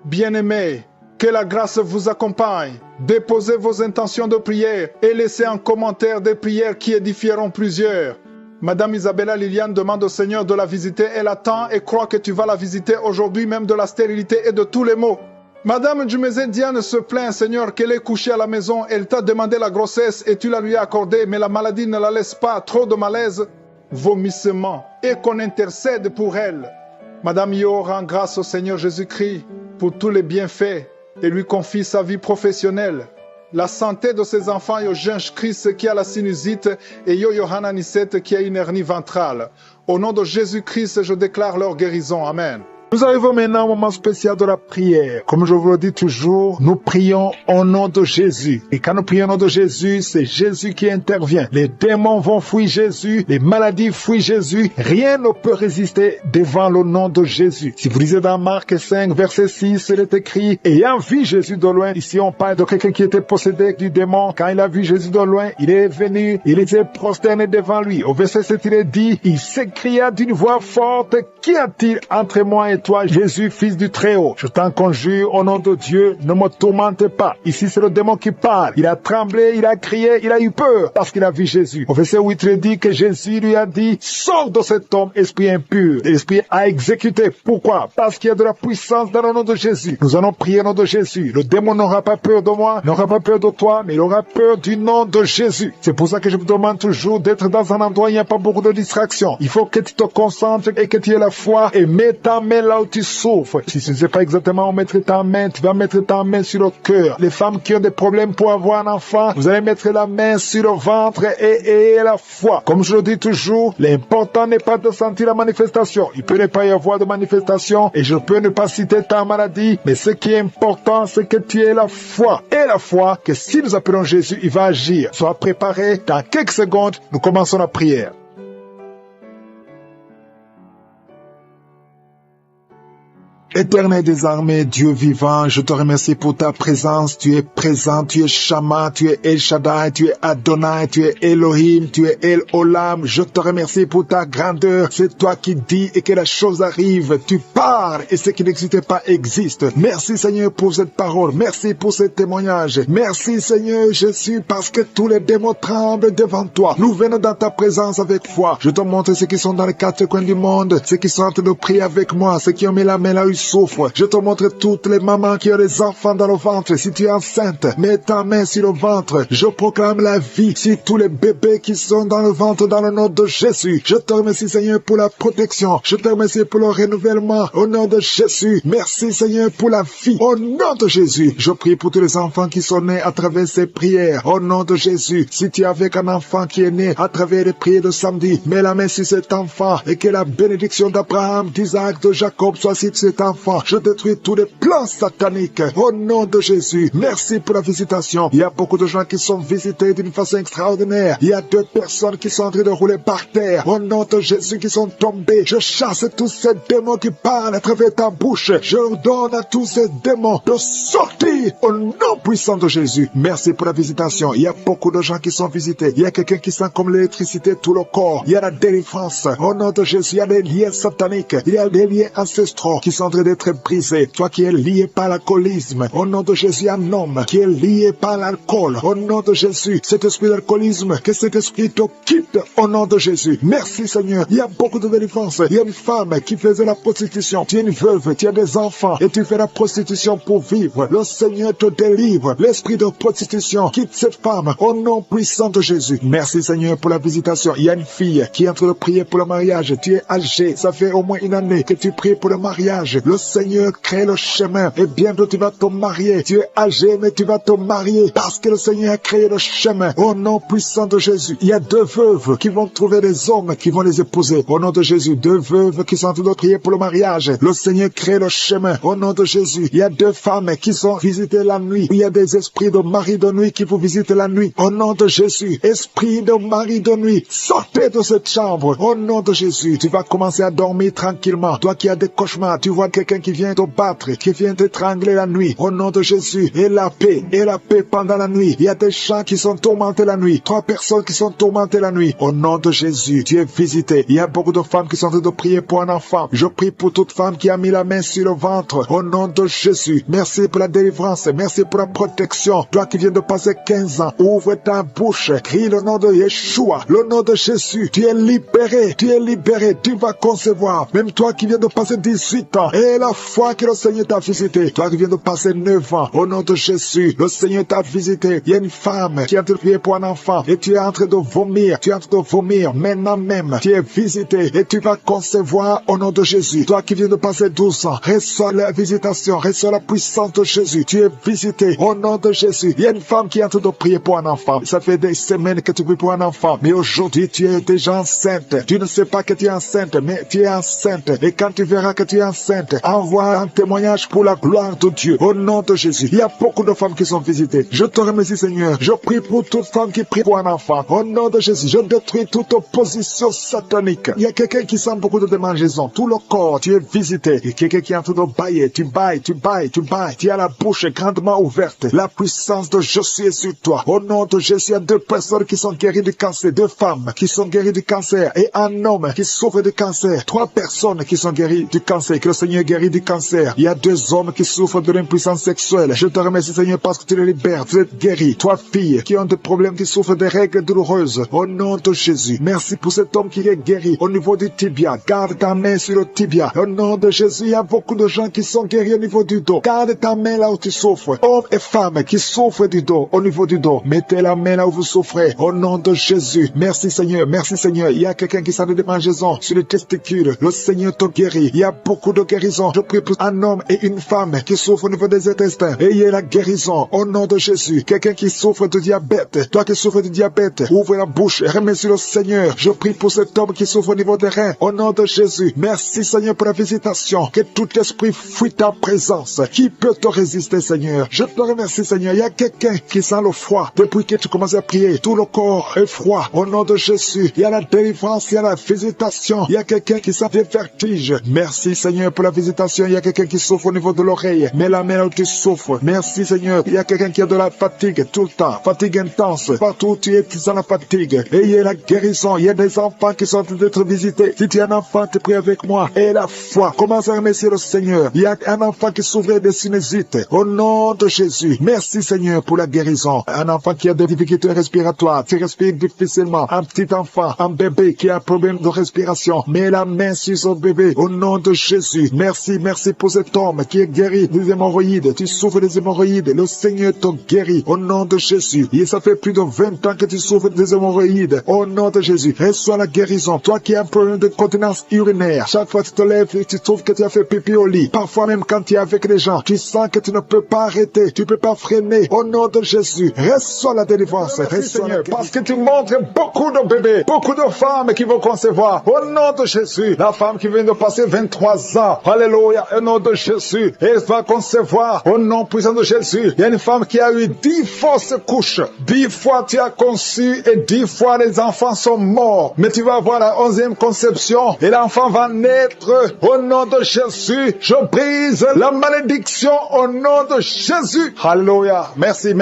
Bien-aimés, que la grâce vous accompagne. Déposez vos intentions de prière et laissez en commentaire des prières qui édifieront plusieurs. Madame Isabella Liliane demande au Seigneur de la visiter. Elle attend et croit que tu vas la visiter aujourd'hui même de la stérilité et de tous les maux. Madame Dumezé Diane se plaint, Seigneur, qu'elle est couchée à la maison. Elle t'a demandé la grossesse et tu la lui as accordée, mais la maladie ne la laisse pas. Trop de malaise, vomissement, et qu'on intercède pour elle. Madame Yo rend grâce au Seigneur Jésus-Christ pour tous les bienfaits et lui confie sa vie professionnelle. La santé de ses enfants, Yo Ginge Christ qui a la sinusite et Yo Johanna Nisette qui a une hernie ventrale. Au nom de Jésus-Christ, je déclare leur guérison. Amen. Nous arrivons maintenant au moment spécial de la prière. Comme je vous le dis toujours, nous prions au nom de Jésus. Et quand nous prions au nom de Jésus, c'est Jésus qui intervient. Les démons vont fuir Jésus, les maladies fuient Jésus. Rien ne peut résister devant le nom de Jésus. Si vous lisez dans Marc 5, verset 6, il est écrit, ayant vu Jésus de loin, ici on parle de quelqu'un qui était possédé du démon. Quand il a vu Jésus de loin, il est venu, il était prosterné devant lui. Au verset 7, il est dit, il s'écria d'une voix forte, qu'y a-t-il entre moi et toi, Jésus, fils du Très-Haut? Je t'en conjure au nom de Dieu, ne me tourmente pas. Ici, c'est le démon qui parle. Il a tremblé, il a crié, il a eu peur parce qu'il a vu Jésus. Au verset 8, il dit que Jésus lui a dit, sors de cet homme, esprit impur. L'esprit a exécuté. Pourquoi? Parce qu'il y a de la puissance dans le nom de Jésus. Nous allons prier au nom de Jésus. Le démon n'aura pas peur de moi, n'aura pas peur de toi, mais il aura peur du nom de Jésus. C'est pour ça que je vous demande toujours d'être dans un endroit où il n'y a pas beaucoup de distractions. Il faut que tu te concentres et que tu aies la foi et mets ta main là où tu souffres. Si tu ne sais pas exactement où mettre ta main, tu vas mettre ta main sur le cœur. Les femmes qui ont des problèmes pour avoir un enfant, vous allez mettre la main sur le ventre et la foi. Comme je le dis toujours, l'important n'est pas de sentir la manifestation. Il peut ne pas y avoir de manifestation et je peux ne pas citer ta maladie, mais ce qui est important, c'est que tu aies la foi. Et la foi que si nous appelons Jésus, il va agir. Sois préparé. Dans quelques secondes, nous commençons la prière. Éternel des armées, Dieu vivant, je te remercie pour ta présence. Tu es présent, tu es Shama, tu es El Shaddai, tu es Adonai, tu es Elohim, tu es El Olam. Je te remercie pour ta grandeur. C'est toi qui dis et que la chose arrive. Tu parles et ce qui n'existe pas existe. Merci Seigneur pour cette parole. Merci pour ce témoignage. Merci Seigneur Jésus parce que tous les démons tremblent devant toi. Nous venons dans ta présence avec foi. Je te montre ceux qui sont dans les quatre coins du monde, ceux qui sont en train de prier avec moi, ceux qui ont mis la main là où ils souffrent. Je te montre toutes les mamans qui ont des enfants dans le ventre. Si tu es enceinte, mets ta main sur le ventre. Je proclame la vie sur tous les bébés qui sont dans le ventre dans le nom de Jésus. Je te remercie Seigneur pour la protection. Je te remercie pour le renouvellement au nom de Jésus. Merci Seigneur pour la vie au nom de Jésus. Je prie pour tous les enfants qui sont nés à travers ces prières au nom de Jésus. Si tu es avec un enfant qui est né à travers les prières de samedi, mets la main sur cet enfant et que la bénédiction d'Abraham, d'Isaac, de Jacob soit sur cet enfant. Je détruis tous les plans sataniques au nom de Jésus. Merci pour la visitation. Il y a beaucoup de gens qui sont visités d'une façon extraordinaire. Il y a 2 personnes qui sont en train de rouler par terre au nom de Jésus qui sont tombées. Je chasse tous ces démons qui parlent à travers ta bouche. Je ordonne à tous ces démons de sortir au nom puissant de Jésus. Merci pour la visitation. Il y a beaucoup de gens qui sont visités. Il y a quelqu'un qui sent comme l'électricité tout le corps. Il y a la délivrance au nom de Jésus. Il y a des liens sataniques. Il y a des liens ancestraux qui sont en train d'être brisé. Toi qui es lié par l'alcoolisme, au nom de Jésus, un homme qui est lié par l'alcool, au nom de Jésus, cet esprit d'alcoolisme, que cet esprit te quitte au nom de Jésus. Merci Seigneur. Il y a beaucoup de délivrance. Il y a une femme qui faisait la prostitution. Tu es une veuve, tu as des enfants et tu fais la prostitution pour vivre. Le Seigneur te délivre. L'esprit de prostitution quitte cette femme au nom puissant de Jésus. Merci Seigneur pour la visitation. Il y a une fille qui est en train de prier pour le mariage. Tu es âgé. Ça fait au moins une année que tu pries pour le mariage. Le Seigneur crée le chemin et bientôt tu vas te marier. Tu es âgé mais tu vas te marier parce que le Seigneur a créé le chemin au nom puissant de Jésus. Il y a 2 veuves qui vont trouver des hommes qui vont les épouser au nom de Jésus. 2 veuves qui sont en train de prier pour le mariage. Le Seigneur crée le chemin au nom de Jésus. Il y a 2 femmes qui sont visitées la nuit. Il y a des esprits de mari de nuit qui vous visitent la nuit au nom de Jésus. Esprit de mari de nuit, sortez de cette chambre au nom de Jésus. Tu vas commencer à dormir tranquillement. Toi qui as des cauchemars, tu vois que quelqu'un qui vient te battre, qui vient t'étrangler la nuit. Au nom de Jésus, et la paix pendant la nuit. Il y a des gens qui sont tourmentés la nuit. 3 personnes qui sont tourmentées la nuit. Au nom de Jésus, tu es visité. Il y a beaucoup de femmes qui sont en train de prier pour un enfant. Je prie pour toute femme qui a mis la main sur le ventre. Au nom de Jésus, merci pour la délivrance. Merci pour la protection. Toi qui viens de passer 15 ans, ouvre ta bouche. Crie le nom de Yeshua. Le nom de Jésus. Tu es libéré. Tu es libéré. Tu vas concevoir. Même toi qui viens de passer 18 ans. Et la foi que le Seigneur t'a visité. Toi qui viens de passer 9 ans. Au nom de Jésus, le Seigneur t'a visité. Il y a une femme qui est en train de prier pour un enfant. Et tu es en train de vomir. Tu es en train de vomir. Maintenant même, tu es visité. Et tu vas concevoir au nom de Jésus. Toi qui viens de passer 12 ans. Reçois la visitation. Reçois la puissance de Jésus. Tu es visité au nom de Jésus. Il y a une femme qui est en train de prier pour un enfant. Ça fait des semaines que tu pries pour un enfant. Mais aujourd'hui, tu es déjà enceinte. Tu ne sais pas que tu es enceinte, mais tu es enceinte. Et quand tu verras que tu es enceinte, envoie un témoignage pour la gloire de Dieu. Au nom de Jésus. Il y a beaucoup de femmes qui sont visitées. Je te remercie, Seigneur. Je prie pour toute femme qui prie pour un enfant. Au nom de Jésus, je détruis toute opposition satanique. Il y a quelqu'un qui sent beaucoup de démangeaisons. Tout le corps, tu es visité. Il y a quelqu'un qui est en train de bailler. Tu bailles. Tu as la bouche grandement ouverte. La puissance de Jésus est sur toi. Au nom de Jésus, il y a 2 personnes qui sont guéries du cancer. 2 femmes qui sont guéries du cancer. Et un homme qui souffre du cancer. 3 personnes qui sont guéries du cancer. Que le Seigneur guérit du cancer. Il y a 2 hommes qui souffrent de l'impuissance sexuelle. Je te remercie, Seigneur, parce que tu les libères. Vous êtes guéris. 3 filles qui ont des problèmes, qui souffrent des règles douloureuses. Au nom de Jésus. Merci pour cet homme qui est guéri au niveau du tibia. Garde ta main sur le tibia. Au nom de Jésus, il y a beaucoup de gens qui sont guéris au niveau du dos. Garde ta main là où tu souffres. Hommes et femmes qui souffrent du dos, au niveau du dos. Mettez la main là où vous souffrez. Au nom de Jésus. Merci Seigneur. Merci Seigneur. Il y a quelqu'un qui sent des démangeaisons sur les testicules. Le Seigneur te guérit. Il y a beaucoup de guérisons. Je prie pour un homme et une femme qui souffrent au niveau des intestins. Ayez la guérison. Au nom de Jésus. Quelqu'un qui souffre de diabète. Toi qui souffres de diabète. Ouvre la bouche. Remercie le Seigneur. Je prie pour cet homme qui souffre au niveau des reins. Au nom de Jésus. Merci Seigneur pour la visitation. Que tout esprit fuit ta présence. Qui peut te résister, Seigneur? Je te remercie, Seigneur. Il y a quelqu'un qui sent le froid. Depuis que tu commences à prier, tout le corps est froid. Au nom de Jésus, il y a la délivrance, il y a la visitation. Il y a quelqu'un qui sent des vertiges. Merci, Seigneur, pour la visitation. Il y a quelqu'un qui souffre au niveau de l'oreille. Mets la main où tu souffres. Merci, Seigneur. Il y a quelqu'un qui a de la fatigue tout le temps. Fatigue intense. Partout où tu es, tu sens la fatigue. Et il y a la guérison. Il y a des enfants qui sont en train d'être visités. Si tu es un enfant, tu pries avec moi. Et la foi. Commence à remercier le Seigneur. Il y a un enfant qui souffrait de sinusite. Au nom de Jésus. Merci Seigneur pour la guérison. Un enfant qui a des difficultés respiratoires. Tu respires difficilement. Un petit enfant, un bébé qui a un problème de respiration. Mets la main sur son bébé. Au nom de Jésus. Merci pour cet homme qui est guéri des hémorroïdes. Tu souffres des hémorroïdes. Le Seigneur te guérit. Au nom de Jésus. Et ça fait plus de 20 ans que tu souffres des hémorroïdes. Au nom de Jésus. Reçois la guérison. Toi qui as un problème de continence urinaire. Chaque fois que tu te lèves, tu trouves que tu as fait pipi au lit. Parfois même quand tu es avec les gens, tu sens que tu ne peux pas arrêter, tu ne peux pas freiner. Au nom de Jésus, reçois la délivrance. Seigneur, parce que tu montres beaucoup de bébés, beaucoup de femmes qui vont concevoir. Au nom de Jésus, la femme qui vient de passer 23 ans, alléluia, au nom de Jésus, elle va concevoir. Au nom puissant de Jésus, il y a une femme qui a eu 10 fausses couches. 10 fois tu as conçu et 10 fois les enfants sont morts. Mais tu vas avoir la 11e conception et l'enfant va naître. Au nom de Jésus, je brise la malédiction au nom de Jésus. Alléluia. Merci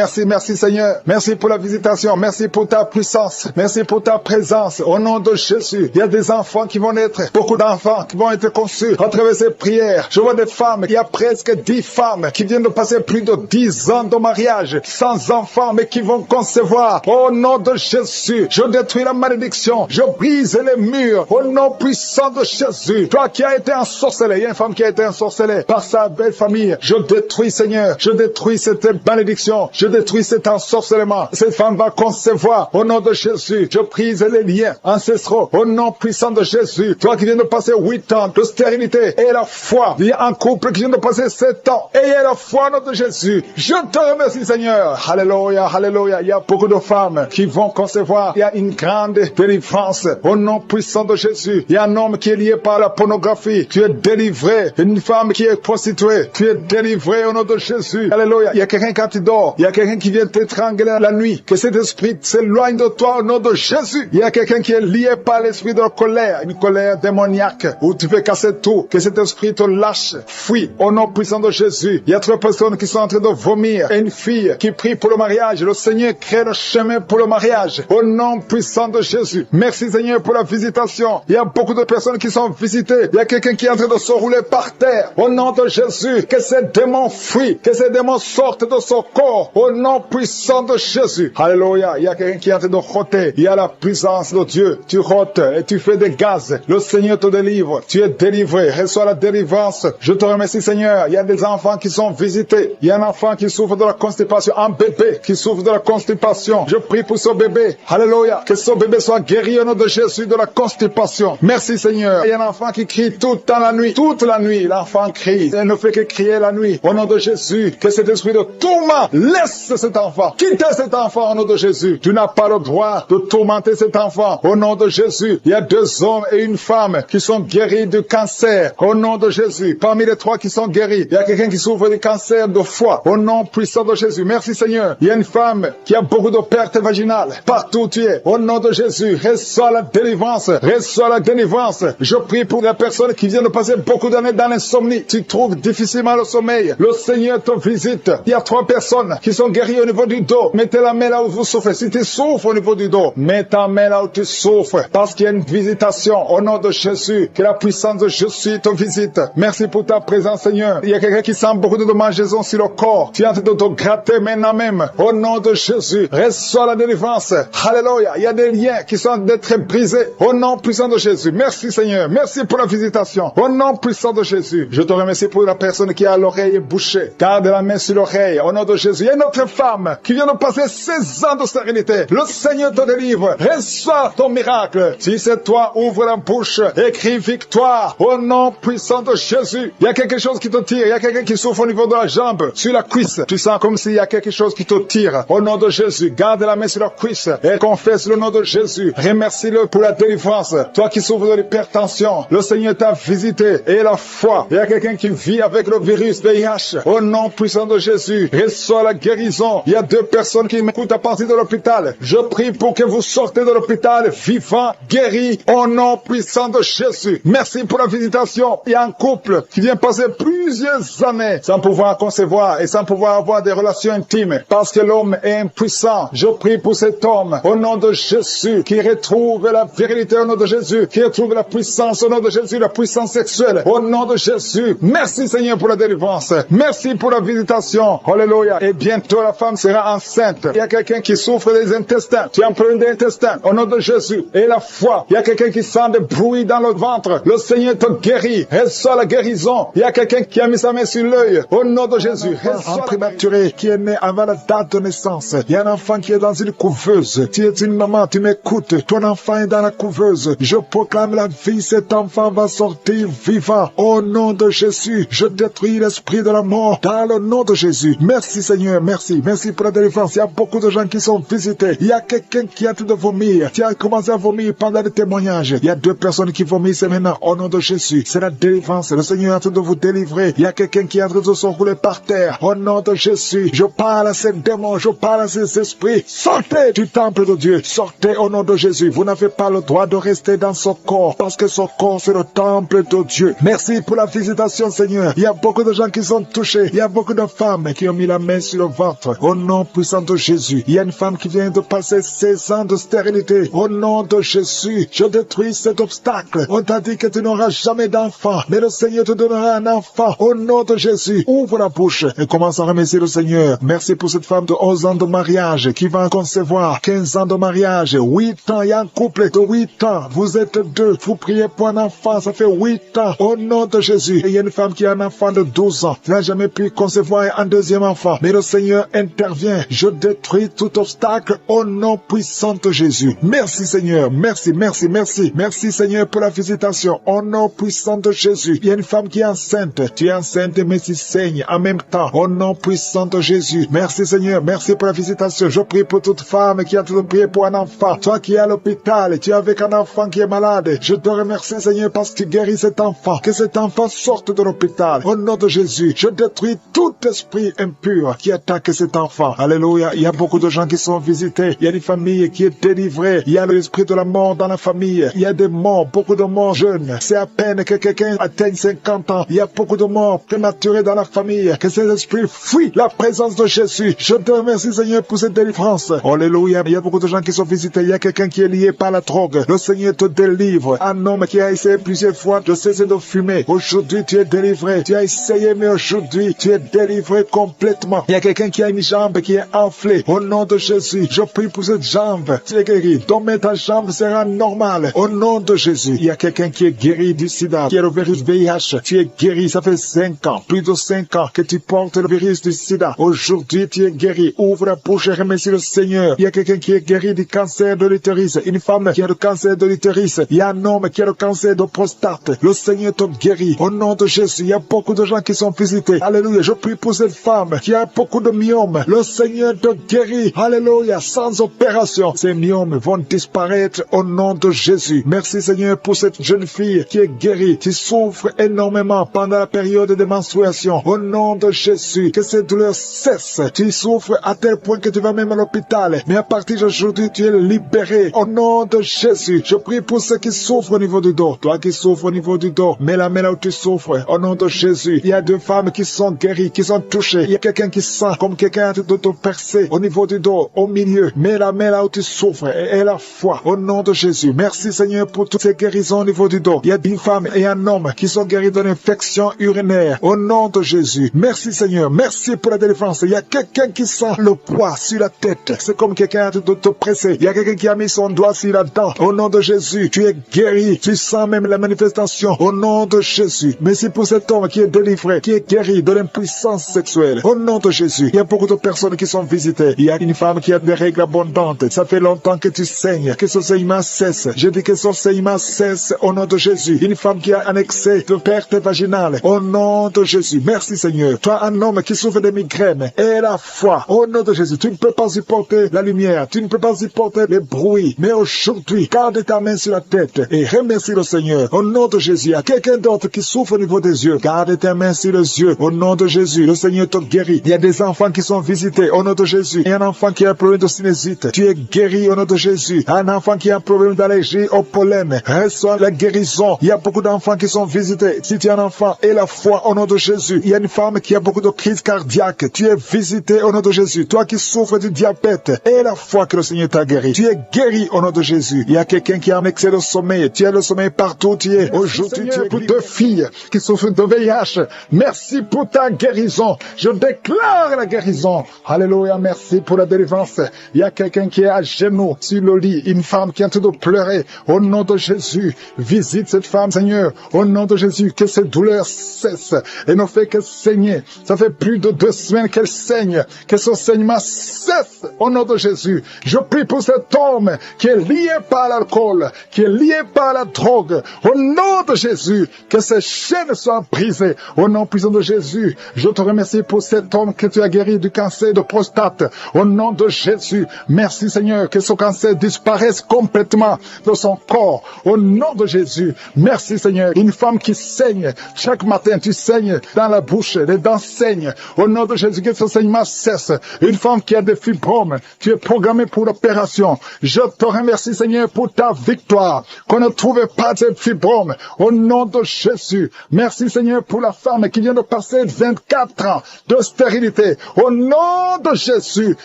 Seigneur. Merci pour la visitation. Merci pour ta puissance. Merci pour ta présence. Au nom de Jésus, il y a des enfants qui vont naître. Beaucoup d'enfants qui vont être conçus à travers ces prières. Je vois des femmes. Il y a presque 10 femmes qui viennent de passer plus de 10 ans de mariage sans enfants, mais qui vont concevoir. Au nom de Jésus, je détruis la malédiction. Je brise les murs. Au nom puissant de Jésus. Toi qui as été ensorcelé. Il y a une femme qui a été ensorcelée par sa belle famille. Je détruis, Seigneur. Je détruis cette malédiction. Je détruis cet ensorcellement. Cette femme va concevoir. Au nom de Jésus, je brise les liens ancestraux. Au nom puissant de Jésus. Toi qui viens de passer 8 ans de stérilité et la foi. Il y a un couple qui vient de passer 7 ans. Ayez la foi au nom de Jésus. Je te remercie, Seigneur. Alléluia, alléluia. Il y a beaucoup de femmes qui vont concevoir. Il y a une grande délivrance. Au nom puissant de Jésus. Il y a un homme qui est lié par la pornographie. Tu es délivré. Une femme qui est prostituée. Tu es délivré au nom de Jésus. Alléluia. Il y a quelqu'un quand tu dors. Il y a quelqu'un qui vient t'étrangler la nuit. Que cet esprit s'éloigne de toi au nom de Jésus. Il y a quelqu'un qui est lié par l'esprit de colère. Une colère démoniaque où tu fais casser tout. Que cet esprit esprit te lâche. Fuis. Au nom puissant de Jésus. Il y a 3 personnes qui sont en train de vomir. Et une fille qui prie pour le mariage. Le Seigneur crée le chemin pour le mariage. Au nom puissant de Jésus. Merci Seigneur pour la visitation. Il y a beaucoup de personnes qui sont visitées. Il y a quelqu'un qui est en train de se rouler par terre. Au nom de Jésus. Que ces démons fuient. Que ces démons sortent de son corps. Au nom puissant de Jésus. Alléluia. Il y a quelqu'un qui est en train de roter. Il y a la puissance de Dieu. Tu rotes et tu fais des gaz. Le Seigneur te délivre. Tu es délivré. Reçois la délivrance. Je te remercie Seigneur. Il y a des enfants qui sont visités. Il y a un enfant qui souffre de la constipation. Un bébé qui souffre de la constipation. Je prie pour ce bébé. Alléluia. Que ce bébé soit guéri au nom de Jésus de la constipation. Merci Seigneur. Il y a un enfant qui crie toute la nuit. Toute la nuit, l'enfant crie. Il ne fait que crier la nuit. Au nom de Jésus. Que cet esprit de tourment laisse cet enfant. Quitte cet enfant au nom de Jésus. Tu n'as pas le droit de tourmenter cet enfant. Au nom de Jésus. Il y a 2 hommes et une femme qui sont guéris du cancer. Au nom de Jésus. Parmi les 3 qui sont guéris, il y a quelqu'un qui souffre du cancer de foie. Au nom puissant de Jésus. Merci Seigneur. Il y a une femme qui a beaucoup de pertes vaginales. Partout où tu es. Au nom de Jésus. Reçois la délivrance. Reçois la délivrance. Je prie pour la personne qui vient de passer beaucoup d'années dans l'insomnie. Tu trouves difficilement le sommeil. Le Seigneur te visite. Il y a 3 personnes qui sont guéries au niveau du dos. Mettez la main là où vous souffrez. Si tu souffres au niveau du dos, mets ta main là où tu souffres. Parce qu'il y a une visitation. Au nom de Jésus. Que la puissance de Jésus te visite. Merci pour ta présence Seigneur. Il y a quelqu'un qui sent beaucoup de dommages sur le corps. Tu es en train de te gratter maintenant même. Au nom de Jésus. Reçois la délivrance. Alléluia. Il y a des liens qui sont d'être brisés. Au nom puissant de Jésus. Merci Seigneur. Merci pour la visitation. Au nom puissant de Jésus. Je te remercie pour la personne qui a l'oreille bouchée. Garde la main sur l'oreille. Au nom de Jésus. Il y a une autre femme qui vient de passer 16 ans de stérilité. Le Seigneur te délivre. Reçois ton miracle. Si c'est toi, ouvre la bouche. Écris victoire. Au nom puissant de Jésus. Il y a quelque chose qui te tire. Il y a quelqu'un qui souffre au niveau de la jambe, sur la cuisse. Tu sens comme s'il y a quelque chose qui te tire. Au nom de Jésus. Garde la main sur la cuisse et confesse le nom de Jésus. Remercie-le pour la délivrance. Toi qui souffres de l'hypertension, le Seigneur t'a visité et la foi. Il y a quelqu'un qui vit avec le virus VIH. Au nom puissant de Jésus, reçois la guérison. Il y a 2 personnes qui m'écoutent à partir de l'hôpital. Je prie pour que vous sortez de l'hôpital vivant, guéri, au nom puissant de Jésus. Merci pour la visitation. Il y a un couple qui vient passer plusieurs années sans pouvoir concevoir et sans pouvoir avoir des relations intimes parce que l'homme est impuissant. Je prie pour cet homme au nom de Jésus qui retrouve la virilité au nom de Jésus, qui retrouve la puissance au nom de Jésus, la puissance sexuelle au nom de Jésus. Merci Seigneur pour la délivrance. Merci pour la visitation. Alléluia. Et bientôt la femme sera enceinte. Il y a quelqu'un qui souffre des intestins. Tu as un problème d'intestin au nom de Jésus. Et la foi. Il y a quelqu'un qui sent des bruits dans le ventre. Le Seigneur te guérit. Reçois la guérison. Il y a quelqu'un qui a mis sa main sur l'œil au nom de Jésus. Un prématuré qui est né avant la date de naissance. Il y a un enfant qui est dans une couveuse. Tu es une maman, tu m'écoutes. Ton enfant est dans la couveuse. Je proclame la vie. Cet enfant va sortir vivant. Au nom de Jésus, je détruis l'esprit de la mort dans le nom de Jésus. Merci Seigneur, merci. Merci pour la délivrance. Il y a beaucoup de gens qui sont visités. Il y a quelqu'un qui est en train de vomir. Tu as commencé à vomir pendant le témoignage. Il y a 2 personnes qui vomissent maintenant au nom de Jésus. C'est la délivrance. Le Seigneur est en train de vous délivrer. Il y a quelqu'un qui est en train de se rouler par terre. Au nom de Jésus, je parle à ces démons, je parle à ces esprits. Sortez du temple de Dieu. Sortez au nom de Jésus. Vous n'avez pas le droit de rester dans ce corps parce que ce corps c'est le temple de Dieu. Merci pour la visitation Seigneur. Il y a beaucoup de gens qui sont touchés. Il y a beaucoup de femmes qui ont mis la main sur le ventre. Au nom puissant de Jésus. Il y a une femme qui vient de passer 16 ans de stérilité. Au nom de Jésus, je détruis cet obstacle. On t'a dit que tu n'auras jamais d'enfant, mais le Seigneur te donnera un enfant. Au nom de Jésus, ouvre la bouche et commence à remercier le Seigneur. Merci pour cette femme de 11 ans de mariage qui va concevoir 15 ans de mariage, 8 ans. Il y a un couple de 8 ans. Vous êtes 2. Vous priez pour un enfant. Ça fait 8 ans. Au nom de Jésus. Et il y a une femme qui a un enfant de 12 ans. Tu n'as jamais pu concevoir un deuxième enfant. Mais le Seigneur intervient. Je détruis tout obstacle au nom puissant de Jésus. Merci Seigneur. Merci, merci, merci. Merci Seigneur pour la visitation. Au nom puissant de Jésus. Il y a une femme qui est enceinte. Tu es enceinte mais tu saignes en même temps. Au nom puissant de Jésus. Merci Seigneur. Merci pour la visitation. Je prie pour toute femme qui a tout prié pour un enfant. Toi qui es à l'hôpital, tu es avec un enfant qui est malade. Je te remercie Seigneur parce que tu guéris cet enfant. Que cet enfant sorte de l'hôpital. Au nom de Jésus, je détruis tout esprit impur qui attaque cet enfant. Alléluia. Il y a beaucoup de gens qui sont visités. Il y a des familles qui est délivrée. Il y a l'esprit de la mort dans la famille. Il y a des morts, beaucoup de morts jeunes. C'est à peine que quelqu'un a atteignent 50 ans. Il y a beaucoup de morts prématurées dans la famille. Que ces esprits fuient la présence de Jésus. Je te remercie, Seigneur, pour cette délivrance. Alléluia. Il y a beaucoup de gens qui sont visités. Il y a quelqu'un qui est lié par la drogue. Le Seigneur te délivre. Un homme qui a essayé plusieurs fois de cesser de fumer. Aujourd'hui, tu es délivré. Tu as essayé, mais aujourd'hui, tu es délivré complètement. Il y a quelqu'un qui a une jambe qui est enflée. Au nom de Jésus, je prie pour cette jambe. Tu es guéri. Demain, ta jambe sera normale. Au nom de Jésus. Il y a quelqu'un qui est guéri du sida, qui a le virus VIH. Tu es guéri. Ça fait 5 ans, plus de 5 ans que tu portes le virus du sida. Aujourd'hui, tu es guéri. Ouvre la bouche et remercie le Seigneur. Il y a quelqu'un qui est guéri du cancer de l'utérus. Une femme qui a le cancer de l'utérus. Il y a un homme qui a le cancer de prostate. Le Seigneur te guérit. Au nom de Jésus, il y a beaucoup de gens qui sont visités. Alléluia. Je prie pour cette femme qui a beaucoup de myomes. Le Seigneur te guérit. Alléluia. Sans opération, ces myomes vont disparaître au nom de Jésus. Merci Seigneur pour cette jeune fille qui est guérie, qui souffre énormément pendant la période de menstruation. Au nom de Jésus, que ces douleurs cessent. Tu souffres à tel point que tu vas même à l'hôpital. Mais à partir d'aujourd'hui, tu es libéré. Au nom de Jésus, je prie pour ceux qui souffrent au niveau du dos. Toi qui souffres au niveau du dos, mets la main là où tu souffres. Au nom de Jésus, il y a 2 femmes qui sont guéries, qui sont touchées. Il y a quelqu'un qui sent comme quelqu'un a tout percé au niveau du dos, au milieu. Mets la main là où tu souffres et aie la foi. Au nom de Jésus, merci Seigneur pour toutes ces guérisons au niveau du dos. Il y a une femme et un homme qui sont guéris d'une infection urinaire. Au nom de Jésus, merci Seigneur, merci pour la délivrance. Il y a quelqu'un qui sent le poids sur la tête. C'est comme quelqu'un a tout pressé. Il y a quelqu'un qui a mis son doigt sur la dent. Au nom de Jésus, tu es guéri. Tu sens même la manifestation. Au nom de Jésus, merci pour cet homme qui est délivré, qui est guéri de l'impuissance sexuelle. Au nom de Jésus, il y a beaucoup de personnes qui sont visitées. Il y a une femme qui a des règles abondantes. Ça fait longtemps que tu saignes. Que ce saignement cesse. Je dis que ce saignement cesse au nom de Jésus. Une femme qui a un excès de perte vaginale. Au nom de Jésus. Merci Seigneur. Toi, un homme qui souffre de migraines. Et la foi. Au nom de Jésus. Tu ne peux pas supporter la lumière. Tu ne peux pas supporter les bruits. Mais aujourd'hui, garde ta main sur la tête et remercie le Seigneur. Au nom de Jésus. Il y a quelqu'un d'autre qui souffre au niveau des yeux. Garde ta main sur les yeux. Au nom de Jésus. Le Seigneur te guérit. Il y a des enfants qui sont visités. Au nom de Jésus. Il y a un enfant qui a un problème de sinusite. Tu es guéri au nom de Jésus. Un enfant qui a un problème d'allergie au pollen. Reçois la guérison. Il y a beaucoup d'enfants qui sont visités. Si tu es un enfant, aie la foi au nom de Jésus. Il y a une femme qui a beaucoup de crises cardiaques. Tu es visité au nom de Jésus. Toi qui souffres du diabète, aie la foi que le Seigneur t'a guéri. Tu es guéri au nom de Jésus. Il y a quelqu'un qui a un excès de sommeil. Tu as le sommeil partout où tu es. Aujourd'hui, tu es pour 2 filles qui souffrent de VIH. Merci pour ta guérison. Je déclare la guérison. Alléluia. Merci pour la délivrance. Il y a quelqu'un qui est à genoux sur le lit. Une femme qui est en train de pleurer. Au nom de Jésus, visite cette femme, Seigneur. Au nom de Jésus, que cette douleur cesse et ne fait que saigner. Ça fait plus de 2 semaines qu'elle saigne. Que ce saignement cesse. Au nom de Jésus, je prie pour cet homme qui est lié par l'alcool, qui est lié par la drogue. Au nom de Jésus, que ces chaînes soient brisées. Au nom puissant de Jésus, je te remercie pour cet homme que tu as guéri du cancer de prostate. Au nom de Jésus, merci Seigneur, que ce cancer disparaisse complètement de son corps. Au nom de Jésus, merci Seigneur. Une femme qui saigne, chaque matin tu saignes dans la bouche, les dents saignent. Au nom de Jésus, que ce saignement cesse. Une femme qui a des fibromes, tu es programmée pour l'opération. Je te remercie Seigneur pour ta victoire. Qu'on ne trouve pas de fibromes. Au nom de Jésus, merci Seigneur pour la femme qui vient de passer 24 ans de stérilité. Au nom de Jésus,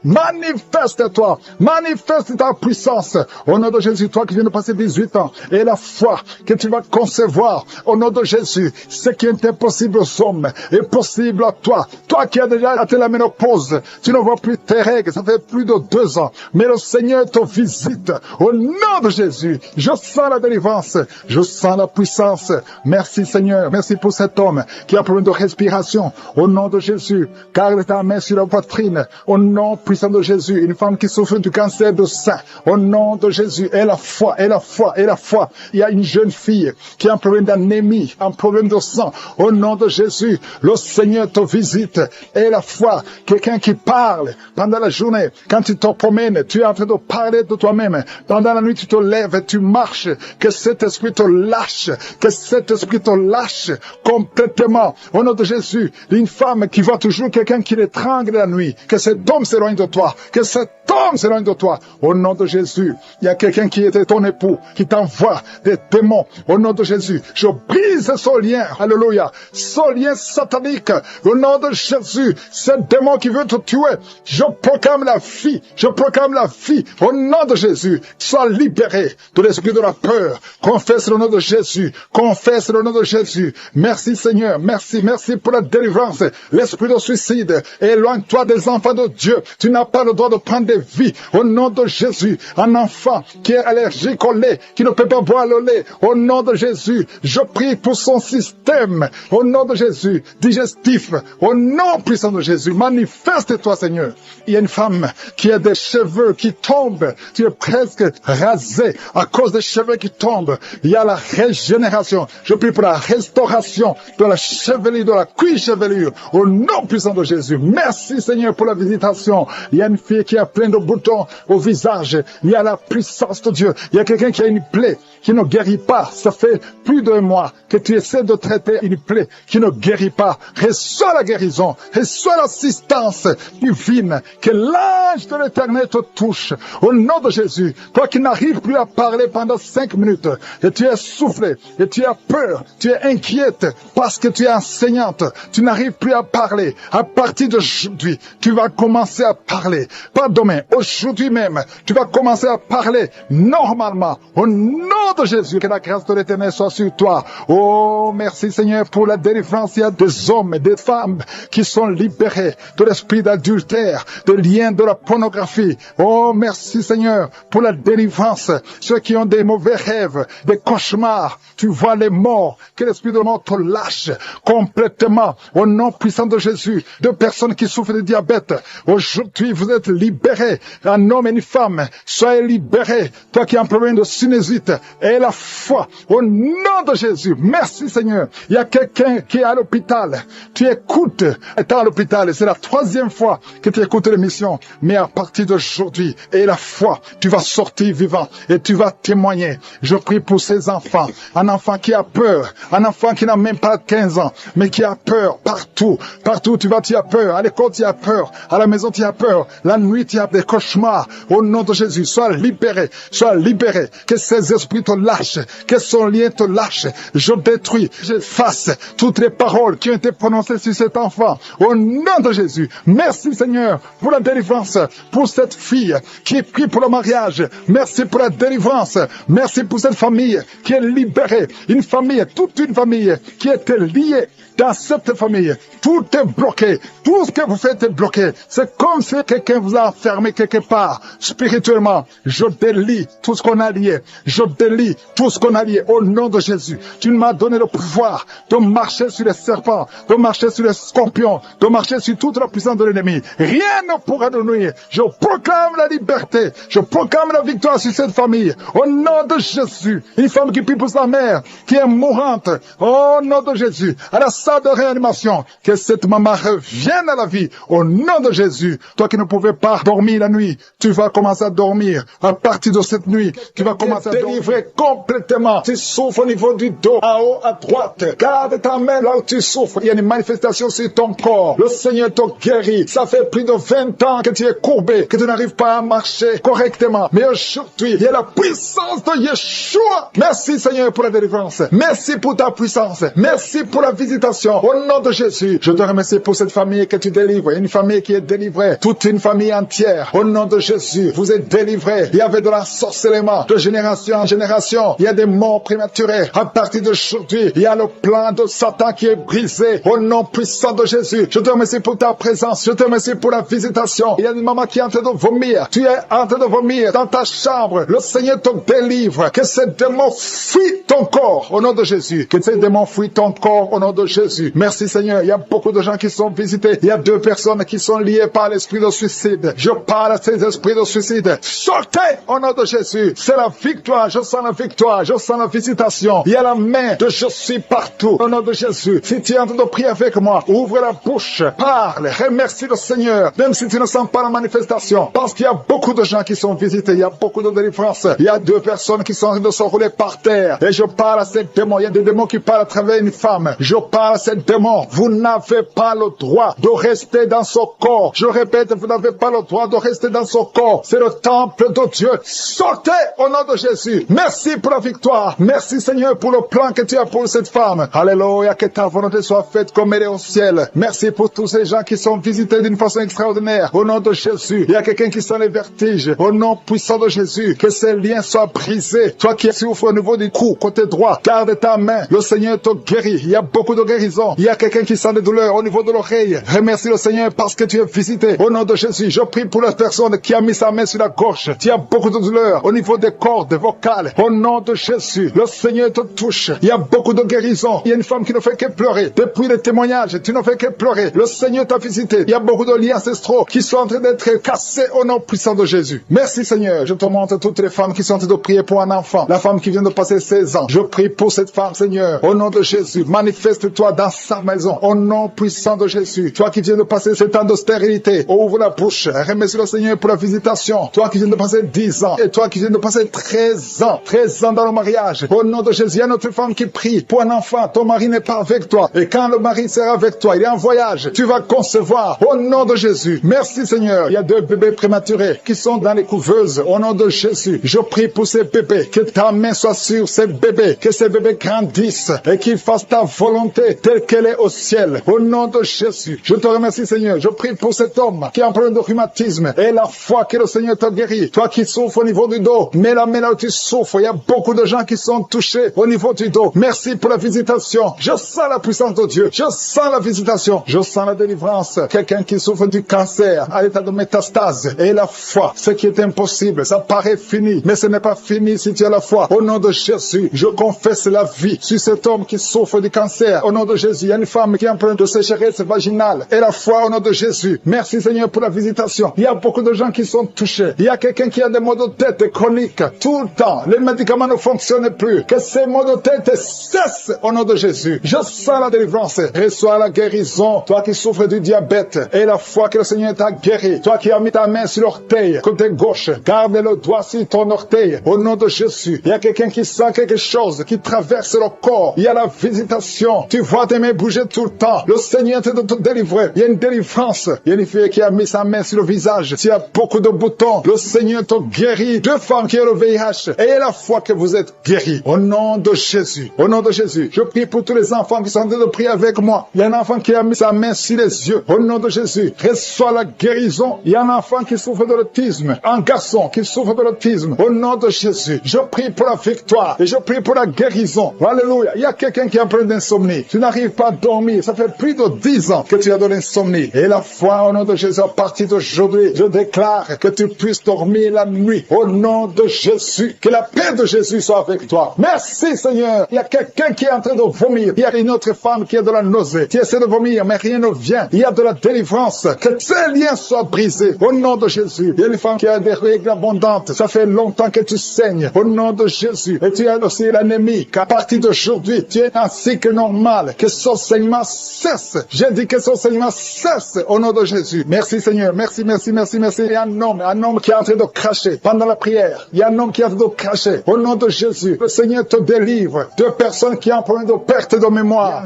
manifeste-toi, manifeste ta puissance. Au nom de Jésus, toi qui viens de passer 18 ans, et la foi que tu vas concevoir. Au nom de Jésus, ce qui est impossible aux hommes est possible à toi. Toi qui as déjà atteint la ménopause, tu ne vois plus tes règles, ça fait plus de 2 ans. Mais le Seigneur te visite. Au nom de Jésus, je sens la délivrance, je sens la puissance. Merci Seigneur, merci pour cet homme qui a un problème de respiration. Au nom de Jésus, garde ta main sur la poitrine. Au nom puissant de Jésus, une femme qui souffre du cancer de sein. Au nom de Jésus, et la foi, et la foi, et la foi. Il y a une jeune fille qui a un problème d'anémie, un problème de sang. Au nom de Jésus, le Seigneur te visite. Et la foi, quelqu'un qui parle pendant la journée. Quand tu te promènes, tu es en train de parler de toi-même. Pendant la nuit, tu te lèves et tu marches. Que cet esprit te lâche. Que cet esprit te lâche complètement. Au nom de Jésus, une femme qui voit toujours quelqu'un qui l'étrangle la nuit. Que cet homme s'éloigne de toi. Que cet homme s'éloigne de toi. Au nom de Jésus, il y a quelqu'un qui était ton époux, qui t'envoie des démons. Au nom de Jésus, je brise son lien. Alléluia. Son lien satanique. Au nom de Jésus, ce démon qui veut te tuer, je proclame la vie. Je proclame la vie. Au nom de Jésus, sois libéré de l'esprit de la peur. Confesse le nom de Jésus. Confesse le nom de Jésus. Merci Seigneur. Merci. Merci pour la délivrance. L'esprit de suicide. Éloigne-toi des enfants de Dieu. Tu n'as pas le droit de prendre des vies. Au nom de Jésus, un enfant qui est allergique au lait, qui ne peut pas boire le lait. Au nom de Jésus, je prie pour son système. Au nom de Jésus, digestif. Au nom puissant de Jésus, manifeste-toi Seigneur. Il y a une femme qui a des cheveux qui tombent. Tu es presque rasé à cause des cheveux qui tombent. Il y a la régénération. Je prie pour la restauration de la chevelure, de la cuir-chevelure. Au nom puissant de Jésus. Merci Seigneur pour la visitation. Il y a une fille qui a plein de boutons au visage. Il y a la puissance de Dieu. Il y a quelqu'un qui a une plaie qui ne guérit pas. Ça fait plus d'un mois que tu essaies de traiter une plaie qui ne guérit pas. Reçois la guérison. Reçois l'assistance divine. Que l'ange de l'Éternel te touche. Au nom de Jésus. Toi qui n'arrives plus à parler pendant 5 minutes. Et tu es soufflé. Et tu as peur. Tu es inquiète parce que tu es enseignante. Tu n'arrives plus à parler. À partir d'aujourd'hui, tu vas commencer à parler. Pas demain. Aujourd'hui même. Tu vas commencer à parler normalement. Au nom de Jésus, que la grâce de l'Éternel soit sur toi. Oh, merci Seigneur pour la délivrance. Il y a des hommes et des femmes qui sont libérés de l'esprit d'adultère, de liens de la pornographie. Oh, merci Seigneur pour la délivrance. Ceux qui ont des mauvais rêves, des cauchemars, tu vois les morts, que l'esprit de mort te lâche complètement. Au nom puissant de Jésus, de personnes qui souffrent de diabète, aujourd'hui vous êtes libérés. Un homme et une femme, soyez libérés. Toi qui as un problème de sinusite, et la foi au nom de Jésus. Merci Seigneur. Il y a quelqu'un qui est à l'hôpital. Tu écoutes, étant à l'hôpital, et c'est la 3e fois que tu écoutes l'émission. Mais à partir d'aujourd'hui, et la foi, tu vas sortir vivant et tu vas témoigner. Je prie pour ces enfants. Un enfant qui a peur, un enfant qui n'a même pas 15 ans, mais qui a peur partout. Partout tu vas, tu as peur. À l'école, tu as peur. À la maison, tu as peur. La nuit, tu as des cauchemars. Au nom de Jésus, sois libéré. Sois libéré. Que ces esprits te lâchent. Que son lien te lâche. Je détruis, j'efface toutes les paroles qui ont été prononcées sur cet enfant. Au nom de Jésus. Merci Seigneur pour la délivrance. Pour cette fille qui prie pour le mariage. Merci pour la délivrance. Merci pour cette famille qui est libérée. Une famille, toute une famille qui était liée. Dans cette famille, tout est bloqué. Tout ce que vous faites est bloqué. C'est comme si quelqu'un vous a enfermé quelque part. Spirituellement, je délie tout ce qu'on a lié. Je délie tout ce qu'on a lié. Au nom de Jésus, tu m'as donné le pouvoir de marcher sur les serpents, de marcher sur les scorpions, de marcher sur toute la puissance de l'ennemi. Rien ne pourra nous nuire. Je proclame la liberté. Je proclame la victoire sur cette famille. Au nom de Jésus, une femme qui prie pour sa mère, qui est mourante. Au nom de Jésus, à la salle de réanimation, que cette maman revienne à la vie. Au nom de Jésus, toi qui ne pouvais pas dormir la nuit, tu vas commencer à dormir. À partir de cette nuit, tu vas commencer à délivrer complètement. Tu souffres au niveau du dos, en haut à droite. Garde ta main là où tu souffres. Il y a une manifestation sur ton corps. Le Seigneur te guérit. Ça fait plus de 20 ans que tu es courbé, que tu n'arrives pas à marcher correctement. Mais aujourd'hui, il y a la puissance de Yeshua. Merci Seigneur pour la délivrance. Merci pour ta puissance. Merci pour la visitation. Au nom de Jésus, je te remercie pour cette famille que tu délivres. Une famille qui est délivrée. Toute une famille entière. Au nom de Jésus, vous êtes délivrés. Il y avait de l'ensorcellement de génération en génération. Il y a des morts prématurées. À partir d'aujourd'hui, il y a le plan de Satan qui est brisé. Au nom puissant de Jésus, je te remercie pour ta présence. Je te remercie pour la visitation. Il y a une maman qui est en train de vomir. Tu es en train de vomir dans ta chambre. Le Seigneur te délivre. Que ces démons fuient ton corps. Au nom de Jésus. Que ces démons fuient ton corps. Au nom de Jésus. Merci Seigneur. Il y a beaucoup de gens qui sont visités. Il y a 2 personnes qui sont liées par l'esprit de suicide. Je parle à ces esprits de suicide. Sortez au nom de Jésus. C'est la victoire. Je sens la victoire. Je sens la visitation. Il y a la main de je suis partout. Au nom de Jésus. Si tu es en train de prier avec moi, ouvre la bouche. Parle. Remercie le Seigneur. Même si tu ne sens pas la manifestation. Parce qu'il y a beaucoup de gens qui sont visités. Il y a beaucoup de délivrances. Il y a 2 personnes qui sont en train de se rouler par terre. Et je parle à ces démons. Il y a des démons qui parlent à travers une femme. Je parle par ces démons. Vous n'avez pas le droit de rester dans son corps. Je répète, vous n'avez pas le droit de rester dans son corps. C'est le temple de Dieu. Sortez au nom de Jésus. Merci pour la victoire. Merci Seigneur pour le plan que tu as pour cette femme. Alléluia, que ta volonté soit faite comme elle est au ciel. Merci pour tous ces gens qui sont visités d'une façon extraordinaire. Au nom de Jésus, il y a quelqu'un qui sent les vertiges. Au nom puissant de Jésus, que ces liens soient brisés. Toi qui souffres au niveau du cou, côté droit, garde ta main. Le Seigneur te guérit. Il y a beaucoup de guérisons. Il y a quelqu'un qui sent des douleurs au niveau de l'oreille. Remercie le Seigneur parce que tu es visité. Au nom de Jésus, je prie pour la personne qui a mis sa main sur la gorge. Tu as beaucoup de douleurs au niveau des cordes vocales. Au nom de Jésus, le Seigneur te touche. Il y a beaucoup de guérisons. Il y a une femme qui ne fait que pleurer. Depuis les témoignages, tu ne fais que pleurer. Le Seigneur t'a visité. Il y a beaucoup de liens ancestraux qui sont en train d'être cassés au nom puissant de Jésus. Merci Seigneur. Je te montre toutes les femmes qui sont en train de prier pour un enfant. La femme qui vient de passer 16 ans. Je prie pour cette femme, Seigneur. Au nom de Jésus, manifeste-toi dans sa maison. Au nom puissant de Jésus. Toi qui viens de passer ce temps de stérilité, ouvre la bouche. Remercie le Seigneur pour la visitation. Toi qui viens de passer 10 ans. Et toi qui viens de passer 13 ans. 13 ans dans le mariage. Au nom de Jésus, il y a notre femme qui prie pour un enfant. Ton mari n'est pas avec toi. Et quand le mari sera avec toi, il est en voyage. Tu vas concevoir. Au nom de Jésus. Merci Seigneur. Il y a 2 bébés prématurés qui sont dans les couveuses. Au nom de Jésus, je prie pour ces bébés. Que ta main soit sur ces bébés. Que ces bébés grandissent et qu'ils fassent ta volonté telle qu'elle est au ciel. Au nom de Jésus, je te remercie Seigneur. Je prie pour cet homme qui a un problème de rhumatisme et la foi que le Seigneur t'a guéri. Toi qui souffres au niveau du dos, mets la main là où tu souffres. Il y a beaucoup de gens qui sont touchés au niveau du dos. Merci pour la visitation. Je sens la puissance de Dieu. Je sens la visitation. Je sens la délivrance. Quelqu'un qui souffre du cancer à l'état de métastase et la foi. Ce qui est impossible, ça paraît fini, mais ce n'est pas fini si tu as la foi. Au nom de Jésus, je confesse la vie sur cet homme qui souffre du cancer. Au nom de Jésus, il y a une femme qui est en train de sécheresse vaginale et la foi au nom de Jésus. Merci Seigneur pour la visitation. Il y a beaucoup de gens qui sont touchés. Il y a quelqu'un qui a des maux de tête chroniques tout le temps. Les médicaments ne fonctionnent plus. Que ces maux de tête cessent au nom de Jésus. Je sens la délivrance. Reçois la guérison. Toi qui souffres du diabète et la foi que le Seigneur t'a guéri. Toi qui as mis ta main sur l'orteil côté gauche, garde le doigt sur ton orteil au nom de Jésus. Il y a quelqu'un qui sent quelque chose qui traverse le corps. Il y a la visitation. Tu vois tes mains bouger tout le temps. Le Seigneur te délivrer. Il y a une délivrance. Il y a une fille qui a mis sa main sur le visage. Tu as beaucoup de boutons. Le Seigneur te guérit. 2 femmes qui ont le VIH. Ayez la foi que vous êtes guéris. Au nom de Jésus. Au nom de Jésus. Je prie pour tous les enfants qui sont en train de prier avec moi. Il y a un enfant qui a mis sa main sur les yeux. Au nom de Jésus. Reçois la guérison. Il y a un enfant qui souffre de l'autisme. Un garçon qui souffre de l'autisme. Au nom de Jésus. Je prie pour la victoire. Et je prie pour la guérison. Alléluia. Il y a quelqu'un qui a un problème d'insomnie. Tu n'arrives pas à dormir. Ça fait plus de 10 ans que tu as de l'insomnie. Et la foi au nom de Jésus, à partir d'aujourd'hui, je déclare que tu puisses dormir la nuit. Au nom de Jésus. Que la paix de Jésus soit avec toi. Merci Seigneur. Il y a quelqu'un qui est en train de vomir. Il y a une autre femme qui a de la nausée. Tu essaies de vomir, mais rien ne vient. Il y a de la délivrance. Que ces liens soient brisés. Au nom de Jésus. Il y a une femme qui a des règles abondantes. Ça fait longtemps que tu saignes. Au nom de Jésus. Et tu as aussi l'anémie. Qu'à partir d'aujourd'hui, tu es un cycle normal. Que son saignement cesse. J'ai dit que son saignement cesse. Au nom de Jésus. Merci Seigneur. Merci, merci, merci, merci. Il y a un homme qui est en train de cracher pendant la prière. Il y a un homme qui est en train de cracher. Au nom de Jésus. Le Seigneur te délivre. 2 personnes qui ont un problème de perte de mémoire.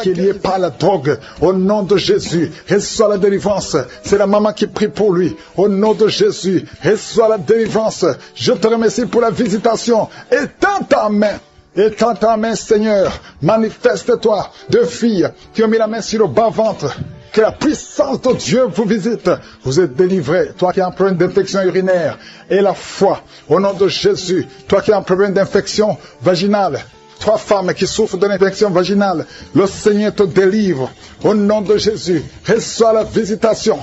Qui est lié par la drogue. Au nom de Jésus. Reçois la délivrance. C'est la maman qui prie pour lui. Au nom de Jésus. Reçois la délivrance. Je te remercie pour la visitation. Étends ta main. Étends ta main, Seigneur. Manifeste-toi. 2 filles qui ont mis la main sur le bas-ventre. Que la puissance de Dieu vous visite. Vous êtes délivrés. Toi qui as un problème d'infection urinaire. Et la foi. Au nom de Jésus. Toi qui as un problème d'infection vaginale. 3 femmes qui souffrent de l'infection vaginale. Le Seigneur te délivre. Au nom de Jésus. Reçois la visitation.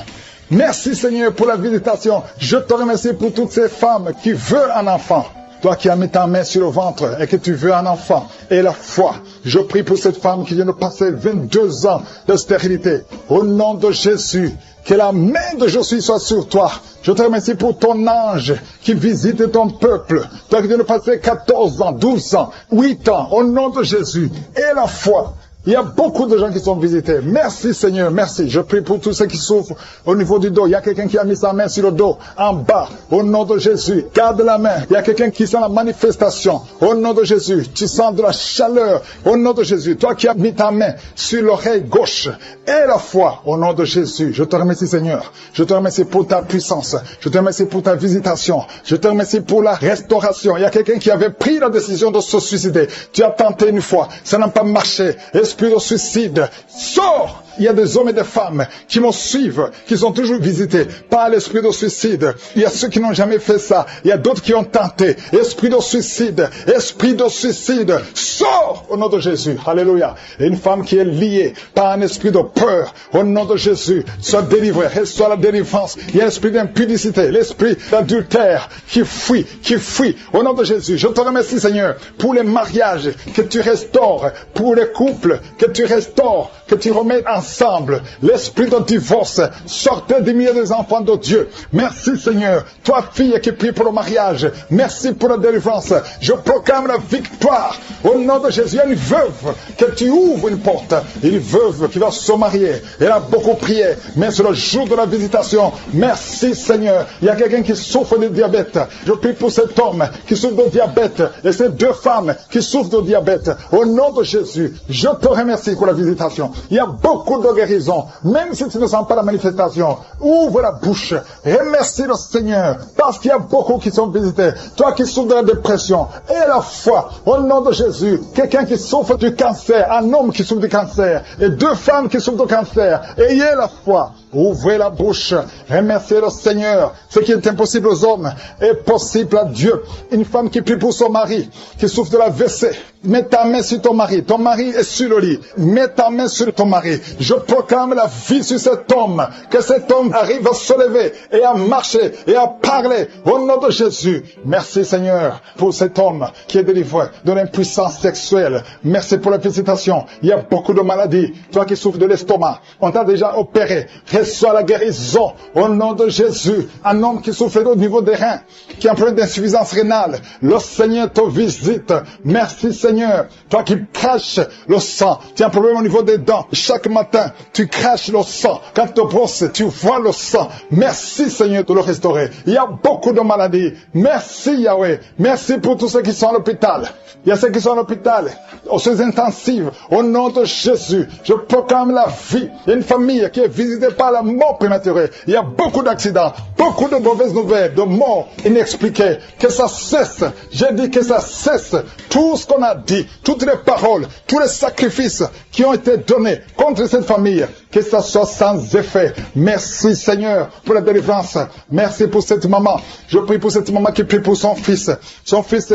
Merci Seigneur pour la visitation. Je te remercie pour toutes ces femmes qui veulent un enfant. Toi qui as mis ta main sur le ventre et que tu veux un enfant. Et la foi. Je prie pour cette femme qui vient de passer 22 ans de stérilité. Au nom de Jésus. Que la main de Jésus soit sur toi. Je te remercie pour ton ange qui visite ton peuple. Toi qui viens de passer 14 ans, 12 ans, 8 ans. Au nom de Jésus. Et la foi. Il y a beaucoup de gens qui sont visités. Merci Seigneur, merci. Je prie pour tous ceux qui souffrent au niveau du dos. Il y a quelqu'un qui a mis sa main sur le dos, en bas. Au nom de Jésus, garde la main. Il y a quelqu'un qui sent la manifestation. Au nom de Jésus, tu sens de la chaleur. Au nom de Jésus, toi qui as mis ta main sur l'oreille gauche et la foi. Au nom de Jésus, je te remercie Seigneur. Je te remercie pour ta puissance. Je te remercie pour ta visitation. Je te remercie pour la restauration. Il y a quelqu'un qui avait pris la décision de se suicider. Tu as tenté une fois, ça n'a pas marché. Esprit de suicide, sors! Il y a des hommes et des femmes qui me suivent, qui sont toujours visités par l'esprit de suicide. Il y a ceux qui n'ont jamais fait ça. Il y a d'autres qui ont tenté. Esprit de suicide, sors au nom de Jésus. Alléluia. Et une femme qui est liée par un esprit de peur, au nom de Jésus, soit délivrée, reçoit la délivrance. Il y a l'esprit d'impudicité, l'esprit d'adultère qui fuit. Au nom de Jésus, je te remercie Seigneur pour les mariages que tu restaures, pour les couples que tu restaures, que tu remets ensemble. L'esprit de divorce, sortez du milieu des enfants de Dieu. Merci Seigneur. Toi fille qui prie pour le mariage, merci pour la délivrance. Je proclame la victoire. Au nom de Jésus, il y a une veuve que tu ouvres une porte. Une veuve qui va se marier. Elle a beaucoup prié, mais c'est le jour de la visitation. Merci Seigneur. Il y a quelqu'un qui souffre de diabète. Je prie pour cet homme qui souffre de diabète et ces deux femmes qui souffrent de diabète. Au nom de Jésus, je te remercie pour la visitation. Il y a beaucoup de guérison, même si tu ne sens pas la manifestation. Ouvre la bouche, remercie le Seigneur, parce qu'il y a beaucoup qui sont visités. Toi qui souffres de la dépression, et la foi, au nom de Jésus, quelqu'un qui souffre du cancer, un homme qui souffre du cancer, et deux femmes qui souffrent du cancer, ayez la foi. Ouvrez la bouche, remerciez le Seigneur. Ce qui est impossible aux hommes est possible à Dieu. Une femme qui prie pour son mari, qui souffre de la WC, mets ta main sur ton mari est sur le lit, mets ta main sur ton mari. Je proclame la vie sur cet homme, que cet homme arrive à se lever et à marcher et à parler au nom de Jésus. Merci Seigneur pour cet homme qui est délivré de l'impuissance sexuelle. Merci pour la visitation. Il y a beaucoup de maladies. Toi qui souffres de l'estomac, on t'a déjà opéré. Reçois la guérison au nom de Jésus. Un homme qui souffre au niveau des reins, qui a un problème d'insuffisance rénale, le Seigneur te visite. Merci Seigneur. Toi qui craches le sang, tu as un problème au niveau des dents. Chaque matin, tu craches le sang. Quand tu te brosses, tu vois le sang. Merci Seigneur de le restaurer. Il y a beaucoup de maladies. Merci Yahweh. Merci pour tous ceux qui sont à l'hôpital. Il y a ceux qui sont à l'hôpital, aux soins intensifs. Au nom de Jésus, je proclame la vie. Il y a une famille qui est visitée par la mort prématurée. Il y a beaucoup d'accidents, beaucoup de mauvaises nouvelles, de morts inexpliquées. Que ça cesse. J'ai dit que ça cesse. Tout ce qu'on a dit, toutes les paroles, tous les sacrifices qui ont été donnés contre cette famille, que ça soit sans effet. Merci Seigneur pour la délivrance. Merci pour cette maman. Je prie pour cette maman qui prie pour son fils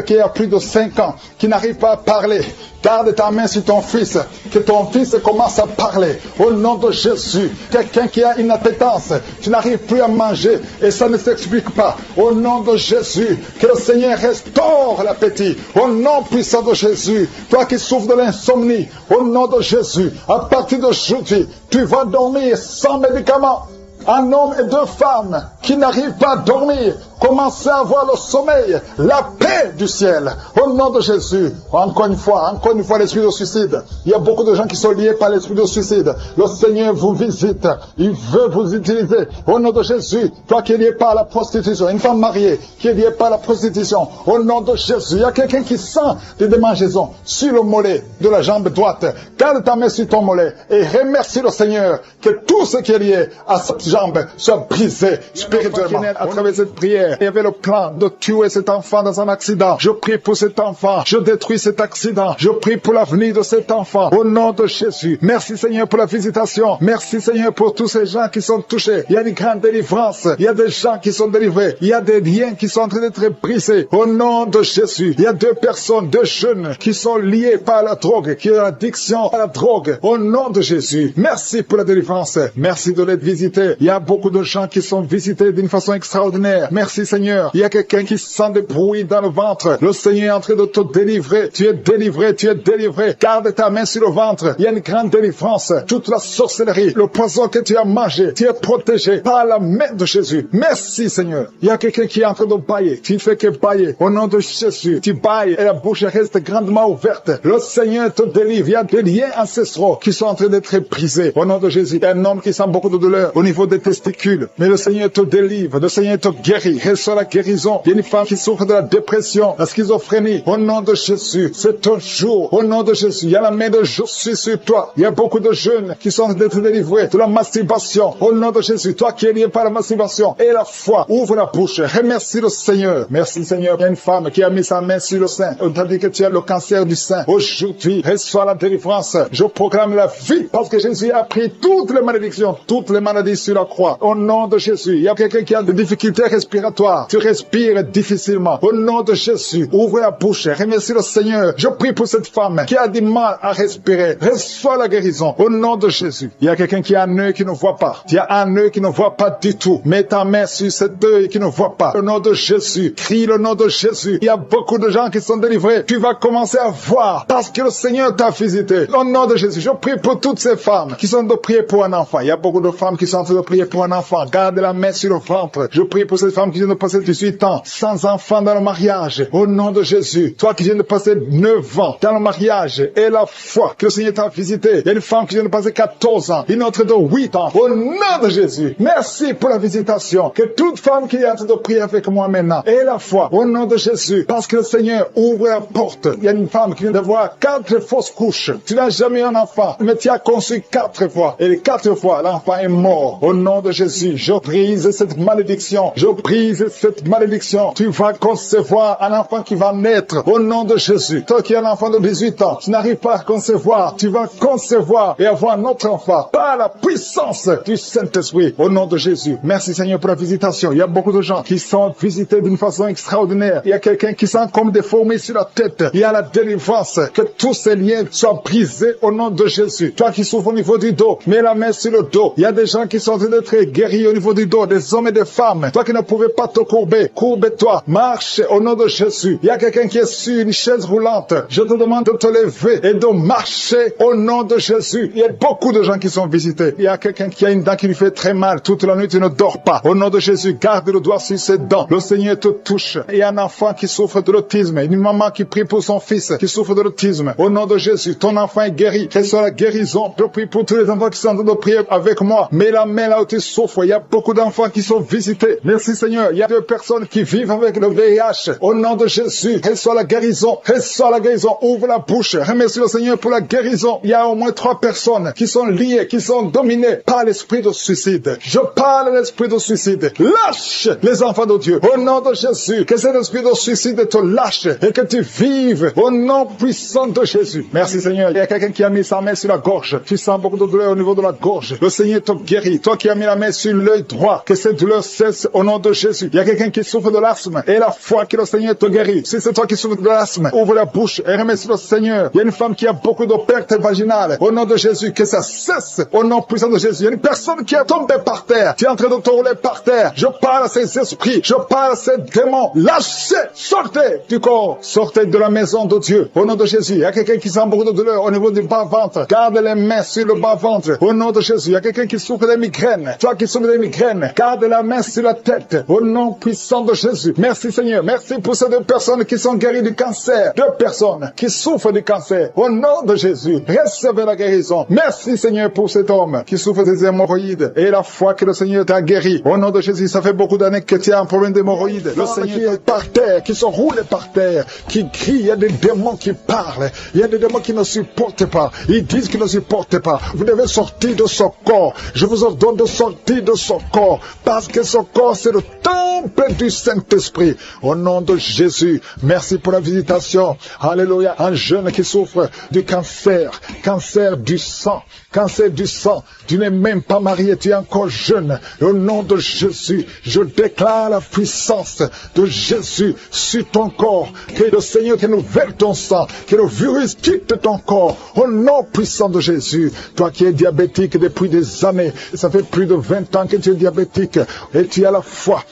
qui a plus de 5 ans, qui n'arrive pas à parler. Garde ta main sur ton fils, que ton fils commence à parler. Au nom de Jésus, quelqu'un qui a une appétence, tu n'arrives plus à manger et ça ne s'explique pas. Au nom de Jésus, que le Seigneur restaure l'appétit. Au nom puissant de Jésus, toi qui souffres de l'insomnie, au nom de Jésus, à partir d'aujourd'hui, tu vas dormir sans médicaments. Un homme et deux femmes qui n'arrivent pas à dormir, commencez à avoir le sommeil, la paix du ciel. Au nom de Jésus, encore une fois, l'esprit de suicide. Il y a beaucoup de gens qui sont liés par l'esprit de suicide. Le Seigneur vous visite. Il veut vous utiliser. Au nom de Jésus, toi qui es lié par la prostitution, une femme mariée qui est liée par la prostitution. Au nom de Jésus, il y a quelqu'un qui sent des démangeaisons sur le mollet de la jambe droite. Garde ta main sur ton mollet et remercie le Seigneur que tout ce qui est lié à cette jambe soit brisé spirituellement. À travers cette prière, il y avait le plan de tuer cet enfant dans un accident. Je prie pour cet enfant. Je détruis cet accident. Je prie pour l'avenir de cet enfant. Au nom de Jésus. Merci Seigneur pour la visitation. Merci Seigneur pour tous ces gens qui sont touchés. Il y a une grande délivrance. Il y a des gens qui sont délivrés. Il y a des liens qui sont en train d'être brisés. Au nom de Jésus. Il y a 2 personnes, 2 jeunes qui sont liés par la drogue, qui ont l'addiction à la drogue. Au nom de Jésus. Merci pour la délivrance. Merci de les visiter. Il y a beaucoup de gens qui sont visités d'une façon extraordinaire. Merci Seigneur. Il y a quelqu'un qui sent des bruits dans le ventre. Le Seigneur est en train de te délivrer. Tu es délivré, tu es délivré. Garde ta main sur le ventre. Il y a une grande délivrance. Toute la sorcellerie, le poison que tu as mangé, tu es protégé par la main de Jésus. Merci Seigneur. Il y a quelqu'un qui est en train de bailler. Tu ne fais que bailler. Au nom de Jésus, tu bailles et la bouche reste grandement ouverte. Le Seigneur te délivre. Il y a des liens ancestraux qui sont en train d'être brisés. Au nom de Jésus, il y a un homme qui sent beaucoup de douleur au niveau des testicules. Mais le Seigneur te délivre. Le Seigneur te guérit. Reçois la guérison. Il y a une femme qui souffre de la dépression, la schizophrénie. Au nom de Jésus, c'est ton jour. Au nom de Jésus, il y a la main de Jésus sur toi. Il y a beaucoup de jeunes qui sont d'être délivrés de la masturbation. Au nom de Jésus, toi qui es lié par la masturbation et la foi, ouvre la bouche. Remercie le Seigneur. Merci Seigneur. Il y a une femme qui a mis sa main sur le sein. On t'a dit que tu as le cancer du sein. Aujourd'hui, reçois la délivrance. Je proclame la vie parce que Jésus a pris toutes les malédictions, toutes les maladies sur la croix. Au nom de Jésus, il y a quelqu'un qui a des difficultés respiratoires. Tu respires difficilement. Au nom de Jésus, ouvre la bouche. Remercie le Seigneur. Je prie pour cette femme qui a du mal à respirer. Reçois la guérison. Au nom de Jésus. Il y a quelqu'un qui a un œil qui ne voit pas. Tu as un œil qui ne voit pas du tout. Mets ta main sur cet œil qui ne voit pas. Au nom de Jésus. Crie le nom de Jésus. Il y a beaucoup de gens qui sont délivrés. Tu vas commencer à voir parce que le Seigneur t'a visité. Au nom de Jésus. Je prie pour toutes ces femmes qui sont de prier pour un enfant. Il y a beaucoup de femmes qui sont en train de prier pour un enfant. Garde la main sur le ventre. Je prie pour ces femmes qui viennent de passer 18 ans sans enfant dans le mariage. Au nom de Jésus. Toi qui viens de passer 9 ans dans le mariage et la foi que le Seigneur t'a visité. Il y a une femme qui vient de passer 14 ans. Une autre de 8 ans. Au nom de Jésus. Merci pour la visitation. Que toute femme qui est en train de prier avec moi maintenant ait la foi. Au nom de Jésus. Parce que le Seigneur ouvre la porte. Il y a une femme qui vient d'avoir 4 fausses couches. Tu n'as jamais eu un enfant. Mais tu as conçu 4 fois. Et les 4 fois, l'enfant est mort. Au nom de Jésus. Je brise cette malédiction. Je brise cette malédiction. Tu vas concevoir un enfant qui va naître. Au nom de Jésus. Toi qui es un enfant de 18 ans, tu n'arrives pas à concevoir. Tu vas concevoir et avoir un autre enfant par la puissance du Saint-Esprit. Au nom de Jésus. Merci Seigneur pour la visitation. Il y a beaucoup de gens qui sont visités d'une façon extraordinaire. Il y a quelqu'un qui sent comme des fourmis sur la tête. Il y a la délivrance. Que tous ces liens soient brisés au nom de Jésus. Toi qui souffres au niveau du dos, mets la main sur le dos. Il y a des gens qui sont en train d'être guéris au niveau du dos, des hommes et des femmes. Toi qui ne pouvais pas te courber, courbe-toi. Marche au nom de Jésus. Il y a quelqu'un qui est sur une chaise roulante. Je te demande de te lever et de marcher au nom de Jésus. Il y a beaucoup de gens qui sont visités. Il y a quelqu'un qui a une dent qui lui fait très mal. Toute la nuit, tu ne dors pas. Au nom de Jésus, garde le doigt sur ses dents. Le Seigneur te touche. Il y a un enfant qui souffre de l'autisme. Une maman qui prie pour son fils qui souffre de l'autisme. Au nom de Jésus, ton enfant est guéri. Reçois la guérison. Je prie pour tous les enfants qui sont en train de prier avec moi. Mets la main là où tu souffres. Il y a beaucoup d'enfants qui sont visités. Merci Seigneur. Il y a 2 personnes qui vivent avec le VIH. Au nom de Jésus, reçois la guérison. Reçois la guérison. Ouvre la bouche. Remercie le Seigneur pour la guérison. Il y a au moins 3 personnes qui sont liées, qui sont dominées par l'esprit de suicide. Je parle de l'esprit de suicide. Lâche les enfants de Dieu. Au nom de Jésus, que cet esprit de suicide te lâche et que tu vives au nom puissant de Jésus. Merci Seigneur. Il y a quelqu'un qui a mis sa main sur la gorge. Tu sens beaucoup de douleur au niveau de la gorge. Le Seigneur te guérit. Toi qui as mis la main sur l'œil droit, que cette douleur cesse au nom de Jésus. Il y a quelqu'un qui souffre de l'asthme et la foi que le Seigneur te guérit. Si c'est toi qui souffres de l'asthme, ouvre la bouche et remercie le Seigneur. Il y a une femme qui a beaucoup de pertes vaginales. Au nom de Jésus, que ça cesse au nom puissant de Jésus. Il y a une personne qui est tombée par terre. Tu es en train de te rouler par terre. Je parle à ces esprits. Je parle à ces démons. Lâchez, sortez du corps. Sortez de la maison de Dieu. Au nom de Jésus. Il y a quelqu'un qui sent beaucoup de douleur au niveau du bas-ventre. Garde les mains sur le bas-ventre. Au nom de Jésus. Il y a quelqu'un qui souffre des migraines. Toi qui souffres des migraines, garde la main sur la tête. Au nom puissant de Jésus. Merci Seigneur. Merci pour ces 2 personnes qui sont guéries du cancer. 2 personnes qui souffrent du cancer. Au nom de Jésus. Recevez la guérison. Merci Seigneur pour cet homme qui souffre des hémorroïdes. Et la foi que le Seigneur t'a guéri. Au nom de Jésus. Ça fait beaucoup d'années que tu as un problème d'hémorroïdes. Le Seigneur qui est par terre, qui se roule par terre, qui crie. Il y a des démons qui parlent. Il y a des démons qui ne supportent pas. Ils disent qu'ils ne supportent pas. Vous devez sortir de ce corps. Je vous ordonne de sortir de ce corps. Parce que ce corps, c'est le temple du Saint-Esprit. Au nom de Jésus. Merci pour la visitation. Alléluia. Un jeune qui souffre du cancer. Cancer du sang. Cancer du sang. Tu n'es même pas marié. Tu es encore jeune. Au nom de Jésus. Je déclare la puissance de Jésus sur ton corps. Que le Seigneur renouvelle ton sang. Que le virus quitte ton corps. Au nom puissant de Jésus. Toi qui es diabétique depuis des années. Ça fait plus de 20 ans que tu es diabétique et tu as la foi,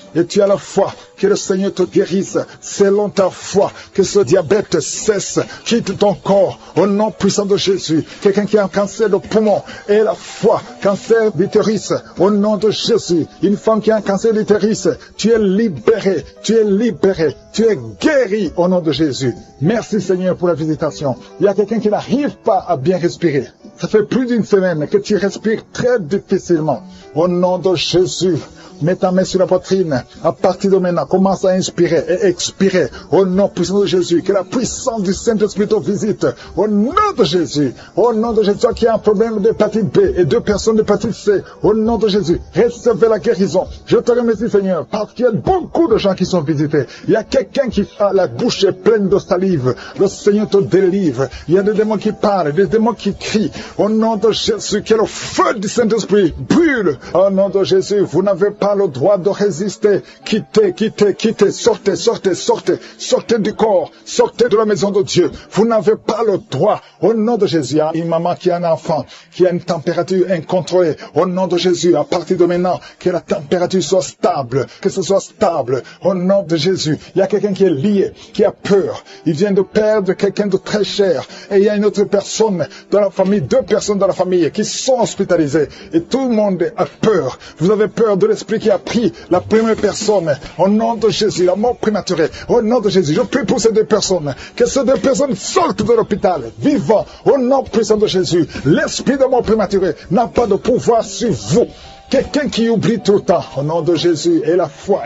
que le Seigneur te guérisse selon ta foi, que ce diabète cesse, quitte ton corps au nom puissant de Jésus. Quelqu'un qui a un cancer de poumon et la foi, cancer d'utérus au nom de Jésus. Une femme qui a un cancer d'utérus, tu es libéré, tu es guéri au nom de Jésus. Merci Seigneur pour la visitation. Il y a quelqu'un qui n'arrive pas à bien respirer. Ça fait plus d'une semaine que tu respires très difficilement. Au nom de Jésus, mets ta main sur la poitrine. À partir de maintenant, commence à inspirer et expirer. Au nom puissant de Jésus, que la puissance du Saint-Esprit te visite. Au nom de Jésus, toi qui as un problème d'hépatite B et 2 personnes d'hépatite C, au nom de Jésus, recevez la guérison. Je te remercie Seigneur, parce qu'il y a beaucoup de gens qui sont visités. Il y a quelqu'un qui a la bouche pleine de salive. Le Seigneur te délivre. Il y a des démons qui parlent, des démons qui crient. Au nom de Jésus, que le feu du Saint-Esprit brûle. Au nom de Jésus, vous n'avez pas le droit de résister. Quittez, sortez du corps, sortez de la maison de Dieu. Vous n'avez pas le droit. Au nom de Jésus, il y a une maman qui a un enfant, qui a une température incontrôlée. Au nom de Jésus, à partir de maintenant, que la température soit stable, que ce soit stable. Au nom de Jésus, il y a quelqu'un qui est lié, qui a peur. Il vient de perdre quelqu'un de très cher. Et il y a une autre personne dans la famille, 2 personnes dans la famille qui sont hospitalisées. Et tout le monde a peur. Vous avez peur de l'esprit qui a pris la première personne. Au nom de Jésus, la mort prématurée. Au nom de Jésus, je prie pour ces 2 personnes. Que ces 2 personnes sortent de l'hôpital, vivant. Au nom puissant de Jésus, l'esprit de mort prématurée n'a pas de pouvoir sur vous. Quelqu'un qui oublie tout le temps, au nom de Jésus, et la foi.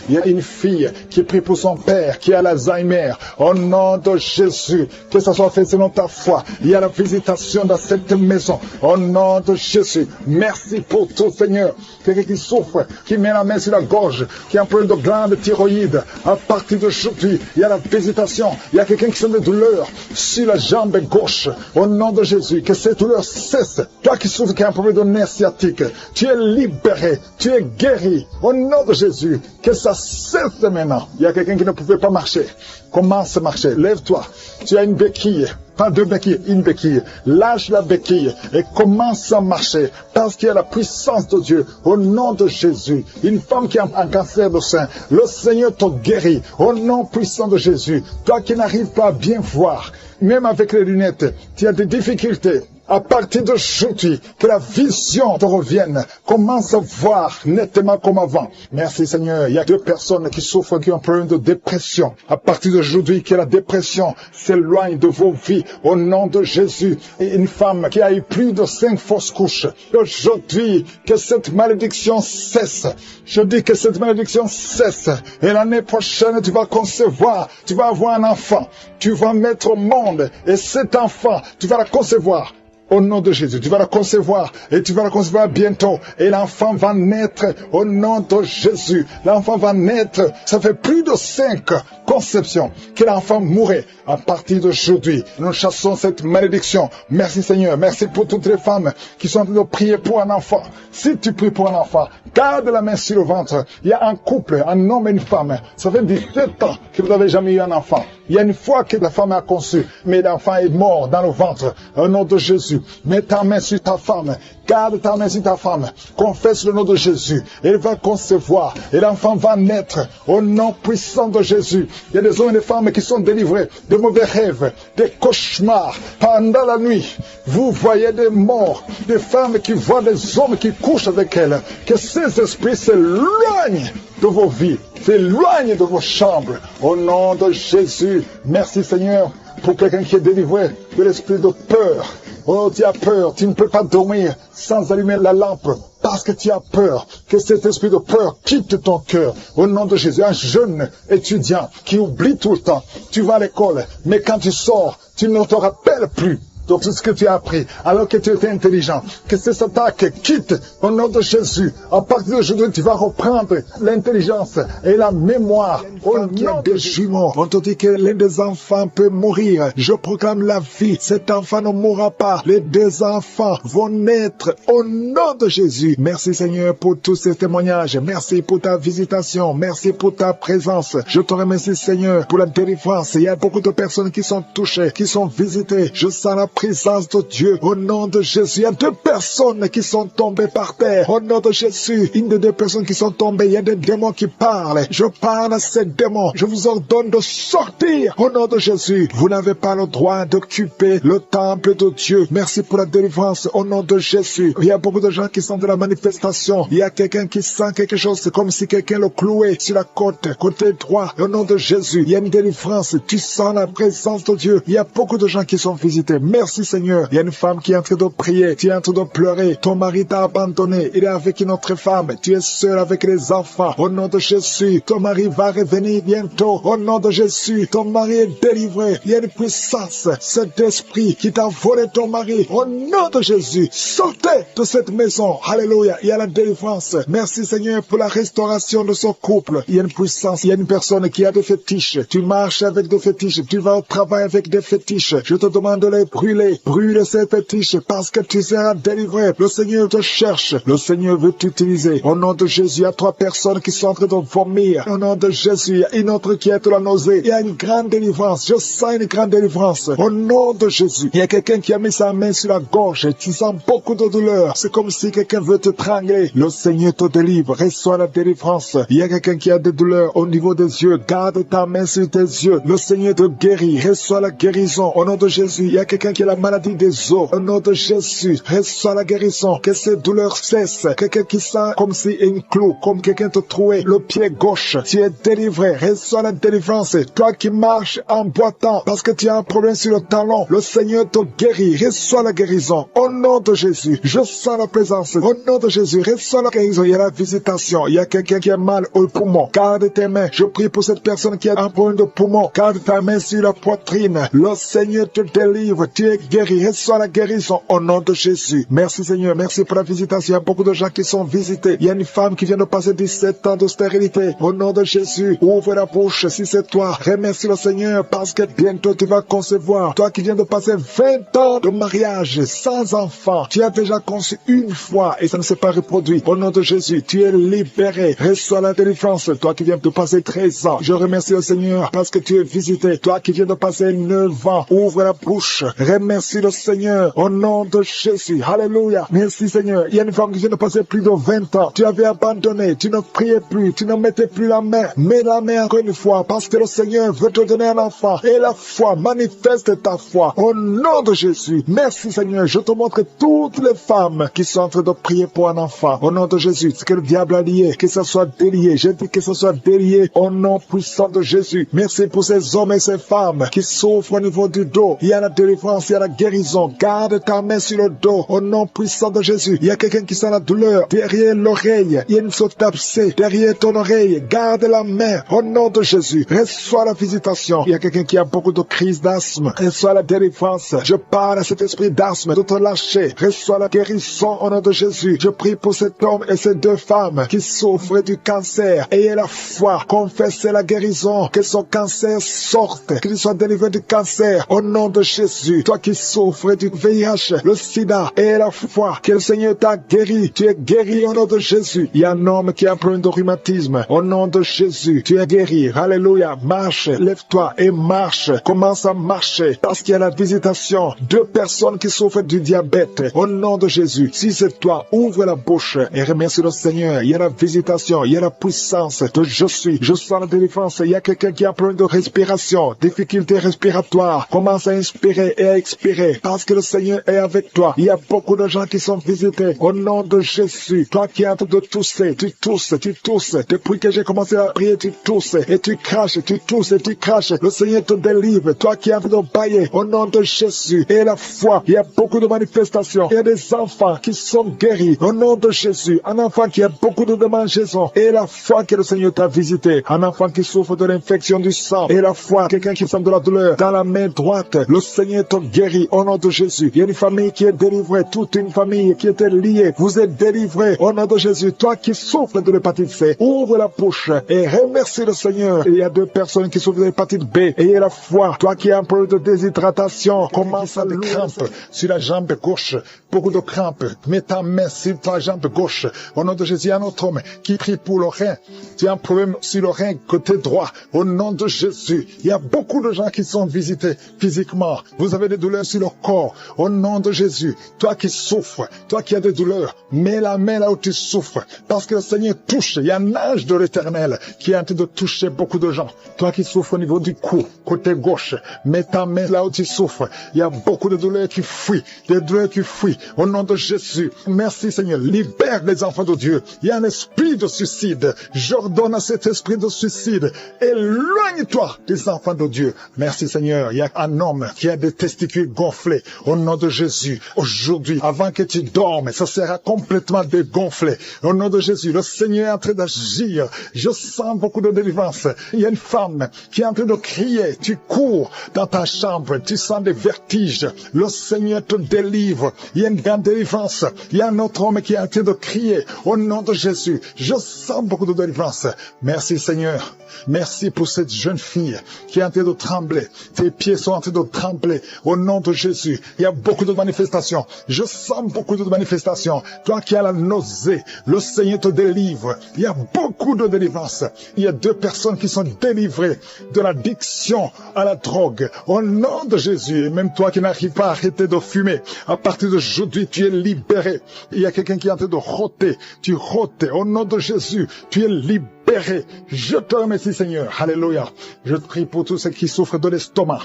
Il y a une fille qui prie pour son père, qui a l'Alzheimer, au nom de Jésus, que ça soit fait selon ta foi. Il y a la visitation dans cette maison, au nom de Jésus. Merci pour tout, Seigneur. Quelqu'un qui souffre, qui met la main sur la gorge, qui a un problème de glande thyroïde, à partir d'aujourd'hui, il y a la visitation. Il y a quelqu'un qui sent des douleurs sur la jambe gauche, au nom de Jésus, que ces douleurs cessent. Toi qui souffres, qui a un problème de nerf sciatique, tu es libéré, tu es guéri. Au nom de Jésus, que ça cesse maintenant. Il y a quelqu'un qui ne pouvait pas marcher. Commence à marcher. Lève-toi. Tu as une béquille. Pas 2 béquilles, une béquille. Lâche la béquille et commence à marcher. Parce qu'il y a la puissance de Dieu. Au nom de Jésus. Une femme qui a un cancer de sein. Le Seigneur te guérit. Au nom puissant de Jésus. Toi qui n'arrives pas à bien voir. Même avec les lunettes, tu as des difficultés. À partir d'aujourd'hui, que la vision te revienne. Commence à voir nettement comme avant. Merci Seigneur. Il y a 2 personnes qui souffrent, qui ont un problème de dépression. À partir d'aujourd'hui, que la dépression s'éloigne de vos vies. Au nom de Jésus. Et une femme qui a eu plus de 5 fausses couches. Aujourd'hui, que cette malédiction cesse. Je dis que cette malédiction cesse. Et l'année prochaine, tu vas concevoir. Tu vas avoir un enfant. Tu vas mettre au monde. Et cet enfant, tu vas la concevoir. Au nom de Jésus, tu vas la concevoir et tu vas la concevoir bientôt. Et l'enfant va naître au nom de Jésus. L'enfant va naître. Ça fait plus de 5 conceptions que l'enfant mourrait. À partir d'aujourd'hui, nous chassons cette malédiction. Merci Seigneur. Merci pour toutes les femmes qui sont en train de prier pour un enfant. Si tu pries pour un enfant, garde la main sur le ventre. Il y a un couple, un homme et une femme. Ça fait 17 ans que vous n'avez jamais eu un enfant. Il y a une fois que la femme a conçu, mais l'enfant est mort dans le ventre. Au nom de Jésus, mets ta main sur ta femme. Garde ta main sur ta femme. Confesse le nom de Jésus. Elle va concevoir. Et l'enfant va naître. Au nom puissant de Jésus. Il y a des hommes et des femmes qui sont délivrés de mauvais rêves, des cauchemars. Pendant la nuit, vous voyez des morts, des femmes qui voient des hommes qui couchent avec elles. Que ces esprits s'éloignent de vos vies, s'éloignent de vos chambres. Au nom de Jésus, merci Seigneur pour quelqu'un qui est délivré de l'esprit de peur. Oh, tu as peur, tu ne peux pas dormir sans allumer la lampe parce que tu as peur. Que cet esprit de peur quitte ton cœur. Au nom de Jésus, un jeune étudiant qui oublie tout le temps. Tu vas à l'école, mais quand tu sors, tu ne te rappelles plus de tout ce que tu as appris, alors que tu étais intelligent. Que cette attaque quitte au nom de Jésus. À partir d'aujourd'hui, tu vas reprendre l'intelligence et la mémoire. Au nom des jumeaux, on te dit que l'un des enfants peut mourir. Je proclame la vie. Cet enfant ne mourra pas. Les 2 enfants vont naître au nom de Jésus. Merci Seigneur pour tous ces témoignages. Merci pour ta visitation. Merci pour ta présence. Je te remercie Seigneur pour la délivrance. Il y a beaucoup de personnes qui sont touchées, qui sont visitées. Je sens la présence de Dieu. Au nom de Jésus, il y a 2 personnes qui sont tombées par terre. Au nom de Jésus, une des 2 personnes qui sont tombées, il y a des démons qui parlent. Je parle à ces démons. Je vous ordonne de sortir. Au nom de Jésus, vous n'avez pas le droit d'occuper le temple de Dieu. Merci pour la délivrance. Au nom de Jésus, il y a beaucoup de gens qui sont de la manifestation. Il y a quelqu'un qui sent quelque chose. C'est comme si quelqu'un le clouait sur la côté droit. Au nom de Jésus, il y a une délivrance. Tu sens la présence de Dieu. Il y a beaucoup de gens qui sont visités. Merci Seigneur. Il y a une femme qui est en train de prier. Tu es en train de pleurer. Ton mari t'a abandonné. Il est avec une autre femme. Tu es seul avec les enfants. Au nom de Jésus, ton mari va revenir bientôt. Au nom de Jésus, ton mari est délivré. Il y a une puissance. Cet esprit qui t'a volé ton mari. Au nom de Jésus, sortez de cette maison. Alléluia. Il y a la délivrance. Merci Seigneur pour la restauration de son couple. Il y a une puissance. Il y a une personne qui a des fétiches. Tu marches avec des fétiches. Tu vas au travail avec des fétiches. Je te demande de les brûler. Brûle ces fétiches parce que tu seras délivré. Le Seigneur te cherche. Le Seigneur veut t'utiliser. Au nom de Jésus, il y a 3 personnes qui sont en train de vomir. Au nom de Jésus, il y a une autre qui est de la nausée. Il y a une grande délivrance. Je sens une grande délivrance. Au nom de Jésus, il y a quelqu'un qui a mis sa main sur la gorge. Tu sens beaucoup de douleur. C'est comme si quelqu'un veut te trangler. Le Seigneur te délivre. Reçois la délivrance. Il y a quelqu'un qui a des douleurs au niveau des yeux. Garde ta main sur tes yeux. Le Seigneur te guérit. Reçois la guérison. Au nom de Jésus, il y a quelqu'un qui a la maladie des os. Au nom de Jésus, reçois la guérison. Que ces douleurs cessent. Quelqu'un qui sent comme si un clou, comme quelqu'un te trouait le pied gauche. Tu es délivré. Reçois la délivrance. Toi qui marches en boitant parce que tu as un problème sur le talon, le Seigneur te guérit. Reçois la guérison. Au nom de Jésus, je sens la présence. Au nom de Jésus, reçois la guérison. Il y a la visitation. Il y a quelqu'un qui a mal au poumon. Garde tes mains. Je prie pour cette personne qui a un problème de poumon. Garde ta main sur la poitrine. Le Seigneur te délivre. Tu es guéri. Reçois la guérison au nom de Jésus. Merci Seigneur. Merci pour la visitation. Il y a beaucoup de gens qui sont visités. Il y a une femme qui vient de passer 17 ans de stérilité. Au nom de Jésus, ouvre la bouche si c'est toi. Remercie le Seigneur parce que bientôt tu vas concevoir. Toi qui viens de passer 20 ans de mariage sans enfant. Tu as déjà conçu une fois et ça ne s'est pas reproduit. Au nom de Jésus, tu es libéré. Reçois la délivrance. Toi qui viens de passer 13 ans. Je remercie le Seigneur parce que tu es visité. Toi qui viens de passer 9 ans. Ouvre la bouche. Remercie le Seigneur. Au nom de Jésus. Alléluia. Merci Seigneur. Il y a une femme qui vient de passer plus de 20 ans. Tu avais abandonné. Tu ne priais plus. Tu ne mettais plus la main. Mets la main encore une fois parce que le Seigneur veut te donner un enfant. Et la foi, manifeste ta foi. Au nom de Jésus. Merci Seigneur. Je te montre toutes les femmes qui sont en train de prier pour un enfant. Au nom de Jésus. Ce que le diable a lié, que ça soit délié. Je dis que ça soit délié au nom puissant de Jésus. Merci pour ces hommes et ces femmes qui souffrent au niveau du dos. Il y a la délivrance, il y a la guérison. Garde ta main sur le dos au nom puissant de Jésus. Il y a quelqu'un qui sent la douleur derrière l'oreille. Il y a une sorte d'abcès derrière ton oreille. Garde la main au nom de Jésus. Reçois la visitation. Il y a quelqu'un qui a beaucoup de crises d'asthme. Reçois la délivrance. Je parle à cet esprit d'asthme de te lâcher. Reçois la guérison au nom de Jésus. Je prie pour cet homme et ces 2 femmes qui souffrent du cancer. Ayez la foi. Confessez la guérison. Que son cancer sorte. Qu'il soit délivré du cancer au nom de Jésus. Toi qui souffres du VIH, le sida, ayez la foi. Que le Seigneur t'a guéri. Tu es guéri au nom de Jésus. Il y a un homme qui a un problème de rhumatisme. Au nom de Jésus, tu es guéri. Alléluia. Marche. Lève-toi et marche. Commence à marcher. Parce qu'il y a la visitation. 2 personnes qui souffrent du diabète. Au nom de Jésus. Si c'est toi, ouvre la bouche et remercie le Seigneur. Il y a la visitation. Il y a la puissance de je suis. Je sens la délivrance. Il y a quelqu'un qui a un problème de respiration. Difficulté respiratoire. Commence à inspirer et à expirer. Parce que le Seigneur est avec toi. Il y a beaucoup de gens qui sont visités. Au nom de Jésus. Toi qui es en train de tousser. Tu tousses. Tu tousses. Depuis que j'ai commencé à prier, tu tousses. Et tu craches. Tu tousses et tu craches. Le Seigneur te délivre. Toi qui es en train de bailler. Au nom de Jésus. Et la foi. Il y a beaucoup de manifestations. Il y a des enfants qui sont guéris. Au nom de Jésus. Un enfant qui a beaucoup de démangeaisons. Et la foi que le Seigneur t'a visité. Un enfant qui souffre de l'infection du sang. Et la foi. Quelqu'un qui sent de la douleur dans la main droite. Le Seigneur te guérit au nom de Jésus. Il y a une famille qui est délivrée. Toute une famille qui était liée. Vous êtes délivrés au nom de Jésus. Toi qui souffres de l'hépatite C. Ouvre la bouche et remercie le Seigneur. Il y a 2 personnes qui souffrent de l'hépatite B. Ayez la foi. Toi qui as un problème de déshydratation. Commence à des crampes sur la jambe gauche. Beaucoup de crampes. Mets ta main sur ta jambe gauche. Au nom de Jésus, il y a un autre homme qui prie pour le rein. Tu as un problème sur le rein côté droit. Au nom de Jésus, il y a beaucoup de gens qui sont visités physiquement. Vous avez des douleurs douleurs sur le corps, au nom de Jésus, toi qui souffres, toi qui as des douleurs, mets la main là où tu souffres, parce que le Seigneur touche. Il y a un ange de l'Éternel qui est en train de toucher beaucoup de gens. Toi qui souffres au niveau du cou, côté gauche, mets ta main là où tu souffres. Il y a beaucoup de douleurs qui fuient, des douleurs qui fuient. Au nom de Jésus, merci Seigneur, libère les enfants de Dieu. Il y a un esprit de suicide. J'ordonne à cet esprit de suicide, éloigne-toi des enfants de Dieu. Merci Seigneur, il y a un homme qui a des testicules gonflés. Au nom de Jésus, aujourd'hui, avant que tu dormes, ça sera complètement dégonflé. Au nom de Jésus, le Seigneur est en train d'agir. Je sens beaucoup de délivrance. Il y a une femme qui est en train de crier. Tu cours dans ta chambre, tu sens des vertiges. Le Seigneur te délivre. Il y a une grande délivrance. Il y a un autre homme qui est en train de crier. Au nom de Jésus, je sens beaucoup de délivrance. Merci Seigneur. Merci pour cette jeune fille qui est en train de trembler. Tes pieds sont en train de trembler. Au nom de Jésus, il y a beaucoup de manifestations. Je sens beaucoup de manifestations. Toi qui as la nausée, le Seigneur te délivre. Il y a beaucoup de délivrance. Il y a 2 personnes qui sont délivrées de l'addiction à la drogue. Au nom de Jésus, et même toi qui n'arrives pas à arrêter de fumer, à partir d'aujourd'hui, tu es libéré. Il y a quelqu'un qui est en train de rôter. Tu rôtes. Au nom de Jésus, tu es libéré. Je te remercie Seigneur. Alléluia. Je prie pour tous ceux qui souffrent de l'estomac.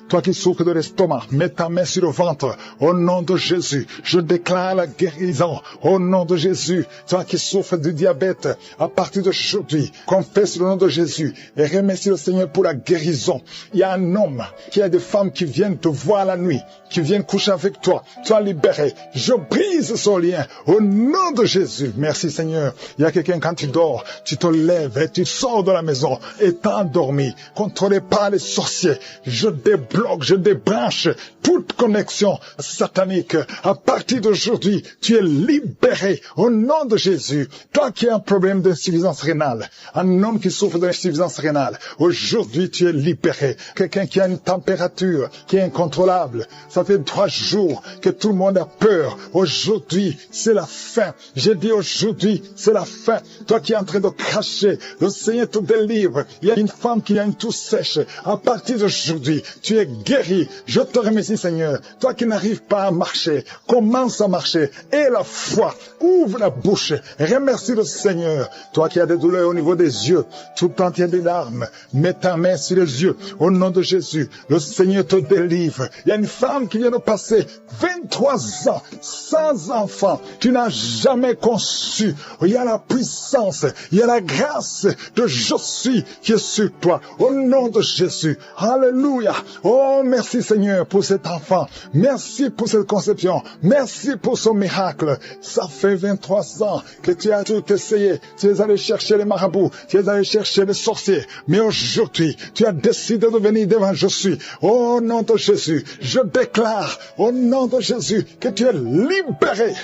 Toi qui souffres de l'estomac, mets ta main sur le ventre. Au nom de Jésus, je déclare la guérison. Au nom de Jésus, toi qui souffres du diabète, à partir d'aujourd'hui, confesse le nom de Jésus et remercie le Seigneur pour la guérison. Il y a un homme qui a des femmes qui viennent te voir la nuit, qui viennent coucher avec toi. Sois libéré. Je brise son lien. Au nom de Jésus. Merci Seigneur. Il y a quelqu'un quand tu dors, tu te lèves et tu sors de la maison et t'as endormi, contrôlé par les sorciers. Je débloque, je débranche toute connexion satanique. À partir d'aujourd'hui, tu es libéré au nom de Jésus. Toi qui as un problème d'insuffisance rénale, un homme qui souffre d'insuffisance rénale, aujourd'hui tu es libéré. Quelqu'un qui a une température qui est incontrôlable, ça fait 3 jours que tout le monde a peur. Aujourd'hui, c'est la fin. J'ai dit aujourd'hui, c'est la fin. Toi qui es en train de cracher, le Seigneur te délivre. Il y a une femme qui a une toux sèche. À partir d'aujourd'hui, tu es guéri. Je te remercie Seigneur. Toi qui n'arrives pas à marcher, commence à marcher. Et la foi, ouvre la bouche. Remercie le Seigneur. Toi qui as des douleurs au niveau des yeux, tout le temps tu as des larmes, mets ta main sur les yeux. Au nom de Jésus, le Seigneur te délivre. Il y a une femme qui vient de passer 23 ans sans enfant. Tu n'as jamais conçu. Il y a la puissance, il y a la grâce de je suis qui est sur toi. Au nom de Jésus. Alléluia. Oh, merci Seigneur pour cet enfant. Merci pour cette conception. Merci pour ce miracle. Ça fait 23 ans que tu as tout essayé. Tu es allé chercher les marabouts. Tu es allé chercher les sorciers. Mais aujourd'hui, tu as décidé de venir devant je suis. Au nom de Jésus, je déclare au nom de Jésus que tu es libéré.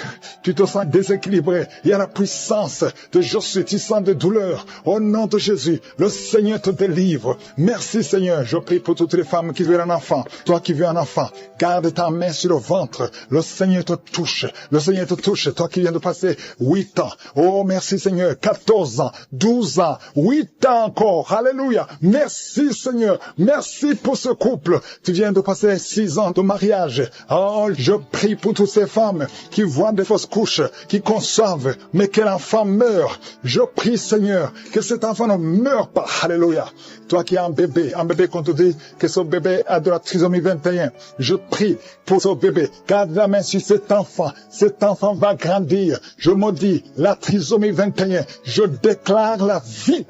Tu te sens déséquilibré. Il y a la puissance de je suis. Tu sens des douleurs. Au nom de Jésus, le Seigneur te délivre. Merci Seigneur. Je prie pour toutes les femmes qui veulent un enfant. Toi qui veux un enfant, garde ta main sur le ventre. Le Seigneur te touche. Le Seigneur te touche. Toi qui viens de passer 8 ans. Oh, merci Seigneur. 14 ans, 12 ans, 8 ans encore. Alléluia. Merci Seigneur. Merci pour ce couple. Tu viens de passer 6 ans de mariage. Oh, je prie pour toutes ces femmes qui voient des fausses couches, qui conçoivent, mais que l'enfant meurt. Je prie Seigneur que cet enfant ne meure pas. Alléluia. Toi qui as un bébé qu'on te dit que ce bébé a de la trisomie 21. Je prie pour ce bébé. Garde la main sur cet enfant. Cet enfant va grandir. Je maudis la trisomie 21. Je déclare la vie.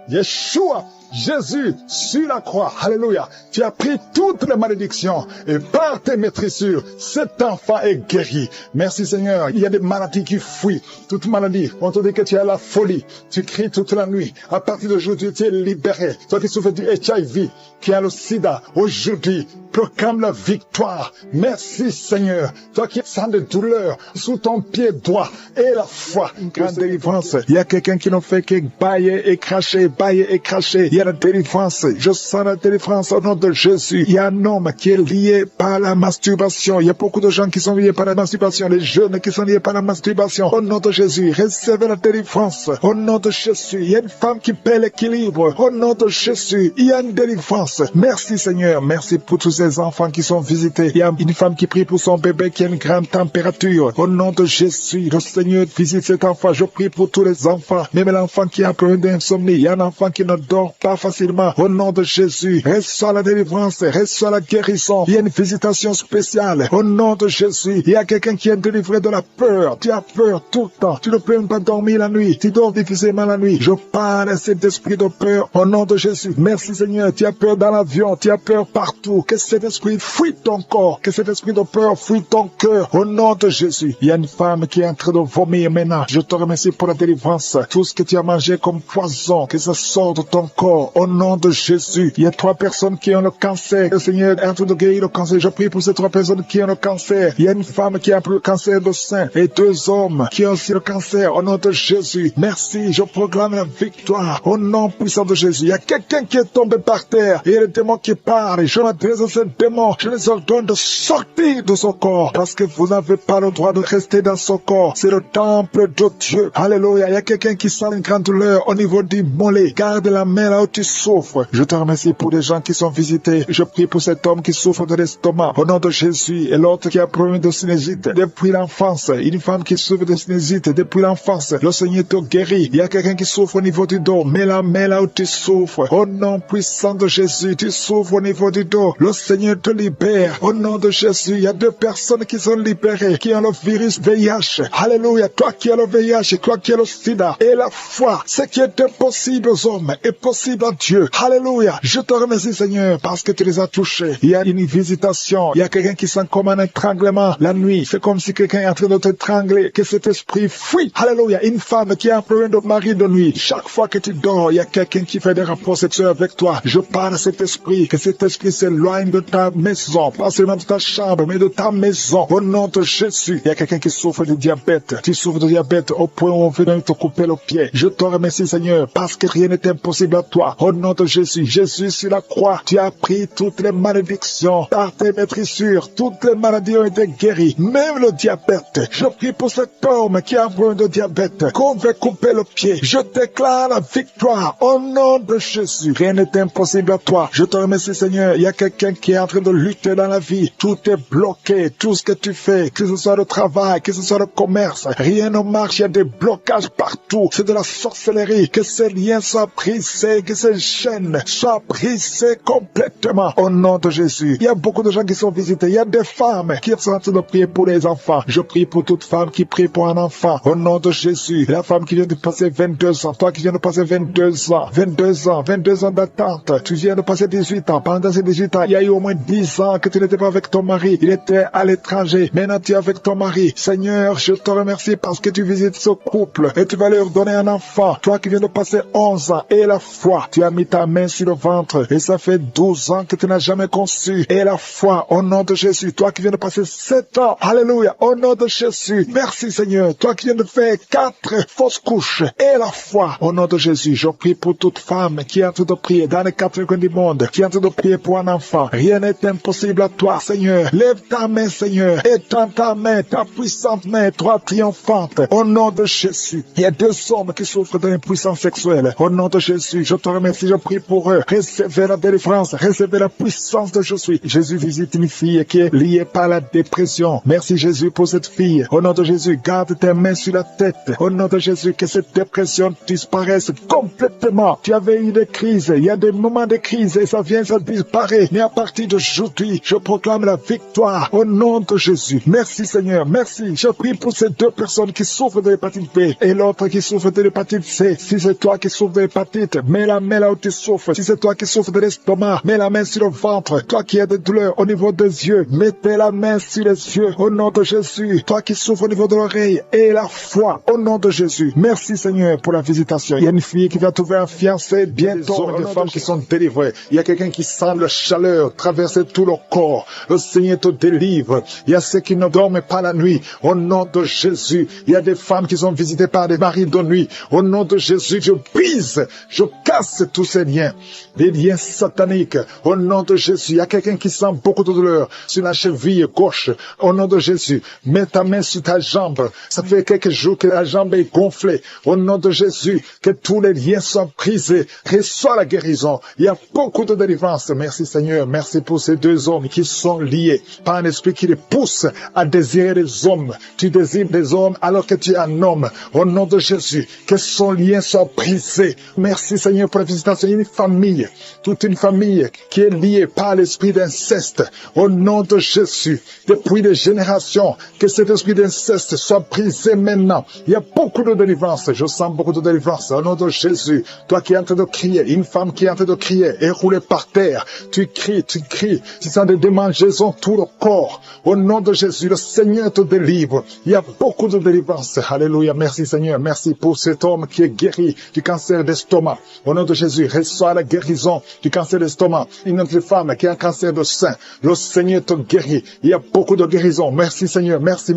Yeshua, Jésus, sur la croix, alléluia, tu as pris toutes les malédictions et par tes maîtrissures, cet enfant est guéri. Merci Seigneur, il y a des maladies qui fuient, toute maladie, on te dit que tu as la folie, tu cries toute la nuit, à partir d'aujourd'hui tu es libéré. Toi qui souffres du HIV, qui a le sida, aujourd'hui, proclame la victoire. Merci Seigneur, toi qui sens des douleurs sous ton pied droit et la foi. Grande délivrance. Il y a quelqu'un qui ne fait que bailler et cracher, bailler et cracher. Il y a la délivrance. Je sens la délivrance au nom de Jésus. Il y a un homme qui est lié par la masturbation. Il y a beaucoup de gens qui sont liés par la masturbation. Les jeunes qui sont liés par la masturbation. Au nom de Jésus, recevez la délivrance. Au nom de Jésus, il y a une femme qui perd l'équilibre. Au nom de Jésus, il y a une délivrance. Merci Seigneur. Merci pour tous ces enfants qui sont visités. Il y a une femme qui prie pour son bébé qui a une grande température. Au nom de Jésus, le Seigneur visite cet enfant. Je prie pour tous les enfants. Même l'enfant qui a peur d'insomnie. Il y a un enfant qui ne dort pas facilement. Au nom de Jésus, reçois la délivrance, reçois la guérison. Il y a une visitation spéciale. Au nom de Jésus, il y a quelqu'un qui est délivré de la peur. Tu as peur tout le temps. Tu ne peux même pas dormir la nuit. Tu dors difficilement la nuit. Je parle à cet esprit de peur au nom de Jésus. Merci Seigneur. Tu as peur dans l'avion. Tu as peur partout. Que cet esprit fuit ton corps. Que cet esprit de peur fuit ton cœur. Au nom de Jésus. Il y a une femme qui est en train de vomir maintenant. Je te remercie pour la délivrance. Tout ce que tu as mangé comme poison, que ça sorte de ton corps. Au nom de Jésus. Il y a 3 personnes qui ont le cancer. Le Seigneur est en train de guérir le cancer. Je prie pour ces 3 personnes qui ont le cancer. Il y a une femme qui a le cancer de sein et 2 hommes qui ont aussi le cancer. Au nom de Jésus. Merci. Je proclame la victoire. Au nom puissant de Jésus. Il y a quelqu'un qui est tombé par terre. Et il y a le démon qui parle. Je m'adresse à ce démon. Je les ordonne de sortir de son corps. Parce que vous n'avez pas le droit de rester dans son corps. C'est le temple de Dieu. Alléluia. Il y a quelqu'un qui sent une grande douleur au niveau du mollet. Garde la main là où tu souffres. Je te remercie pour les gens qui sont visités. Je prie pour cet homme qui souffre de l'estomac. Au nom de Jésus. Et l'autre qui a problème de sinusite depuis l'enfance. Une femme qui souffre de sinusite depuis l'enfance. Le Seigneur te guérit. Il y a quelqu'un qui souffre au niveau du dos. Mets la main là où tu souffres. Au nom puissant de Jésus. Tu souffres au niveau du dos. Le Seigneur te libère. Au nom de Jésus. Il y a 2 personnes qui sont libérées. Qui ont le virus VIH. Alléluia. Toi qui as le VIH. Toi qui as le sida. Et la foi. Ce qui est impossible aux hommes est possible à Dieu. Alléluia. Je te remercie Seigneur parce que tu les as touchés. Il y a une visitation. Il y a quelqu'un qui sent comme un étranglement la nuit. C'est comme si quelqu'un est en train de t'étrangler. Que cet esprit fuit. Alléluia. Une femme qui a un problème de mari de nuit. Chaque fois que tu dors, il y a quelqu'un qui fait des rapports sexuels avec toi. Je parle à cet esprit. Que cet esprit s'éloigne de ta maison. Pas seulement de ta chambre, mais de ta maison. Au nom de Jésus. Il y a quelqu'un qui souffre de diabète. Tu souffres de diabète au point où on veut même te couper le pied. Je te remercie Seigneur parce que rien n'est impossible à toi. Au nom de Jésus. Jésus sur la croix. Tu as pris toutes les malédictions. Par tes maîtrissures. Toutes les maladies ont été guéries. Même le diabète. Je prie pour cet homme qui a un problème de diabète. Qu'on veut couper le pied. Je déclare la victoire. Au nom de Jésus. Rien n'est impossible à toi. Je te remercie Seigneur. Il y a quelqu'un qui est en train de lutter dans la vie. Tout est bloqué. Tout ce que tu fais. Que ce soit le travail. Que ce soit le commerce. Rien ne marche. Il y a des blocages partout. C'est de la sorcellerie. Que ces liens soient brisés. Que ces chaînes soient brisées complètement. Au nom de Jésus. Il y a beaucoup de gens qui sont visités. Il y a des femmes qui sont en train de prier pour les enfants. Je prie pour toute femme qui prie pour un enfant. Au nom de Jésus. La femme qui vient de passer 22 ans. Toi qui viens de passer 22 ans. 22 ans d'attente. Tu viens de passer 18 ans. Pendant ces 18 ans, il y a eu au moins 10 ans que tu n'étais pas avec ton mari. Il était à l'étranger. Maintenant, tu es avec ton mari. Seigneur, je te remercie parce que tu visites ce couple et tu vas leur donner un enfant. Toi qui viens de passer 11 ans et la foi. Tu as mis ta main sur le ventre et ça fait 12 ans que tu n'as jamais conçu. Et la foi, au nom de Jésus. Toi qui viens de passer 7 ans. Alléluia. Au nom de Jésus. Merci Seigneur. Toi qui viens de faire 4 fausses couches. Et la foi. Au nom de Jésus. Je prie pour toute femme qui est en train de prier dans les 4 coins du monde. Qui est en train de prier pour un enfant. Rien n'est impossible à toi Seigneur. Lève ta main Seigneur. Étends ta main. Ta puissante main. Toi triomphante. Au nom de Jésus. Il y a 2 hommes qui souffrent d'une puissance sexuelle. Au nom de Jésus. Je te remercie. Je prie pour eux. Recevez la délivrance. Recevez la puissance de Jésus. Jésus visite une fille qui est liée par la dépression. Merci Jésus pour cette fille. Au nom de Jésus, garde tes mains sur la tête. Au nom de Jésus, que cette dépression disparaisse complètement. Tu avais eu des crises. Il y a des moments de crise et ça vient, ça disparaît. Mais à partir d'aujourd'hui, je proclame la victoire. Au nom de Jésus. Merci Seigneur. Merci. Je prie pour ces 2 personnes qui souffrent de l'hépatite B et l'autre qui souffre de l'hépatite C. Si c'est toi qui souffres de l'hépatite, mets la main là où tu souffres. Si c'est toi qui souffres de l'estomac, mets la main sur le ventre. Toi qui as des douleurs au niveau des yeux, mettez la main sur les yeux. Au nom de Jésus. Toi qui souffres au niveau de l'oreille et la foi. Au nom de Jésus. Merci Seigneur pour la visitation. Il y a une fille qui va trouver un fiancé bientôt. Il y a des femmes qui sont délivrées. Il y a quelqu'un qui sent la chaleur traverser tout le corps. Le Seigneur te délivre. Il y a ceux qui ne dorment pas la nuit. Au nom de Jésus. Il y a des femmes qui sont visitées par des maris de nuit. Au nom de Jésus, je brise, je casse casse tous ces liens, les liens sataniques. Au nom de Jésus, il y a quelqu'un qui sent beaucoup de douleur sur la cheville gauche. Au nom de Jésus, mets ta main sur ta jambe. Ça fait quelques jours que la jambe est gonflée. Au nom de Jésus, que tous les liens soient brisés. Reçois la guérison. Il y a beaucoup de délivrance. Merci Seigneur. Merci pour ces deux hommes qui sont liés par un esprit qui les pousse à désirer des hommes. Tu désires des hommes alors que tu es un homme. Au nom de Jésus, que son lien soit brisé. Merci Seigneur pour la visitation. Une famille, toute une famille qui est liée par l'esprit d'inceste. Au nom de Jésus, depuis des générations, que cet esprit d'inceste soit brisé maintenant. Il y a beaucoup de délivrance. Je sens beaucoup de délivrance. Au nom de Jésus, toi qui es en train de crier, une femme qui est en train de crier et rouler par terre, tu cries, tu sens des démangeaisons tout le corps. Au nom de Jésus, le Seigneur te délivre. Il y a beaucoup de délivrance. Alléluia. Merci Seigneur. Merci pour cet homme qui est guéri du cancer d'estomac. Au nom de Jésus, reçois la guérison du cancer d'estomac. Une autre femme qui a un cancer de sein. Le Seigneur te guérit. Il y a beaucoup de guérison. Merci Seigneur. Merci.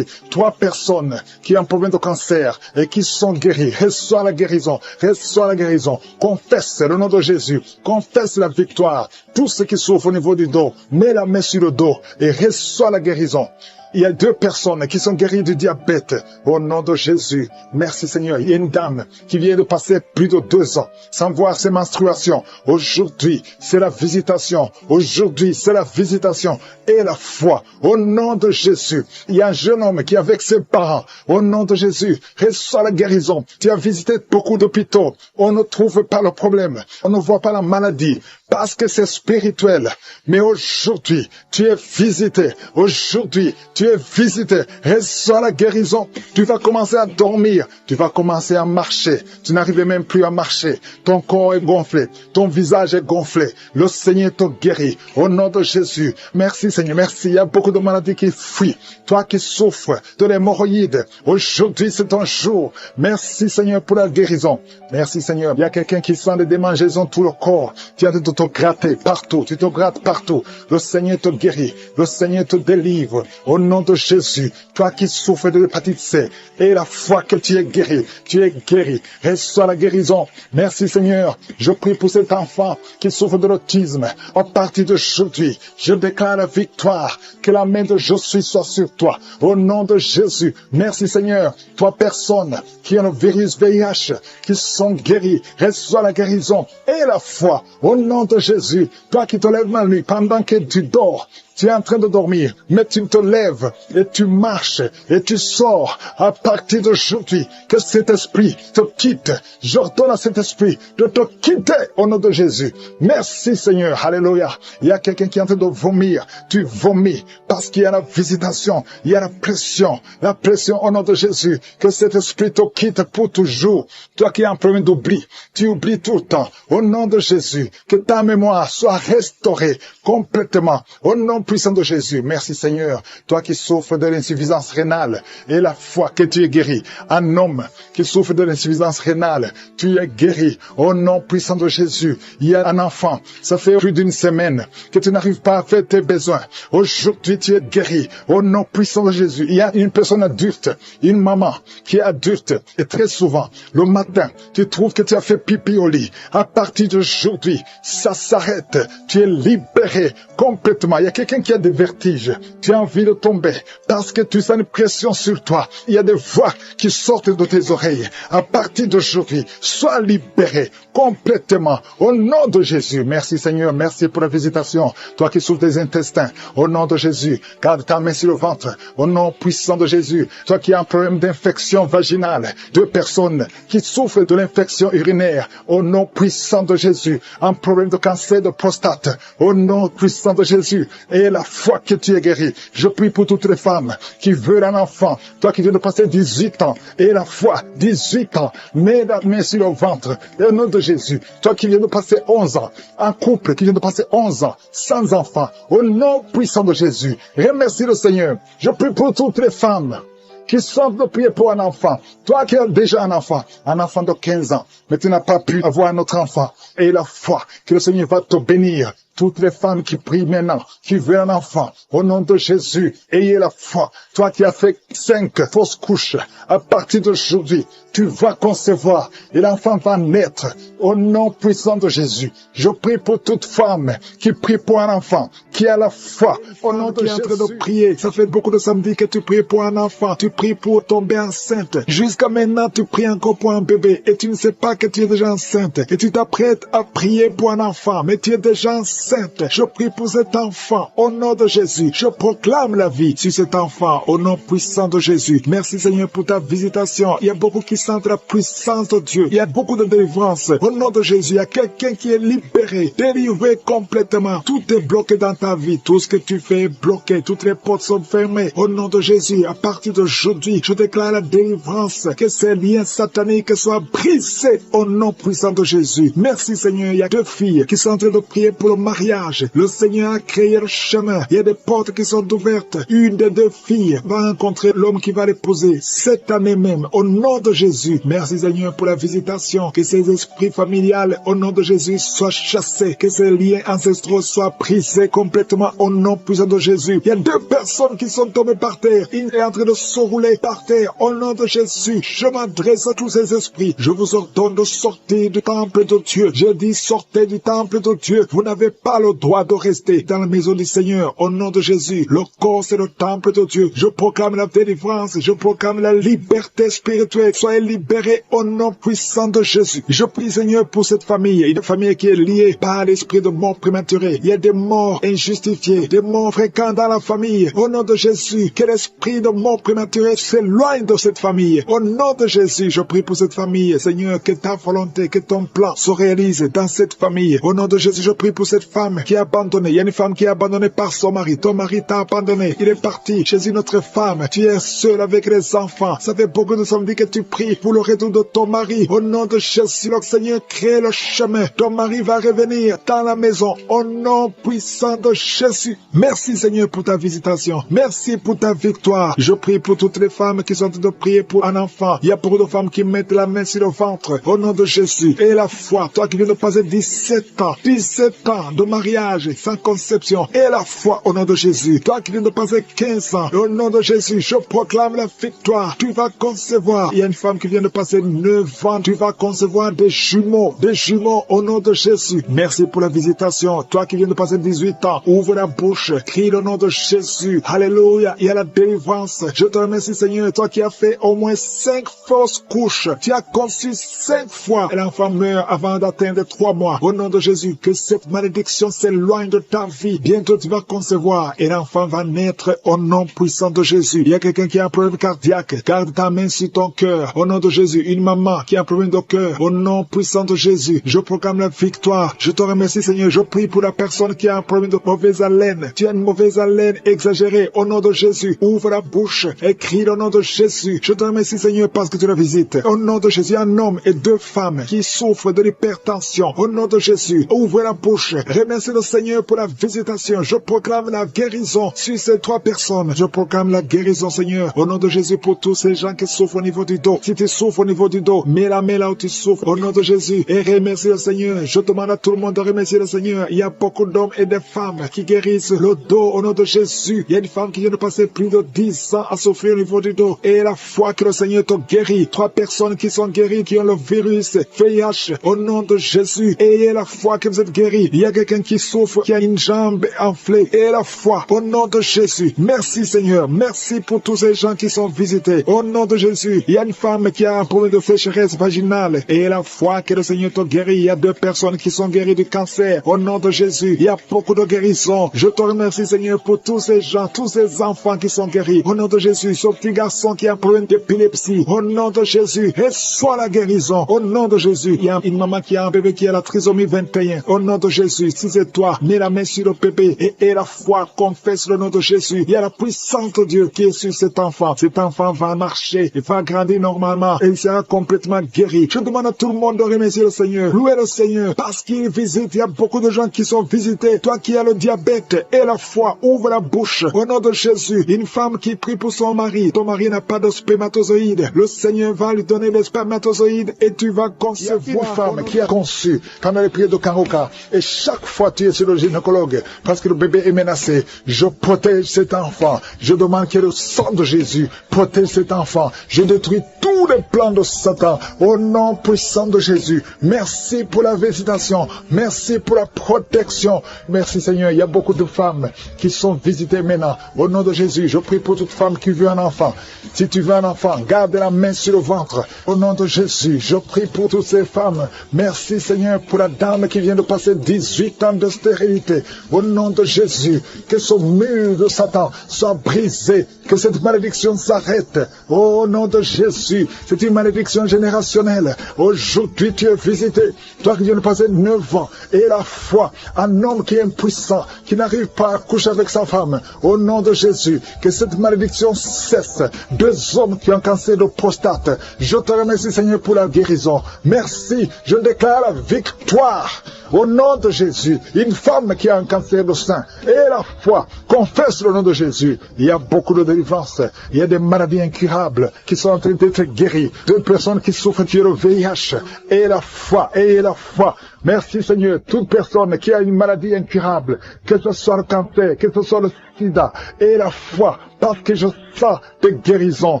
3 personnes qui ont un problème de cancer et qui sont guéries. Reçois la guérison. Reçois la guérison. Confesse le nom de Jésus. Confesse la victoire. Tout ce qui souffre au niveau du dos, mets la main sur le dos et reçois la guérison. Il y a 2 personnes qui sont guéries du diabète. Au nom de Jésus. Merci Seigneur. Il y a une dame qui vient de passer plus de 2 ans sans voir ses menstruations. Aujourd'hui, c'est la visitation. Aujourd'hui, c'est la visitation et la foi. Au nom de Jésus. Il y a un jeune homme qui est avec ses parents. Au nom de Jésus, reçois la guérison. Tu as visité beaucoup d'hôpitaux. On ne trouve pas le problème. On ne voit pas la maladie. Parce que c'est spirituel. Mais aujourd'hui, tu es visité. Aujourd'hui, tu es visité. Reçois la guérison. Tu vas commencer à dormir. Tu vas commencer à marcher. Tu n'arrives même plus à marcher. Ton corps est gonflé. Ton visage est gonflé. Le Seigneur te guérit. Au nom de Jésus. Merci Seigneur. Merci. Il y a beaucoup de maladies qui fuient. Toi qui souffres de l'hémorroïde. Aujourd'hui, c'est ton jour. Merci Seigneur pour la guérison. Merci Seigneur. Il y a quelqu'un qui sent des démangeaisons tout le corps. Tu as de te gratter partout, tu te grattes partout. Le Seigneur te guérit, le Seigneur te délivre. Au nom de Jésus, toi qui souffres de l'hépatite C, et la foi que tu es guéri, reçois la guérison. Merci Seigneur, je prie pour cet enfant qui souffre de l'autisme. À partir d'aujourd'hui, je déclare la victoire, que la main de Josué soit sur toi. Au nom de Jésus, merci Seigneur. 3 personnes qui ont le virus VIH, qui sont guéries, reçois la guérison et la foi. Au nom de Jésus, toi qui te lèves la nuit pendant que tu dors, tu es en train de dormir, mais tu te lèves et tu marches et tu sors à partir d'aujourd'hui. Que cet esprit te quitte. J'ordonne à cet esprit de te quitter au nom de Jésus. Merci Seigneur. Alléluia. Il y a quelqu'un qui est en train de vomir. Tu vomis parce qu'il y a la visitation. Il y a la pression. La pression au nom de Jésus. Que cet esprit te quitte pour toujours. Toi qui as un problème d'oubli. Tu oublies tout le temps. Au nom de Jésus. Que ta mémoire soit restaurée complètement. Au nom puissant de Jésus. Merci Seigneur. Toi qui souffres de l'insuffisance rénale et la foi que tu es guéri. Un homme qui souffre de l'insuffisance rénale, tu es guéri. Au nom puissant de Jésus. Il y a un enfant, ça fait plus d'1 semaine que tu n'arrives pas à faire tes besoins. Aujourd'hui tu es guéri. Au nom puissant de Jésus. Il y a une personne adulte, une maman qui est adulte et très souvent, le matin, tu trouves que tu as fait pipi au lit. À partir d'aujourd'hui, ça s'arrête. Tu es libéré complètement. Il y a quelqu'un qui a des vertiges. Tu as envie de tomber parce que tu sens une pression sur toi. Il y a des voix qui sortent de tes oreilles. À partir d'aujourd'hui, sois libéré complètement au nom de Jésus. Merci Seigneur, merci pour la visitation. Toi qui souffres des intestins, au nom de Jésus, garde ta main sur le ventre. Au nom puissant de Jésus, toi qui as un problème d'infection vaginale, 2 personnes qui souffrent de l'infection urinaire, au nom puissant de Jésus, un problème de cancer de prostate, au nom puissant de Jésus, et la foi que tu es guéri. Je prie pour toutes les femmes qui veulent un enfant, toi qui viens de passer 18 ans, et la foi, 18 ans, mets la main sur le ventre, et au nom de Jésus, toi qui viens de passer 11 ans, un couple qui vient de passer 11 ans, sans enfant, au nom puissant de Jésus, remercie le Seigneur. Je prie pour toutes les femmes qui sont de prier pour un enfant. Toi qui as déjà un enfant de 15 ans, mais tu n'as pas pu avoir un autre enfant, et la foi que le Seigneur va te bénir. Toutes les femmes qui prient maintenant, qui veulent un enfant, au nom de Jésus, ayez la foi. Toi qui as fait 5 fausses couches, à partir d'aujourd'hui, tu vas concevoir et l'enfant va naître au nom puissant de Jésus. Je prie pour toute femme qui prie pour un enfant, qui a la foi au nom de Jésus. Tu es en train de prier. Ça fait beaucoup de samedis que tu pries pour un enfant. Tu pries pour tomber enceinte. Jusqu'à maintenant, tu pries encore pour un bébé et tu ne sais pas que tu es déjà enceinte. Et tu t'apprêtes à prier pour un enfant, mais tu es déjà enceinte. Je prie pour cet enfant au nom de Jésus. Je proclame la vie sur cet enfant au nom puissant de Jésus. Merci Seigneur pour ta visitation. Il y a beaucoup qui sentent la puissance de Dieu. Il y a beaucoup de délivrance. Au nom de Jésus, il y a quelqu'un qui est libéré, délivré complètement. Tout est bloqué dans ta vie. Tout ce que tu fais est bloqué. Toutes les portes sont fermées. Au nom de Jésus, à partir d'aujourd'hui, je déclare la délivrance. Que ces liens sataniques soient brisés au nom puissant de Jésus. Merci Seigneur. Il y a 2 filles qui sont en train de prier pour le mariage. Le Seigneur a créé le chemin. Il y a des portes qui sont ouvertes. Une des 2 filles va rencontrer l'homme qui va l'épouser cette année même. Au nom de Jésus. Merci Seigneur pour la visitation. Que ces esprits familiales, au nom de Jésus, soient chassés. Que ces liens ancestraux soient brisés complètement au nom puissant de Jésus. Il y a 2 personnes qui sont tombées par terre. Il est en train de se rouler par terre. Au nom de Jésus, je m'adresse à tous ces esprits. Je vous ordonne de sortir du temple de Dieu. Je dis sortez du temple de Dieu. Vous n'avez pas le droit de rester dans la maison du Seigneur. Au nom de Jésus, le corps c'est le temple de Dieu. Je proclame la délivrance. Je proclame la liberté spirituelle. Soyez libérés au nom puissant de Jésus. Je prie Seigneur pour cette famille. Une famille qui est liée par l'esprit de mort prématurée. Il y a des morts injustifiées, des morts fréquents dans la famille. Au nom de Jésus, que l'esprit de mort prématurée s'éloigne de cette famille. Au nom de Jésus, je prie pour cette famille. Seigneur, que ta volonté, que ton plan se réalise dans cette famille. Au nom de Jésus, je prie pour cette femme qui est abandonnée. Il y a une femme qui est abandonnée par son mari. Ton mari t'a abandonné. Il est parti chez une autre femme. Tu es seul avec les enfants. Ça fait beaucoup de samedis que tu pries pour le retour de ton mari. Au nom de Jésus, le Seigneur crée le chemin. Ton mari va revenir dans la maison. Au nom puissant de Jésus. Merci Seigneur pour ta visitation. Merci pour ta victoire. Je prie pour toutes les femmes qui sont en train de prier pour un enfant. Il y a beaucoup de femmes qui mettent la main sur le ventre. Au nom de Jésus. Et la foi. Toi qui viens de passer 17 ans de mariage sans conception. Et la foi au nom de Jésus. Toi qui viens de passer 15 ans. Au nom de Jésus, je proclame la victoire. Tu vas concevoir. Il y a une femme qui vient de passer 9 ans. Tu vas concevoir des jumeaux. Des jumeaux au nom de Jésus. Merci pour la visitation. Toi qui viens de passer 18 ans. Ouvre la bouche. Crie le nom de Jésus. Alléluia. Il y a la délivrance. Je te remercie Seigneur. Toi qui as fait au moins 5 fausses couches. Tu as conçu 5 fois. Et l'enfant meurt avant d'atteindre 3 mois. Au nom de Jésus. Que cette malédiction s'éloigne de ta vie. Bientôt tu vas concevoir. Et l'enfant va naître au nom puissant de Jésus. Il y a quelqu'un qui a un problème cardiaque. Garde ta main sur ton cœur. Au nom de Jésus. Une maman qui a un problème de cœur. Au nom puissant de Jésus. Je proclame la victoire. Je te remercie Seigneur. Je prie pour la personne qui a un problème de mauvaise haleine. Tu as une mauvaise haleine exagérée. Au nom de Jésus. Ouvre la bouche. Et crie le nom de Jésus. Je te remercie Seigneur parce que tu la visites. Au nom de Jésus. Un homme et 2 femmes qui souffrent de l'hypertension. Au nom de Jésus. Ouvre la bouche. Remercie le Seigneur pour la visitation. Je proclame la guérison sur ces 3 personnes. Je proclame la guérison Seigneur. Au nom de Jésus pour tous ces gens qui souffrent au niveau du dos. Si tu souffres au niveau du dos, mets la main là où tu souffres. Au nom de Jésus. Et remercie le Seigneur. Je demande à tout le monde de remercier le Seigneur. Il y a beaucoup d'hommes et de femmes qui guérissent le dos au nom de Jésus. Il y a une femme qui vient de passer plus de 10 ans à souffrir au niveau du dos. Et la foi que le Seigneur te guérit. 3 personnes qui sont guéries, qui ont le virus VIH au nom de Jésus. Ayez la foi que vous êtes guéris. Il y a quelqu'un qui souffre, qui a une jambe enflée. Et la foi au nom de Jésus. Merci Seigneur. Merci pour tous ces gens qui sont visités. Au nom de Jésus. Il y a une femme qui a un problème de sécheresse vaginale. Et la foi que le Seigneur te guérit. Il y a 2 personnes qui sont guéries du cancer. Au nom de Jésus. Il y a beaucoup de guérisons. Je te remercie Seigneur pour tous ces gens, tous ces enfants qui sont guéris. Au nom de Jésus. Ce petit garçon qui a un problème d'épilepsie. Au nom de Jésus. Et soit la guérison. Au nom de Jésus. Il y a une maman qui a un bébé qui a la trisomie 21. Au nom de Jésus. Si c'est toi, mets la main sur le bébé et la foi confesse le nom de Jésus. Il y a la puissance de Dieu qui est sur cet enfant. Cet enfant va marcher, il va grandir normalement et il sera complètement guéri. Je demande à tout le monde de remercier le Seigneur. Louez le Seigneur parce qu'il visite. Il y a beaucoup de gens qui sont visités. Toi qui as le diabète et la foi, ouvre la bouche. Au nom de Jésus, une femme qui prie pour son mari. Ton mari n'a pas de spermatozoïdes. Le Seigneur va lui donner les spermatozoïdes et tu vas concevoir. Il y a une femme qui a conçu quand elle est priée de Karoka. Et chaque fois tu es sur le gynécologue, parce que le bébé est menacé, je protège cet enfant. Je demande que le sang de Jésus protège cet enfant. Je détruis tous les plans de Satan au nom puissant de Jésus. Merci pour la visitation. Merci pour la protection. Merci Seigneur. Il y a beaucoup de femmes qui sont visitées maintenant. Au nom de Jésus, je prie pour toute femme qui veut un enfant. Si tu veux un enfant, garde la main sur le ventre. Au nom de Jésus, je prie pour toutes ces femmes. Merci Seigneur pour la dame qui vient de passer 18 ans de stérilité. Au nom de Jésus, que ce mur de Satan soit brisé, que cette malédiction s'arrête. Au nom de Jésus, c'est une malédiction générationnelle. Aujourd'hui, tu es visité. Toi qui viens de passer 9 ans, et la foi, un homme qui est impuissant, qui n'arrive pas à coucher avec sa femme. Au nom de Jésus, que cette malédiction cesse. 2 hommes qui ont un cancer de prostate. Je te remercie Seigneur pour la guérison. Merci, je déclare la victoire. Au nom de Jésus, une femme qui a un cancer de sein, et la foi, confesse le nom de Jésus. Il y a beaucoup de délivrance. Il y a des maladies incurables qui sont en train d'être guéries. 2 personnes qui souffrent du VIH. Et la foi, et la foi. Merci Seigneur, toute personne qui a une maladie incurable, que ce soit le cancer, que ce soit le sida, et la foi, parce que je sens des guérisons.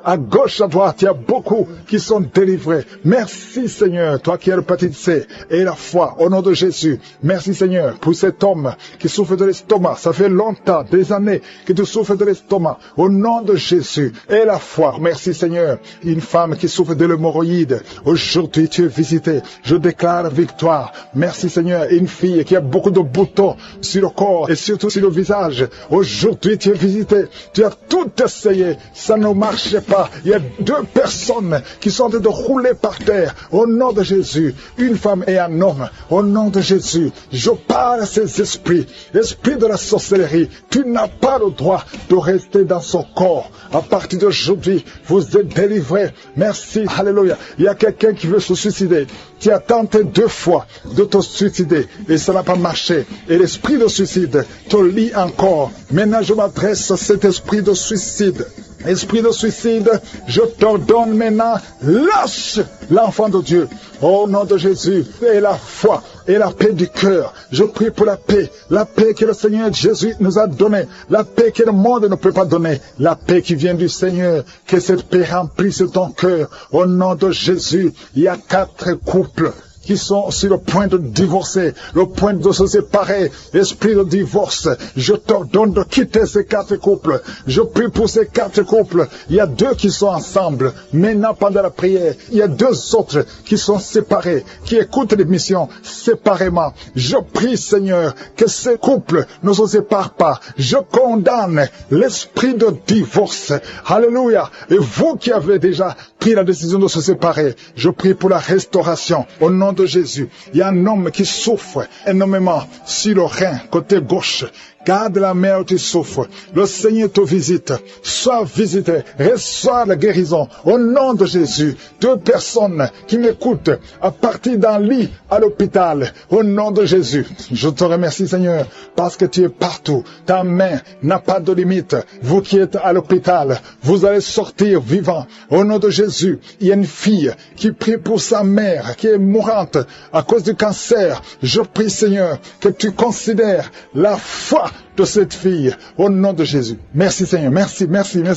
À gauche, à droite, il y a beaucoup qui sont délivrés. Merci Seigneur, toi qui as l'hépatite C, et la foi, au nom de Jésus. Merci Seigneur pour cet homme qui souffre de l'estomac. Ça fait longtemps, des années que tu souffres de l'estomac. Au nom de Jésus, et la foi. Merci Seigneur. Une femme qui souffre de l'hémorroïde. Aujourd'hui, tu es visité. Je déclare victoire. Merci Seigneur. Une fille qui a beaucoup de boutons sur le corps et surtout sur le visage. Aujourd'hui, tu es visité. Tu as tout essayé. Ça ne marchait pas. Il y a 2 personnes qui sont en train de rouler par terre. Au nom de Jésus. Une femme et un homme. Au nom de Jésus. Je parle à ces esprits. Esprit de la sorcellerie. Tu n'as pas le droit de rester dans son corps. À partir d'aujourd'hui, vous êtes délivrés. Merci. Alléluia. Il y a quelqu'un qui veut se suicider. Tu as tenté 2 fois de te suicider et ça n'a pas marché. Et l'esprit de suicide te lie encore. Maintenant, je m'adresse à cet esprit de suicide. Esprit de suicide, je t'ordonne maintenant, lâche l'enfant de Dieu. Au nom de Jésus, et la foi, et la paix du cœur. Je prie pour la paix que le Seigneur Jésus nous a donnée, la paix que le monde ne peut pas donner, la paix qui vient du Seigneur, que cette paix remplisse ton cœur. Au nom de Jésus, il y a 4 couples qui sont sur le point de divorcer, le point de se séparer, esprit de divorce. Je t'ordonne de quitter ces 4 couples. Je prie pour ces 4 couples. Il y a 2 qui sont ensemble. Maintenant, pendant la prière, il y a 2 autres qui sont séparés, qui écoutent l'émission séparément. Je prie, Seigneur, que ces couples ne se séparent pas. Je condamne l'esprit de divorce. Alléluia. Et vous qui avez déjà pris la décision de se séparer, je prie pour la restauration. Au nom de Jésus, il y a un homme qui souffre énormément sur le rein, côté gauche. Garde la main où tu souffres. Le Seigneur te visite. Sois visité. Reçois la guérison. Au nom de Jésus. 2 personnes qui m'écoutent à partir d'un lit à l'hôpital. Au nom de Jésus. Je te remercie Seigneur parce que tu es partout. Ta main n'a pas de limite. Vous qui êtes à l'hôpital, vous allez sortir vivant. Au nom de Jésus. Il y a une fille qui prie pour sa mère qui est mourante à cause du cancer. Je prie Seigneur que tu considères la foi de cette fille, au nom de Jésus. Merci Seigneur, merci.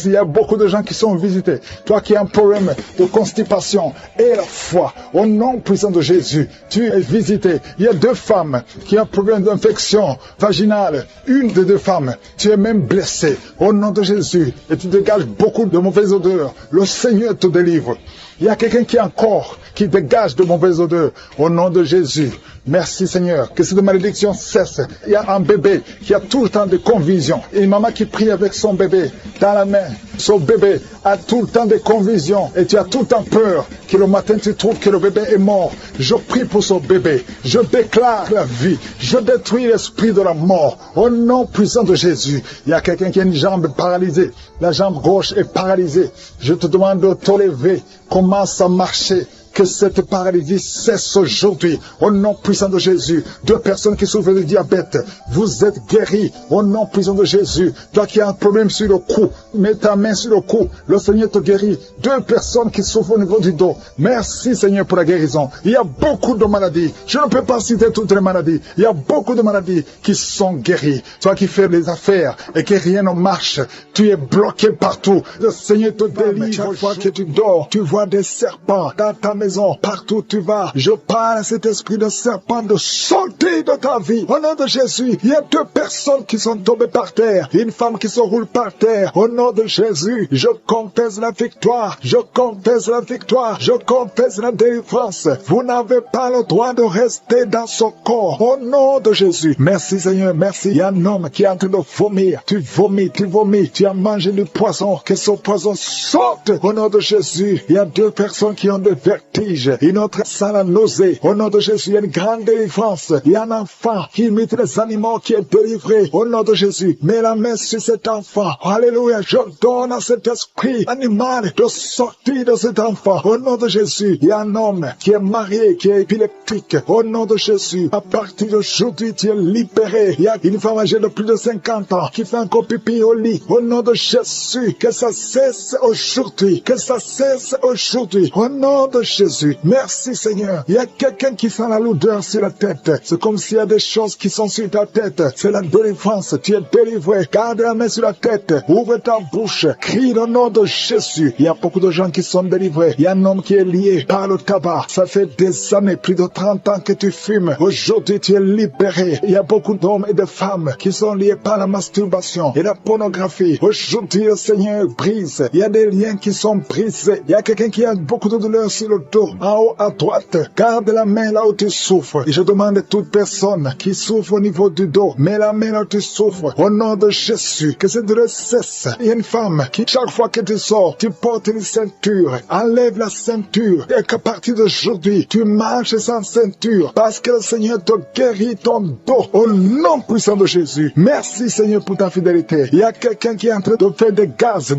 Il y a beaucoup de gens qui sont visités. Toi qui as un problème de constipation, et la foi, au nom puissant de Jésus, tu es visité. Il y a 2 femmes qui ont un problème d'infection vaginale. Une des 2 femmes, tu es même blessée. Au nom de Jésus, et tu dégages beaucoup de mauvaises odeurs. Le Seigneur te délivre. Il y a quelqu'un qui a un corps qui dégage de mauvaises odeurs. Au nom de Jésus. Merci Seigneur, que cette malédiction cesse. Il y a un bébé qui a tout le temps des convulsions. Et une maman qui prie avec son bébé dans la main. Son bébé a tout le temps des convulsions. Et tu as tout le temps peur que le matin tu trouves que le bébé est mort. Je prie pour son bébé. Je déclare la vie. Je détruis l'esprit de la mort. Au nom puissant de Jésus. Il y a quelqu'un qui a une jambe paralysée. La jambe gauche est paralysée. Je te demande de te lever. Commence à marcher. que cette paralysie cesse aujourd'hui. Au nom puissant de Jésus, 2 personnes qui souffrent de diabète, vous êtes guéris. Au nom puissant de Jésus, toi qui as un problème sur le cou, mets ta main sur le cou, le Seigneur te guérit. 2 personnes qui souffrent au niveau du dos, merci Seigneur pour la guérison. Il y a beaucoup de maladies, je ne peux pas citer toutes les maladies, il y a beaucoup de maladies qui sont guéries. Toi qui fais les affaires et que rien ne marche, tu es bloqué partout, le Seigneur te délivre. Chaque fois que tu dors, tu vois des serpents dans ta maison, partout où tu vas. Je parle à cet esprit de serpent de sortir de ta vie. Au nom de Jésus, il y a 2 personnes qui sont tombées par terre, une femme qui se roule par terre. Au nom de Jésus, je confesse la victoire, je confesse la victoire, je confesse la délivrance. Vous n'avez pas le droit de rester dans son corps. Au nom de Jésus, merci Seigneur, merci. Il y a un homme qui est en train de vomir. Tu vomis, tu as mangé du poison, que ce poison sorte. Au nom de Jésus, il y a 2 personnes qui ont des vertiges, une autre sent la nausée. Au nom de Jésus, il y a une grande délivrance. Il y a un enfant qui imite les animaux qui est délivré. Au nom de Jésus, mets la main sur cet enfant. Alléluia, je donne à cet esprit animal de sortir de cet enfant. Au nom de Jésus, il y a un homme qui est marié, qui est épileptique. Au nom de Jésus, à partir d'aujourd'hui, tu es libéré. Il y a une femme âgée de plus de 50 ans qui fait encore pipi au lit. Au nom de Jésus, que ça cesse aujourd'hui. Que ça cesse aujourd'hui. Au nom de Jésus, merci Seigneur. Il y a quelqu'un qui sent la lourdeur sur la tête. C'est comme s'il y a des choses qui sont sur ta tête. C'est la délivrance. Tu es délivré. Garde la main sur la tête. Ouvre ta bouche. Crie le nom de Jésus. Il y a beaucoup de gens qui sont délivrés. Il y a un homme qui est lié par le tabac. Ça fait des années, plus de 30 ans que tu fumes. Aujourd'hui, tu es libéré. Il y a beaucoup d'hommes et de femmes qui sont liés par la masturbation et la pornographie. Aujourd'hui, le Seigneur brise. Il y a des liens qui sont brisés. Il y a quelqu'un qui a beaucoup de douleur sur le dos. En haut à droite, garde la main là où tu souffres. Et je demande à toute personne qui souffre au niveau du dos, mets la main là où tu souffres. Au nom de Jésus, que cette douleur cesse. Il y a une femme qui, chaque fois que tu sors, tu portes une ceinture. Enlève la ceinture. Et qu'à partir d'aujourd'hui, tu marches sans ceinture. Parce que le Seigneur te guérit ton dos. Au nom puissant de Jésus. Merci Seigneur pour ta fidélité. Il y a quelqu'un qui est en train de faire des gaz.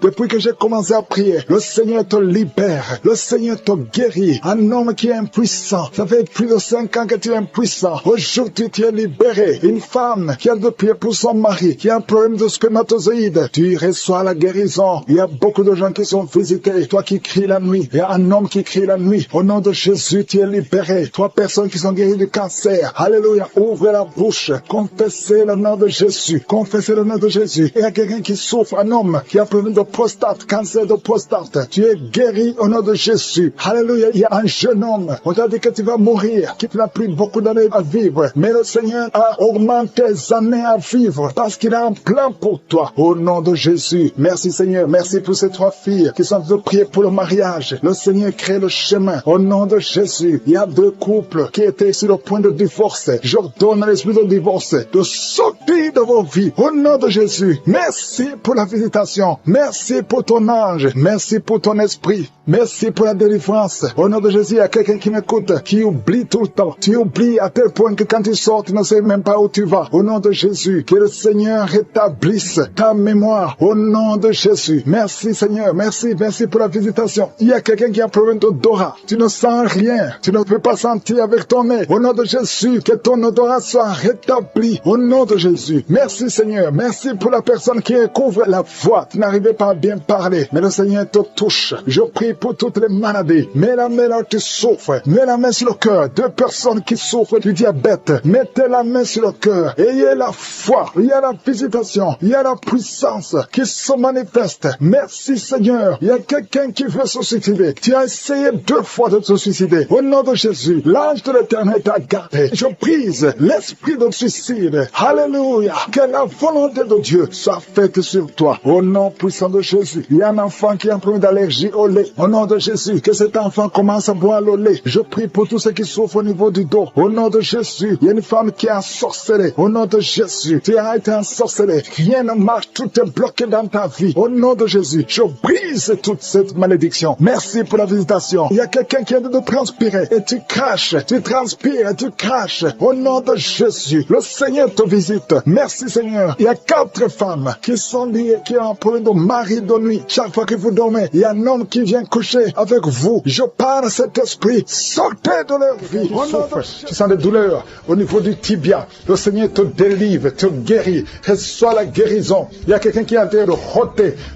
Depuis que j'ai commencé à prier, le Seigneur te libère. Le Seigneur te guérit. Un homme qui est impuissant. Ça fait plus de 5 ans que tu es impuissant. Aujourd'hui, tu es libéré. Une femme qui a de prier pour son mari, qui a un problème de spermatozoïde. Tu reçois la guérison. Il y a beaucoup de gens qui sont visités. Toi qui cries la nuit. Il y a un homme qui crie la nuit. Au nom de Jésus, tu es libéré. 3 personnes qui sont guéries du cancer. Alléluia. Ouvre la bouche. Confessez le nom de Jésus. Confessez le nom de Jésus. Il y a quelqu'un qui souffre, un homme qui a un problème de prostate, cancer de prostate. Tu es guéri au nom de Jésus. Alléluia. Il y a un jeune homme. On t'a dit que tu vas mourir, qu'il n'a plus beaucoup d'années à vivre. Mais le Seigneur a augmenté tes années à vivre parce qu'il a un plan pour toi. Au nom de Jésus. Merci Seigneur. Merci pour ces 3 filles qui sont en train de prier pour le mariage. Le Seigneur crée le chemin. Au nom de Jésus. Il y a 2 couples qui étaient sur le point de divorce. J'ordonne à l'esprit de divorce de sortir de vos vies. Au nom de Jésus. Merci pour la visitation. Merci pour ton ange. Merci pour ton esprit. Merci pour la délivrance. Au nom de Jésus, il y a quelqu'un qui m'écoute, qui oublie tout le temps. Tu oublies à tel point que quand tu sors, tu ne sais même pas où tu vas. Au nom de Jésus, que le Seigneur rétablisse ta mémoire. Au nom de Jésus. Merci Seigneur. Merci pour la visitation. Il y a quelqu'un qui a un problème d'odorat. Tu ne sens rien. Tu ne peux pas sentir avec ton nez. Au nom de Jésus, que ton odorat soit rétabli. Au nom de Jésus. Merci Seigneur. Merci pour la personne qui couvre la voix. Tu n'arrivais pas à bien parler. Mais le Seigneur te touche. Je prie pour toutes les maladies. Mets la main là où tu souffres. Mets la main sur le cœur. 2 personnes qui souffrent du diabète. Mettez la main sur le cœur. Ayez la foi. Il y a la visitation. Il y a la puissance qui se manifeste. Merci Seigneur. Il y a quelqu'un qui veut se suicider. Tu as essayé 2 fois de te suicider. Au nom de Jésus, l'ange de l'Éternel t'a gardé. Je brise l'esprit de suicide. Alléluia. Que la volonté de Dieu soit faite sur toi. Au nom puissant de Jésus. Il y a un enfant qui a un problème d'allergie au lait. Au nom de Jésus, que cet enfant commence à boire le lait. Je prie pour tous ceux qui souffrent au niveau du dos. Au nom de Jésus, il y a une femme qui est ensorcelée. Au nom de Jésus, tu as été ensorcelée. Rien ne marche, tout est bloqué dans ta vie. Au nom de Jésus, je brise toute cette malédiction. Merci pour la visitation. Il y a quelqu'un qui est en train de transpirer et tu craches, tu transpires et tu craches. Au nom de Jésus, le Seigneur te visite. Merci Seigneur. Il y a 4 femmes qui sont liées, qui ont un problème de mari de nuit. Chaque fois que vous dormez, il y a un homme qui vient coucher avec vous. Je parle cet esprit. Sortez de leur vie. Tu sens des douleurs au niveau du tibia. Le Seigneur te délivre, te guérit. Reçois la guérison. Il y a quelqu'un qui est en train de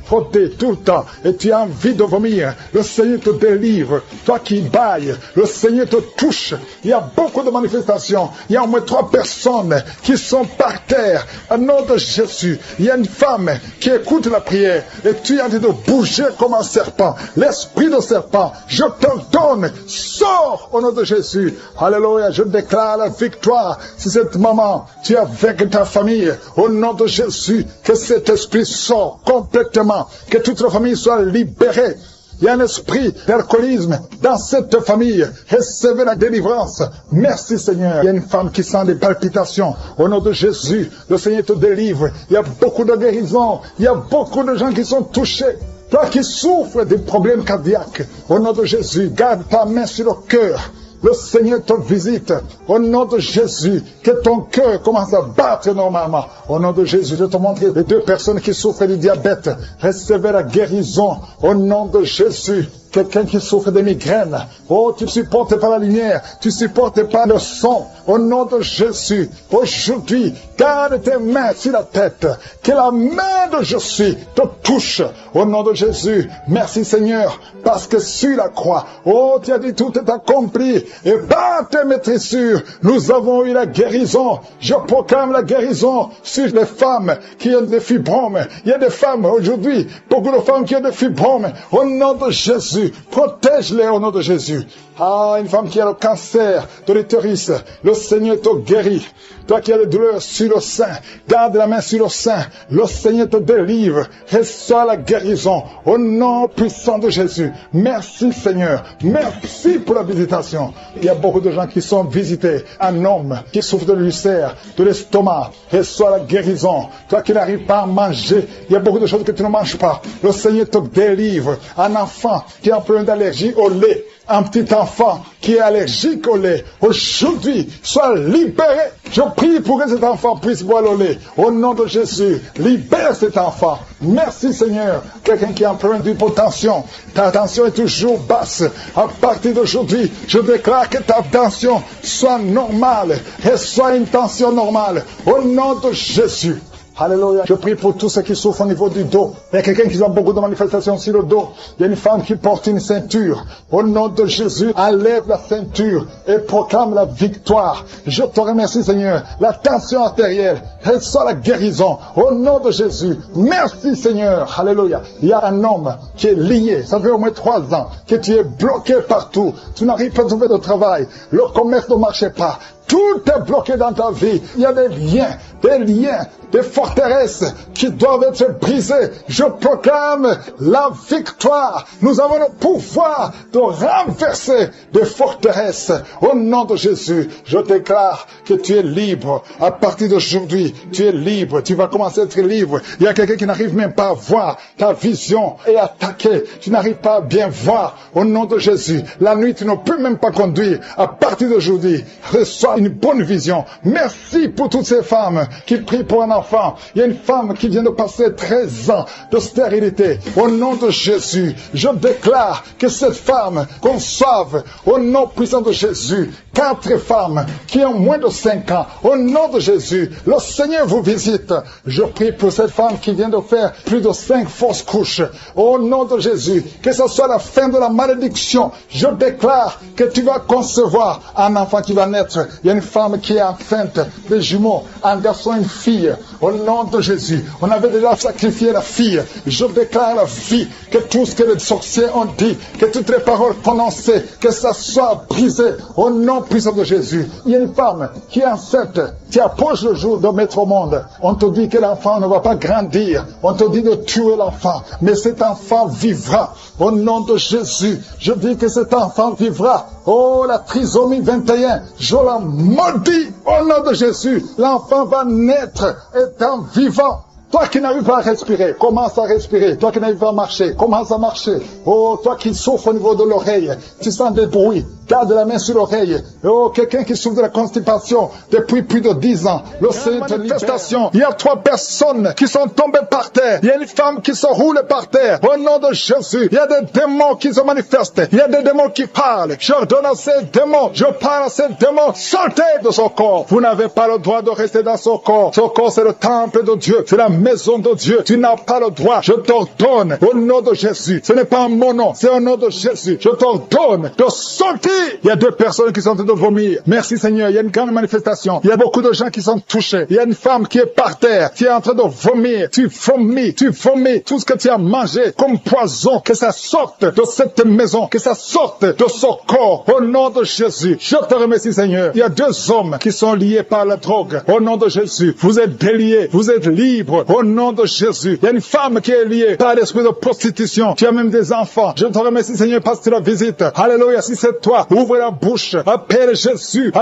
frotter tout le temps. Et tu as envie de vomir. Le Seigneur te délivre. Toi qui bailles, le Seigneur te touche. Il y a beaucoup de manifestations. Il y a au moins 3 personnes qui sont par terre. Au nom de Jésus, il y a une femme qui écoute la prière. Et tu es en train de bouger comme un serpent. L'esprit de serpent, je t'ordonne, sors au nom de Jésus. Alléluia, je déclare la victoire. Si cette maman, tu es avec ta famille, au nom de Jésus, que cet esprit sort complètement, que toute la famille soit libérée. Il y a un esprit d'alcoolisme dans cette famille. Recevez la délivrance. Merci Seigneur. Il y a une femme qui sent des palpitations. Au nom de Jésus, le Seigneur te délivre. Il y a beaucoup de guérisons. Il y a beaucoup de gens qui sont touchés. Toi qui souffres des problèmes cardiaques, au nom de Jésus, garde ta main sur le cœur. Le Seigneur te visite. Au nom de Jésus, que ton cœur commence à battre normalement. Au nom de Jésus, je te montre les 2 personnes qui souffrent du diabète. Recevez la guérison. Au nom de Jésus. Quelqu'un qui souffre de migraines. Oh, tu ne supportes pas la lumière. Tu ne supportes pas le son. Au nom de Jésus, aujourd'hui, garde tes mains sur la tête. Que la main de Jésus te touche. Au nom de Jésus, merci Seigneur, parce que sur la croix, oh, tu as dit tout est accompli. Et par tes maîtrissures, nous avons eu la guérison. Je proclame la guérison sur les femmes qui ont des fibromes. Il y a des femmes aujourd'hui, beaucoup de femmes qui ont des fibromes. Au nom de Jésus, protège-les au nom de Jésus. Ah, une femme qui a le cancer de l'utérus, le Seigneur te guérit. Toi qui as des douleurs sur le sein, garde la main sur le sein. Le Seigneur te délivre. Reçois la guérison au nom puissant de Jésus. Merci Seigneur. Merci pour la visitation. Il y a beaucoup de gens qui sont visités. Un homme qui souffre de l'ulcère, de l'estomac. Reçois la guérison. Toi qui n'arrives pas à manger, il y a beaucoup de choses que tu ne manges pas. Le Seigneur te délivre. Un enfant qui a un problème d'allergie au lait. Un petit enfant qui est allergique au lait, aujourd'hui, soit libéré. Je prie pour que cet enfant puisse boire le lait. Au nom de Jésus, libère cet enfant. Merci Seigneur. Quelqu'un qui a un problème d'hypotension, ta tension est toujours basse. À partir d'aujourd'hui, je déclare que ta tension soit normale et soit une tension normale. Au nom de Jésus. Alléluia. Je prie pour tous ceux qui souffrent au niveau du dos. Il y a quelqu'un qui a beaucoup de manifestations sur le dos. Il y a une femme qui porte une ceinture. Au nom de Jésus, enlève la ceinture et proclame la victoire. Je te remercie Seigneur. La tension artérielle, reçoit la guérison. Au nom de Jésus. Merci Seigneur. Alléluia. Il y a un homme qui est lié. Ça fait au moins 3 ans que tu es bloqué partout. Tu n'arrives pas à trouver de travail. Le commerce ne marchait pas. Tout est bloqué dans ta vie. Il y a des liens, des forteresses qui doivent être brisées. Je proclame la victoire. Nous avons le pouvoir de renverser des forteresses. Au nom de Jésus, je déclare que tu es libre. À partir d'aujourd'hui, tu es libre. Tu vas commencer à être libre. Il y a quelqu'un qui n'arrive même pas à voir. Ta vision est attaquée. Tu n'arrives pas à bien voir. Au nom de Jésus, la nuit, tu ne peux même pas conduire. À partir d'aujourd'hui, reçois une bonne vision. Merci pour toutes ces femmes qui prient pour un enfant. Il y a une femme qui vient de passer 13 ans de stérilité. Au nom de Jésus, je déclare que cette femme conçoive au nom puissant de Jésus 4 femmes qui ont moins de 5 ans. Au nom de Jésus, le Seigneur vous visite. Je prie pour cette femme qui vient de faire plus de 5 fausses couches. Au nom de Jésus, que ce soit la fin de la malédiction. Je déclare que tu vas concevoir un enfant qui va naître. Il y a une femme qui est enceinte de jumeaux, un garçon et une fille. Au nom de Jésus, on avait déjà sacrifié la fille. Je déclare la vie, que tout ce que les sorciers ont dit, que toutes les paroles prononcées, que ça soit brisé au nom puissant de Jésus. Il y a une femme qui est enceinte, qui approche le jour de mettre au monde. On te dit que l'enfant ne va pas grandir. On te dit de tuer l'enfant. Mais cet enfant vivra. Au nom de Jésus, je dis que cet enfant vivra. Oh, la trisomie 21, je la maudis au nom de Jésus. L'enfant va naître étant vivant. Toi qui n'arrives pas à respirer, commence à respirer. Toi qui n'arrives pas à marcher, commence à marcher. Oh, toi qui souffres au niveau de l'oreille, tu sens des bruits. garde la main sur l'oreille. Oh, quelqu'un qui souffre de la constipation depuis plus de 10 ans. Le Seigneur te manifestation. Il y a 3 personnes qui sont tombées par terre. Il y a une femme qui se roule par terre. Au nom de Jésus, il y a des démons qui se manifestent. Il y a des démons qui parlent. J'ordonne à ces démons, je parle à ces démons, sortez de son corps. Vous n'avez pas le droit de rester dans son corps. Son corps, c'est le temple de Dieu. C'est la maison de Dieu. Tu n'as pas le droit. Je t'ordonne au nom de Jésus. Ce n'est pas mon nom, c'est au nom de Jésus. Je t'ordonne de sortir. Il y a 2 personnes qui sont en train de vomir. Merci Seigneur, il y a une grande manifestation. Il y a beaucoup de gens qui sont touchés. Il y a une femme qui est par terre, qui est en train de vomir. Tu vomis tout ce que tu as mangé comme poison. Que ça sorte de cette maison, que ça sorte de son corps. Au nom de Jésus, je te remercie Seigneur. Il y a 2 hommes qui sont liés par la drogue. Au nom de Jésus, vous êtes déliés, vous êtes libres. Au nom de Jésus, il y a une femme qui est liée par l'esprit de prostitution. Tu as même des enfants. Je te remercie Seigneur parce que tu la visites. Alléluia, si c'est toi, ouvre la bouche, appelle Jésus,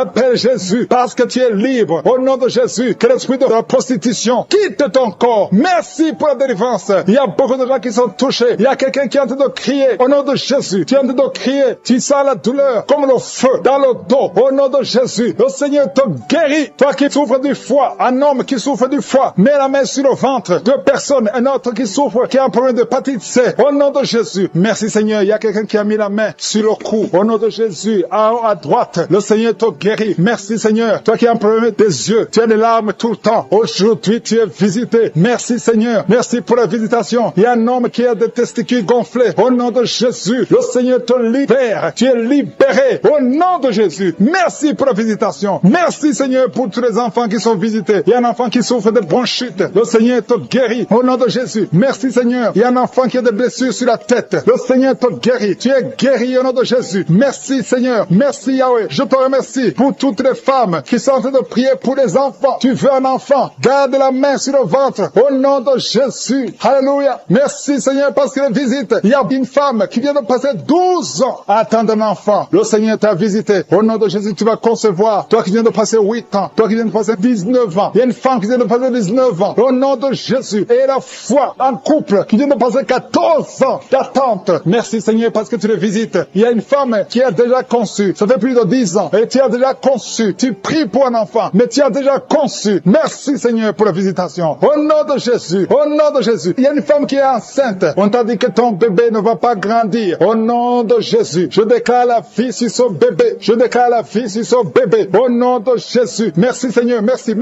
parce que tu es libre. Au nom de Jésus, que l'esprit de la prostitution quitte ton corps. Merci pour la délivrance. Il y a beaucoup de gens qui sont touchés. Il y a quelqu'un qui est en train de crier. Au nom de Jésus, tu es en train de crier. Tu sens la douleur comme le feu dans le dos. Au nom de Jésus, le Seigneur te guérit. Toi qui souffres du foie, un homme qui souffre du foie, mets la main sur le ventre. 2 personnes, un autre qui souffre, qui a un problème de hépatite C. Au nom de Jésus, merci Seigneur. Il y a quelqu'un qui a mis la main sur le cou. Au nom de Jésus, à droite, le Seigneur te guérit. Merci Seigneur. Toi qui as un problème des yeux, tu as des larmes tout le temps. Aujourd'hui, tu es visité. Merci Seigneur. Merci pour la visitation. Il y a un homme qui a des testicules gonflés. Au nom de Jésus, le Seigneur te libère. Tu es libéré. Au nom de Jésus. Merci pour la visitation. Merci Seigneur pour tous les enfants qui sont visités. Il y a un enfant qui souffre de bronchite. Le Seigneur te guérit. Au nom de Jésus. Merci Seigneur. Il y a un enfant qui a des blessures sur la tête. Le Seigneur te guérit. Tu es guéri au nom de Jésus. Merci Seigneur. Merci Yahweh. Je te remercie pour toutes les femmes qui sont en train de prier pour les enfants. Tu veux un enfant. Garde la main sur le ventre. Au nom de Jésus. Alléluia. Merci Seigneur parce que visite. Il y a une femme qui vient de passer 12 ans à attendre un enfant. Le Seigneur t'a visité. Au nom de Jésus, tu vas concevoir. Toi qui viens de passer 8 ans. Toi qui viens de passer 19 ans. Il y a une femme qui vient de passer 19 ans. Au nom de Jésus. Et la foi, un couple qui vient de passer 14 ans d'attente. Merci Seigneur parce que tu le visites. Il y a une femme qui a déjà conçu. Ça fait plus de 10 ans. Et tu as déjà conçu. Tu pries pour un enfant. Mais tu as déjà conçu. Merci Seigneur pour la visitation. Au nom de Jésus. Au nom de Jésus. Il y a une femme qui est enceinte. On t'a dit que ton bébé ne va pas grandir. Au nom de Jésus. Je déclare la vie sur son bébé. Je déclare la vie sur son bébé. Au nom de Jésus. Merci Seigneur. Merci.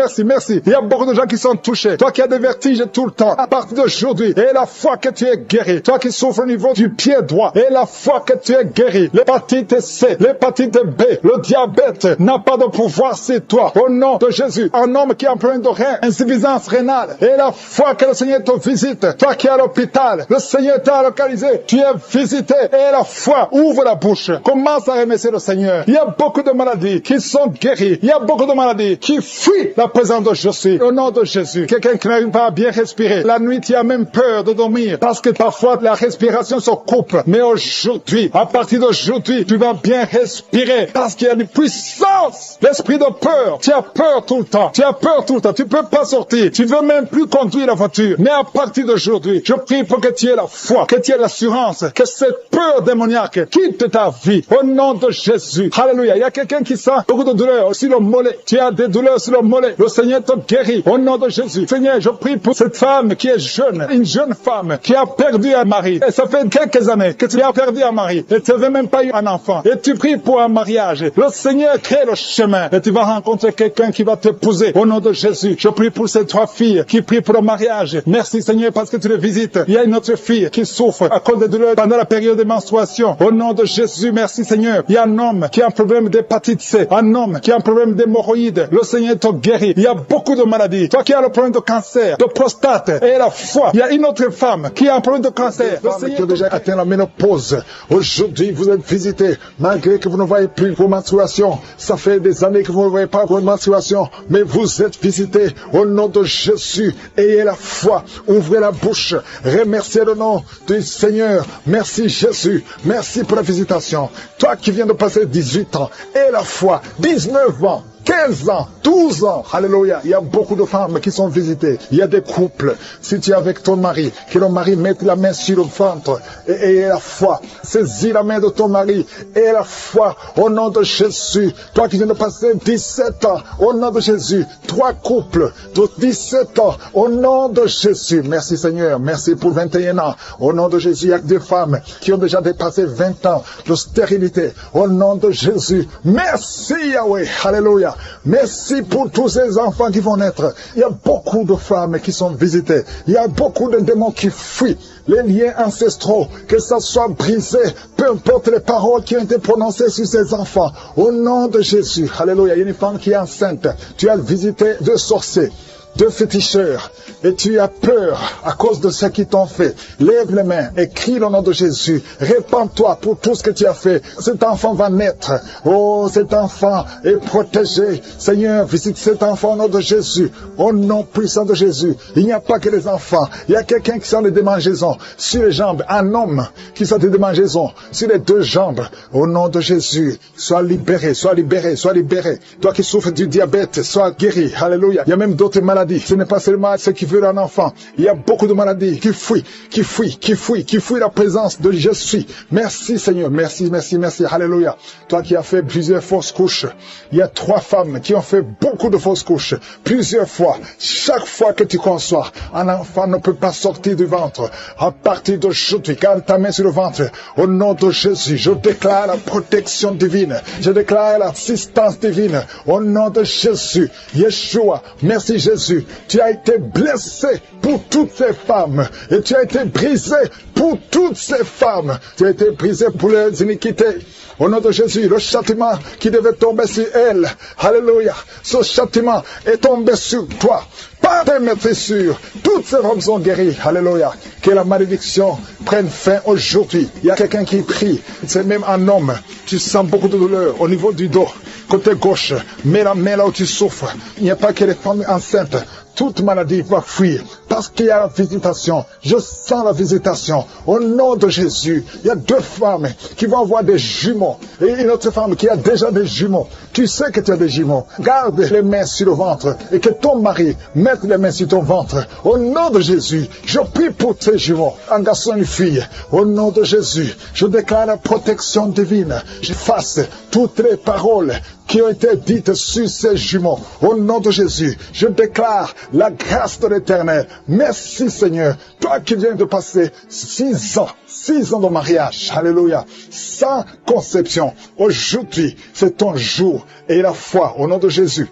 Il y a beaucoup de gens qui sont touchés. Toi qui as des vertiges tout le temps. À partir d'aujourd'hui. Et la foi que tu es guéri. Toi qui souffres au niveau du pied droit. Et la foi que tu es guéri. L'hépatite C. L'hépatite B. Le diabète n'a pas de pouvoir sur toi. Au nom de Jésus. Un homme qui a un problème de rein. Insuffisance rénale. Et la foi que le Seigneur te visite. Toi qui es à l'hôpital. Le Seigneur t'a localisé. Tu es visité. Et la foi. Ouvre la bouche. Commence à remercier le Seigneur. Il y a beaucoup de maladies qui sont guéries. Il y a beaucoup de maladies qui fuient la présence de Jésus. Au nom de Jésus. Quelqu'un qui n'arrive pas à bien respirer. La nuit, tu as même peur de dormir. Parce que parfois, la respiration se coupe. Mais aujourd'hui, à partir d'aujourd'hui, tu vas bien respirer. Parce qu'il y a une puissance. L'esprit de peur. Tu as peur tout le temps. Tu as peur tout le temps. Tu peux pas sortir. Tu veux même plus conduire la voiture. Mais à partir d'aujourd'hui, je prie pour que tu aies la foi, que tu aies l'assurance, que cette peur démoniaque quitte ta vie. Au nom de Jésus. Alléluia. Il y a quelqu'un qui sent beaucoup de douleurs sur le mollet. Tu as des douleurs sur le mollet. Le Seigneur te guérit. Au nom de Jésus. Seigneur, je prie pour cette femme qui est jeune. Une jeune femme qui a perdu un mari. Et ça fait quelques années que tu as perdu un mari. Et tu n'avais même pas eu un enfant. Et tu pries pour un mariage. Le Seigneur crée le chemin. Et tu vas rencontrer quelqu'un qui va t'épouser. Au nom de Jésus. Je prie pour ces 3 filles qui prient pour le mariage. Merci Seigneur parce que tu les visites. Il y a une autre fille qui souffre à cause des douleurs pendant la période de menstruation. Au nom de Jésus, merci Seigneur. Il y a un homme qui a un problème d'hépatite C. Un homme qui a un problème d'hémorroïdes. Le Seigneur te guérit. Il y a beaucoup de maladies. Toi qui as le problème de cancer, de prostate et la foi. Il y a une autre femme qui a un problème de cancer. Le Seigneur qui a déjà atteint la ménopause. Aujourd'hui, vous êtes visité. Malgré que vous ne voyez plus vos menstruations. Ça fait des années que vous ne voyez pas vos menstruations. Mais vous êtes visité. Au nom de Jésus. Ayez la foi. Ouvrez la bouche. Remerciez le nom du Seigneur. Merci Jésus. Merci pour la visitation. Toi qui viens de passer 18 ans. Et la foi. 19 ans. 15 ans, 12 ans. Alléluia. Il y a beaucoup de femmes qui sont visitées. Il y a des couples. Si tu es avec ton mari, que le mari mette la main sur le ventre et la foi. Saisis la main de ton mari et la foi au nom de Jésus. Toi qui viens de passer 17 ans, au nom de Jésus. 3 couples de 17 ans, au nom de Jésus. Merci Seigneur. Merci pour 21 ans. Au nom de Jésus, il y a des femmes qui ont déjà dépassé 20 ans de stérilité. Au nom de Jésus. Merci Yahweh. Alléluia. Merci pour tous ces enfants qui vont naître. Il y a beaucoup de femmes qui sont visitées. Il y a beaucoup de démons qui fuient. Les liens ancestraux, que ça soit brisé, peu importe les paroles qui ont été prononcées sur ces enfants. Au nom de Jésus. Alléluia. Il y a une femme qui est enceinte. Tu as visité 2 sorciers, 2 féticheurs, et tu as peur à cause de ce qu'ils t'ont fait. Lève les mains et crie le nom de Jésus. Répands-toi pour tout ce que tu as fait. Cet enfant va naître. Oh, cet enfant est protégé. Seigneur, visite cet enfant au nom de Jésus. Au nom puissant de Jésus. Il n'y a pas que les enfants. Il y a quelqu'un qui sent des démangeaisons sur les jambes. Un homme qui sent des démangeaisons sur les 2 jambes. Au nom de Jésus, sois libéré, sois libéré, sois libéré. Toi qui souffres du diabète, sois guéri. Alléluia. Il y a même d'autres maladies. Ce n'est pas seulement ce qui veut un enfant. Il y a beaucoup de maladies qui fuient la présence de je suis. Merci Seigneur. Merci, merci, merci. Alléluia. Toi qui as fait plusieurs fausses couches. Il y a 3 femmes qui ont fait beaucoup de fausses couches. Plusieurs fois. Chaque fois que tu conçois, un enfant ne peut pas sortir du ventre. À partir d'aujourd'hui, garde ta main sur le ventre. Au nom de Jésus, je déclare la protection divine. Je déclare l'assistance divine. Au nom de Jésus. Yeshua. Merci Jésus. Tu as été blessé pour toutes ces femmes. Et tu as été brisé pour toutes ces femmes. Tu as été brisé pour leurs iniquités. Au nom de Jésus, le châtiment qui devait tomber sur elle. Alléluia. Ce châtiment est tombé sur toi. Par tes maîtrisures, toutes ces femmes sont guéries. Alléluia. Que la malédiction prenne fin aujourd'hui. Il y a quelqu'un qui prie. C'est même un homme. Tu sens beaucoup de douleur au niveau du dos. Côté gauche. Mets la main là où tu souffres. Il n'y a pas que les femmes enceintes. Toute maladie va fuir parce qu'il y a la visitation. Je sens la visitation. Au nom de Jésus, il y a 2 femmes qui vont avoir des jumeaux et une autre femme qui a déjà des jumeaux. Tu sais que tu as des jumeaux. Garde les mains sur le ventre et que ton mari mette les mains sur ton ventre. Au nom de Jésus, je prie pour tes jumeaux, un garçon et une fille. Au nom de Jésus, je déclare la protection divine. J'efface toutes les paroles qui ont été dites sur ces jumeaux. Au nom de Jésus, je déclare la grâce de l'Éternel. Merci Seigneur. Toi qui viens de passer 6 ans de mariage. Alléluia. Sans conception. Aujourd'hui, c'est ton jour et la foi au nom de Jésus.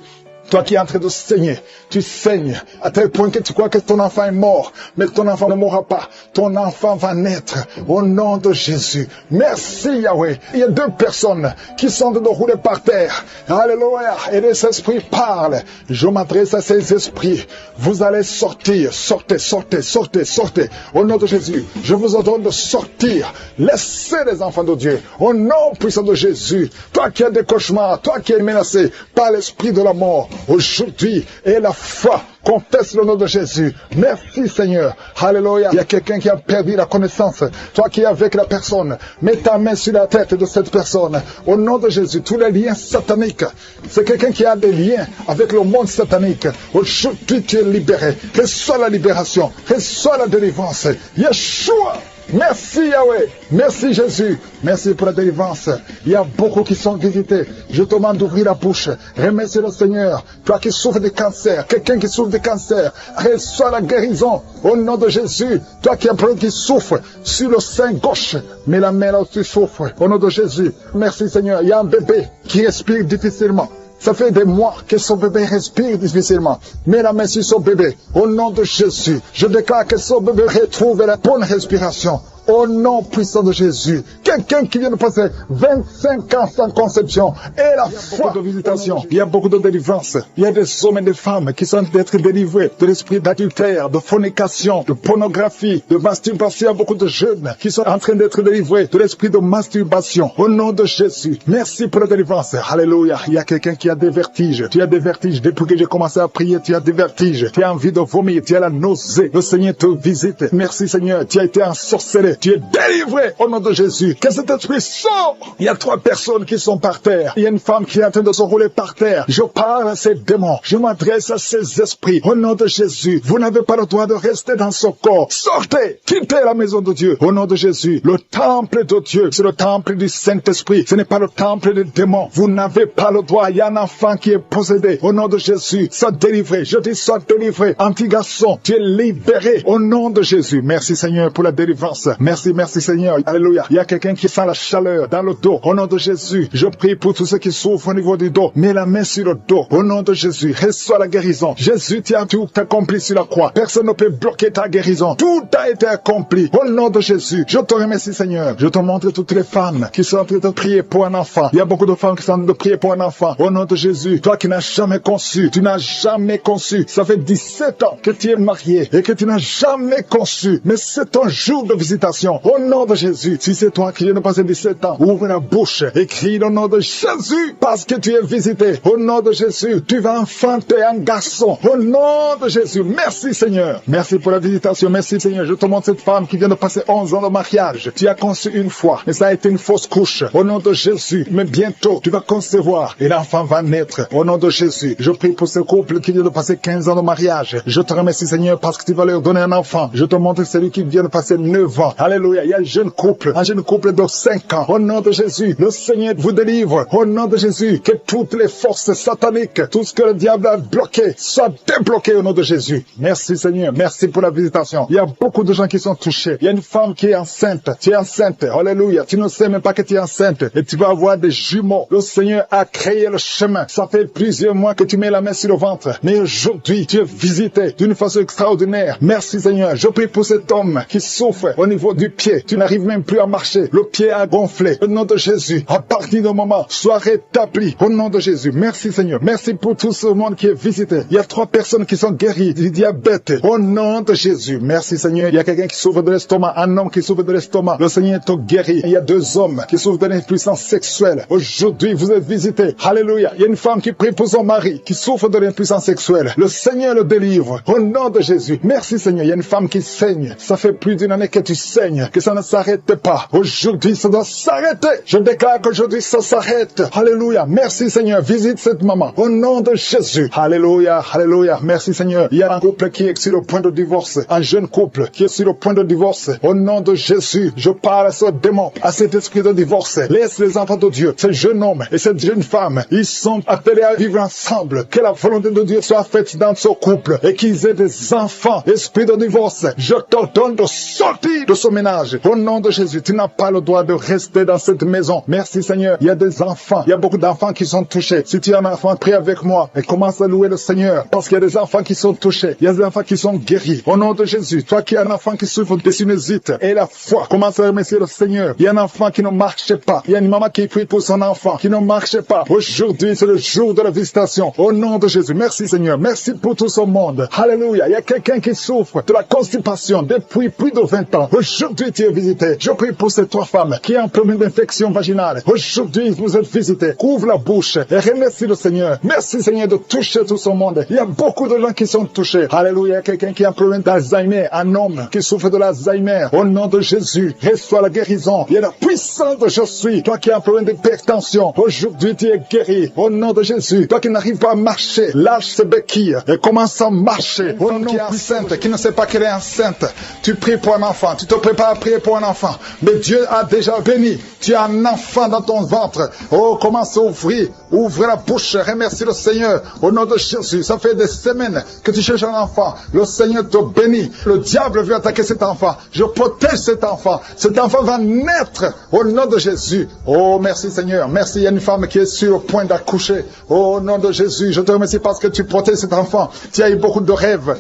Toi qui es en train de saigner, tu saignes à tel point que tu crois que ton enfant est mort, mais ton enfant ne mourra pas. Ton enfant va naître au nom de Jésus. Merci Yahweh. Il y a 2 personnes qui sont de rouler par terre. Alléluia. Et les esprits parlent. Je m'adresse à ces esprits. Vous allez sortir. Sortez, sortez, sortez, sortez. Au nom de Jésus, je vous ordonne de sortir. Laissez les enfants de Dieu. Au nom puissant de Jésus. Toi qui as des cauchemars, toi qui es menacé par l'esprit de la mort. Aujourd'hui, et la foi, confesse le nom de Jésus. Merci Seigneur. Alléluia. Il y a quelqu'un qui a perdu la connaissance. Toi qui es avec la personne, mets ta main sur la tête de cette personne. Au nom de Jésus, tous les liens sataniques. C'est quelqu'un qui a des liens avec le monde satanique. Aujourd'hui, tu es libéré. Reçois la libération. Reçois la délivrance. Yeshua. Merci Yahweh, merci Jésus, merci pour la délivrance. Il y a beaucoup qui sont visités. Je te demande d'ouvrir la bouche. Remercie le Seigneur. Toi qui souffres de cancer, quelqu'un qui souffre de cancer, reçois la guérison au nom de Jésus. Toi qui souffre sur le sein gauche, mets la main là où tu souffres au nom de Jésus. Merci Seigneur. Il y a un bébé qui respire difficilement. Ça fait des mois que son bébé respire difficilement. Mets la main sur son bébé. Au nom de Jésus, je déclare que son bébé retrouve la bonne respiration. Au nom puissant de Jésus. Quelqu'un qui vient de passer 25 ans sans conception. Et la foi de visitation. Il y a beaucoup de délivrance. Il y a des hommes et des femmes qui sont d'être délivrés de l'esprit d'adultère, de fornication, de pornographie, de masturbation. Il y a beaucoup de jeunes qui sont en train d'être délivrés de l'esprit de masturbation. Au nom de Jésus. Merci pour la délivrance. Alléluia. Il y a quelqu'un qui a des vertiges. Tu as des vertiges. Depuis que j'ai commencé à prier, tu as des vertiges. Tu as envie de vomir. Tu as la nausée. Le Seigneur te visite. Merci Seigneur. Tu as été ensorcelé. Tu es délivré au nom de Jésus. Que cet esprit sort. Il y a 3 personnes qui sont par terre. Il y a une femme qui est en train de se rouler par terre. Je parle à ces démons. Je m'adresse à ces esprits. Au nom de Jésus, vous n'avez pas le droit de rester dans ce corps. Sortez, quittez la maison de Dieu. Au nom de Jésus, le temple de Dieu, c'est le temple du Saint-Esprit. Ce n'est pas le temple des démons. Vous n'avez pas le droit. Il y a un enfant qui est possédé. Au nom de Jésus, sois délivré. Je dis sois délivré. Petit garçon, tu es libéré. Au nom de Jésus. Merci Seigneur pour la délivrance. Merci Seigneur. Alléluia. Il y a quelqu'un qui sent la chaleur dans le dos. Au nom de Jésus, je prie pour tous ceux qui souffrent au niveau du dos. Mets la main sur le dos. Au nom de Jésus, reçois la guérison. Jésus, tu as tout accompli sur la croix. Personne ne peut bloquer ta guérison. Tout a été accompli. Au nom de Jésus, je te remercie Seigneur. Je te montre toutes les femmes qui sont en train de prier pour un enfant. Il y a beaucoup de femmes qui sont en train de prier pour un enfant. Au nom de Jésus, toi qui n'as jamais conçu, tu n'as jamais conçu. Ça fait 17 ans que tu es marié et que tu n'as jamais conçu. Mais c'est ton jour de visitation. Au nom de Jésus, si c'est toi qui viens de passer 17 ans, ouvre la bouche et crie au nom de Jésus parce que tu es visité. Au nom de Jésus, tu vas enfanter un garçon. Au nom de Jésus, merci Seigneur. Merci pour la visitation. Merci Seigneur. Je te montre cette femme qui vient de passer 11 ans de mariage. Tu as conçu une fois, mais ça a été une fausse couche. Au nom de Jésus, mais bientôt, tu vas concevoir et l'enfant va naître. Au nom de Jésus, je prie pour ce couple qui vient de passer 15 ans de mariage. Je te remercie Seigneur parce que tu vas leur donner un enfant. Je te montre celui qui vient de passer 9 ans. Alléluia. Il y a un jeune couple de 5 ans. Au nom de Jésus, le Seigneur vous délivre. Au nom de Jésus, que toutes les forces sataniques, tout ce que le diable a bloqué, soit débloqué au nom de Jésus. Merci Seigneur. Merci pour la visitation. Il y a beaucoup de gens qui sont touchés. Il y a une femme qui est enceinte. Tu es enceinte. Alléluia. Tu ne sais même pas que tu es enceinte. Et tu vas avoir des jumeaux. Le Seigneur a créé le chemin. Ça fait plusieurs mois que tu mets la main sur le ventre. Mais aujourd'hui, tu es visité d'une façon extraordinaire. Merci Seigneur. Je prie pour cet homme qui souffre au niveau du pied. Tu n'arrives même plus à marcher. Le pied a gonflé. Au nom de Jésus, à partir du moment, sois rétabli. Au nom de Jésus. Merci Seigneur. Merci pour tout ce monde qui est visité. Il y a 3 personnes qui sont guéries du diabète. Au nom de Jésus. Merci Seigneur. Il y a quelqu'un qui souffre de l'estomac. Un homme qui souffre de l'estomac. Le Seigneur te guérit. Il y a 2 hommes qui souffrent de l'impuissance sexuelle. Aujourd'hui, vous êtes visités. Alléluia. Il y a une femme qui prie pour son mari qui souffre de l'impuissance sexuelle. Le Seigneur le délivre. Au nom de Jésus. Merci Seigneur. Il y a une femme qui saigne. Ça fait plus d'une année que tu saignes. Que ça ne s'arrête pas. Aujourd'hui, ça doit s'arrêter. Je déclare qu'aujourd'hui, ça s'arrête. Alléluia. Merci Seigneur. Visite cette maman. Au nom de Jésus. Alléluia. Alléluia. Merci Seigneur. Il y a un couple qui est sur le point de divorce. Un jeune couple qui est sur le point de divorce. Au nom de Jésus, je parle à ce démon, à cet esprit de divorce. Laisse les enfants de Dieu, ce jeune homme et cette jeune femme, ils sont appelés à vivre ensemble. Que la volonté de Dieu soit faite dans ce couple et qu'ils aient des enfants. Esprit de divorce, je t'ordonne de sortir de ce ménage. Au nom de Jésus, tu n'as pas le droit de rester dans cette maison. Merci Seigneur. Il y a des enfants, il y a beaucoup d'enfants qui sont touchés. Si tu es un enfant, prie avec moi et commence à louer le Seigneur parce qu'il y a des enfants qui sont touchés. Il y a des enfants qui sont guéris. Au nom de Jésus, toi qui es un enfant qui souffre de sinusite et la foi, commence à remercier le Seigneur. Il y a un enfant qui ne marche pas. Il y a une maman qui prie pour son enfant qui ne marche pas. Aujourd'hui, c'est le jour de la visitation. Au nom de Jésus, merci Seigneur. Merci pour tout ce monde. Alléluia. Il y a quelqu'un qui souffre de la constipation depuis plus de 20 ans. Aujourd'hui, tu es visité. Je prie pour ces 3 femmes qui ont un problème d'infection vaginale. Aujourd'hui, vous êtes visités. Ouvre la bouche et remercie le Seigneur. Merci Seigneur de toucher tout ce monde. Il y a beaucoup de gens qui sont touchés. Alléluia. Il y a quelqu'un qui a un problème d'Alzheimer. Un homme qui souffre de l'Alzheimer. Au nom de Jésus, reçois la guérison. Il y a la puissance de je suis. Toi qui as un problème d'hypertension, aujourd'hui tu es guéri. Au nom de Jésus, toi qui n'arrives pas à marcher, lâche ces béquilles et commence à marcher. Au nom qui est enceinte, qui ne sait pas qu'elle est enceinte, tu pries pour un enfant. Tu te prépares à prier pour un enfant. Mais Dieu a déjà béni. Tu as un enfant dans ton ventre. Oh, commence à ouvrir. Ouvre la bouche. Remercie le Seigneur. Au nom de Jésus, ça fait des semaines que tu cherches un enfant. Le Seigneur te bénit. Le diable veut attaquer cet enfant. Je protège cet enfant. Cet enfant va naître au nom de Jésus. Oh, merci Seigneur. Merci. Il y a une femme qui est sur le point d'accoucher. Au nom de Jésus, je te remercie parce que tu protèges cet enfant. Tu as eu beaucoup de rêves,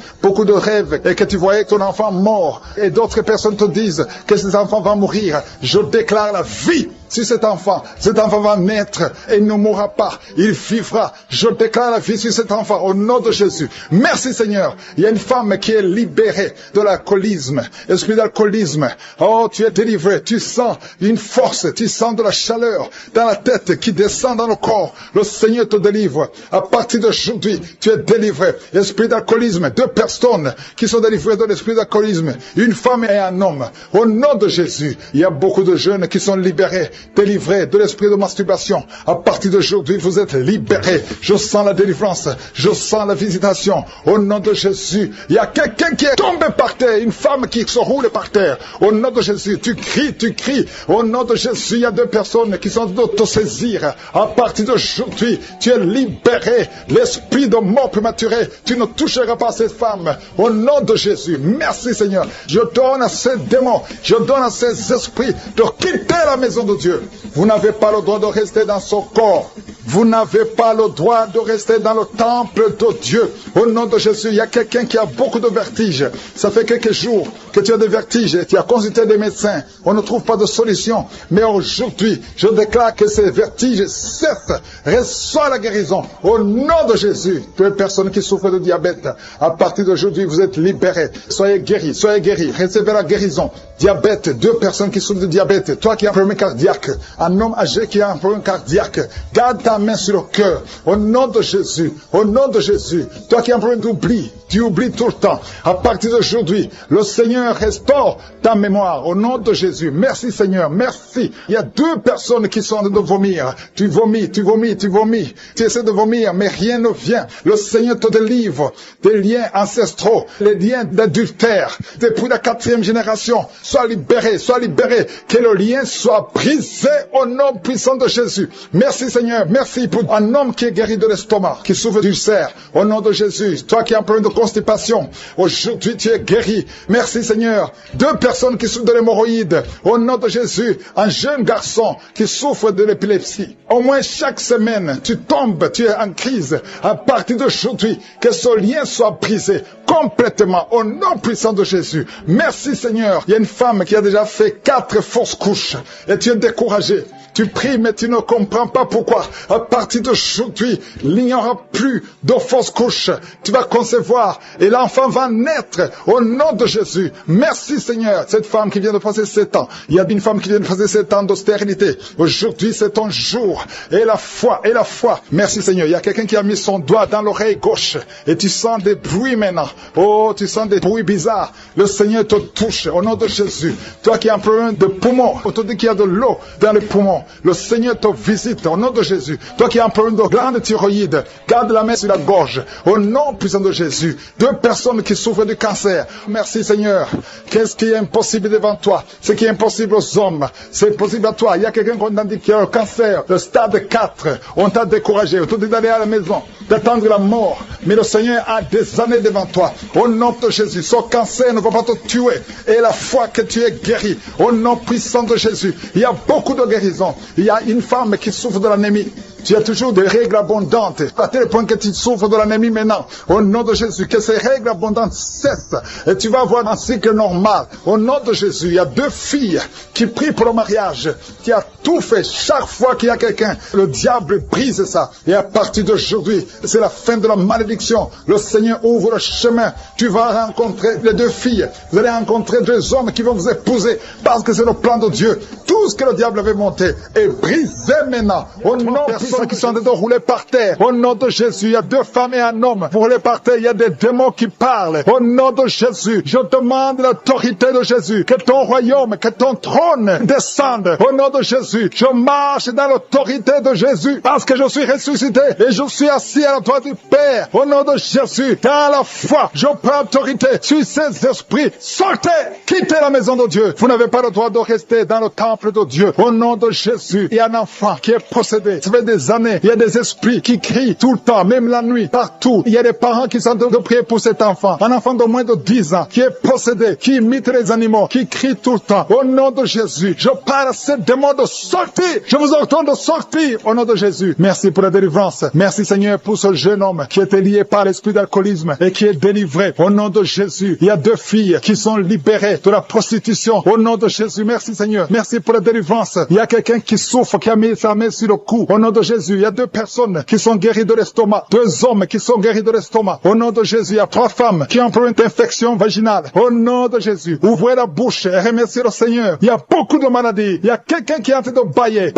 et que tu voyais ton enfant mort. Et d'autres personnes te disent que cet enfant va mourir. Je déclare la vie sur cet enfant. Cet enfant va naître et il ne mourra pas. Il vivra. Je déclare la vie sur cet enfant au nom de Jésus. Merci Seigneur. Il y a une femme qui est libérée de l'alcoolisme. Esprit d'alcoolisme. Oh, tu es délivré. Tu sens une force. Tu sens de la chaleur dans la tête qui descend dans le corps. Le Seigneur te délivre. À partir d'aujourd'hui, tu es délivré. Esprit d'alcoolisme. 2 personnes qui sont délivrées de l'esprit d'alcoolisme. Une femme et un homme. Au nom de Jésus, il y a beaucoup de jeunes qui sont libérés, délivrés de l'esprit de masturbation. À partir d'aujourd'hui, vous êtes libérés. Je sens la délivrance. Je sens la visitation. Au nom de Jésus, il y a quelqu'un qui est tombé par terre. Une femme qui se roule par terre. Au nom de Jésus, tu cries, tu cries. Au nom de Jésus, il y a 2 personnes qui sont d'autosaisir. À partir d'aujourd'hui, tu es libéré. L'esprit de mort prématuré, tu ne toucheras pas cette femme. Au nom de Jésus, merci Seigneur. Je donne à ces démons, je donne à ces esprits de quitter la maison de Dieu. Vous n'avez pas le droit de rester dans son corps. Vous n'avez pas le droit de rester dans le temple de Dieu. Au nom de Jésus, il y a quelqu'un qui a beaucoup de vertiges. Ça fait quelques jours que tu as des vertiges. Tu as consulté des médecins. On ne trouve pas de solution. Mais aujourd'hui, je déclare que ces vertiges cessent. Reçois la guérison. Au nom de Jésus, toutes les personnes qui souffrent de diabète, à partir d'aujourd'hui, vous êtes libérés. Soyez guéris, soyez guéris. Recevez la guérison. Diabète, 2 personnes qui souffrent de diabète. Toi qui as un problème cardiaque, un homme âgé qui a un problème cardiaque, garde ta main sur le cœur. Au nom de Jésus, au nom de Jésus. Toi qui as un problème d'oubli, tu oublies tout le temps. À partir d'aujourd'hui, le Seigneur restaure ta mémoire. Au nom de Jésus. Merci Seigneur, merci. Il y a 2 personnes qui sont en train de vomir. Tu vomis, tu vomis, tu vomis. Tu essaies de vomir, mais rien ne vient. Le Seigneur te délivre des liens ancestraux, les liens d'adultère. Depuis la 4e génération, sois libéré, sois libéré. Que le lien soit brisé au nom puissant de Jésus. Merci Seigneur, merci pour un homme qui est guéri de l'estomac, qui souffre d'ulcère. Au nom de Jésus, toi qui as un problème de constipation, aujourd'hui tu es guéri. Merci Seigneur. 2 personnes qui souffrent de l'hémorroïde. Au nom de Jésus, un jeune garçon qui souffre de l'épilepsie. Au moins chaque semaine, tu tombes, tu es en crise. À partir d'aujourd'hui, que ce lien soit brisé complètement au nom puissant de Jésus. Merci Seigneur. Il y a une femme qui a déjà fait 4 fausses couches et tu es découragé. Tu pries, mais tu ne comprends pas pourquoi. À partir d'aujourd'hui, il n'y aura plus de fausses couches. Tu vas concevoir et l'enfant va naître au nom de Jésus. Merci Seigneur. Cette femme qui vient de passer 7 ans. Il y a une femme qui vient de passer 7 ans d'austérité. Aujourd'hui, c'est ton jour. Et la foi, et la foi. Merci Seigneur. Il y a quelqu'un qui a mis son doigt dans l'oreille gauche. Et tu sens des bruits maintenant. Oh, tu sens des bruits bizarres. Le Seigneur te touche au nom de Jésus. Toi qui as un problème de poumon. On te dit qu'il y a de l'eau dans les poumons. Le Seigneur te visite au nom de Jésus. Toi qui as un problème de glande thyroïde, garde la main sur la gorge. Au nom puissant de Jésus. 2 personnes qui souffrent du cancer. Merci Seigneur. Qu'est-ce qui est impossible devant toi? Ce qui est impossible aux hommes, c'est possible à toi. Il y a quelqu'un qu'on t'a dit qui a le cancer, le stade 4. On t'a découragé. On t'a dit d'aller à la maison, d'attendre la mort. Mais le Seigneur a des années devant toi. Au nom de Jésus. Ce cancer ne va pas te tuer. Et la foi que tu es guéri. Au nom puissant de Jésus. Il y a beaucoup de guérisons. Il y a une femme qui souffre de l'anémie. Tu as toujours des règles abondantes, à tel point que tu souffres de l'anémie maintenant. Au nom de Jésus, que ces règles abondantes cessent. Et tu vas avoir un cycle normal. Au nom de Jésus, il y a 2 filles qui prient pour le mariage. Tu as tout fait. Chaque fois qu'il y a quelqu'un, le diable brise ça. Et à partir d'aujourd'hui, c'est la fin de la malédiction. Le Seigneur ouvre le chemin. Tu vas rencontrer les 2 filles. Vous allez rencontrer 2 hommes qui vont vous épouser. Parce que c'est le plan de Dieu. Tout ce que le diable avait monté est brisé maintenant. Au nom de personnes qui sont en train de rouler par terre. Au nom de Jésus, il y a 2 femmes et un homme. Vous roulez par terre, il y a des démons qui parlent. Au nom de Jésus, je demande l'autorité de Jésus. Que ton royaume, que ton trône descende. Au nom de Jésus, je marche dans l'autorité de Jésus. Parce que je suis ressuscité et je suis assis à la droite du Père. Au nom de Jésus, dans la foi, je prends autorité sur ces esprits. Sortez, quittez la maison de Dieu. Vous n'avez pas le droit de rester dans le temple de Dieu. Au nom de Jésus, il y a un enfant qui est possédé. Ça fait des des années. Il y a des esprits qui crient tout le temps, même la nuit, partout. Il y a des parents qui sont en train de prier pour cet enfant. Un enfant de moins de 10 ans, qui est possédé, qui imite les animaux, qui crie tout le temps. Au nom de Jésus, je parle à ces démons de sortir. Je vous ordonne de sortir au nom de Jésus. Merci pour la délivrance. Merci Seigneur pour ce jeune homme qui était lié par l'esprit d'alcoolisme et qui est délivré. Au nom de Jésus, il y a 2 filles qui sont libérées de la prostitution. Au nom de Jésus, merci Seigneur. Merci pour la délivrance. Il y a quelqu'un qui souffre, qui a mis sa main sur le cou. Au nom de Jésus, il y a 2 personnes qui sont guéries de l'estomac. 2 hommes qui sont guéris de l'estomac. Au nom de Jésus, il y a 3 femmes qui ont un problème d'infection vaginale. Au nom de Jésus, ouvrez la bouche et remerciez le Seigneur. Il y a beaucoup de maladies. Il y a quelqu'un qui est en train de bailler.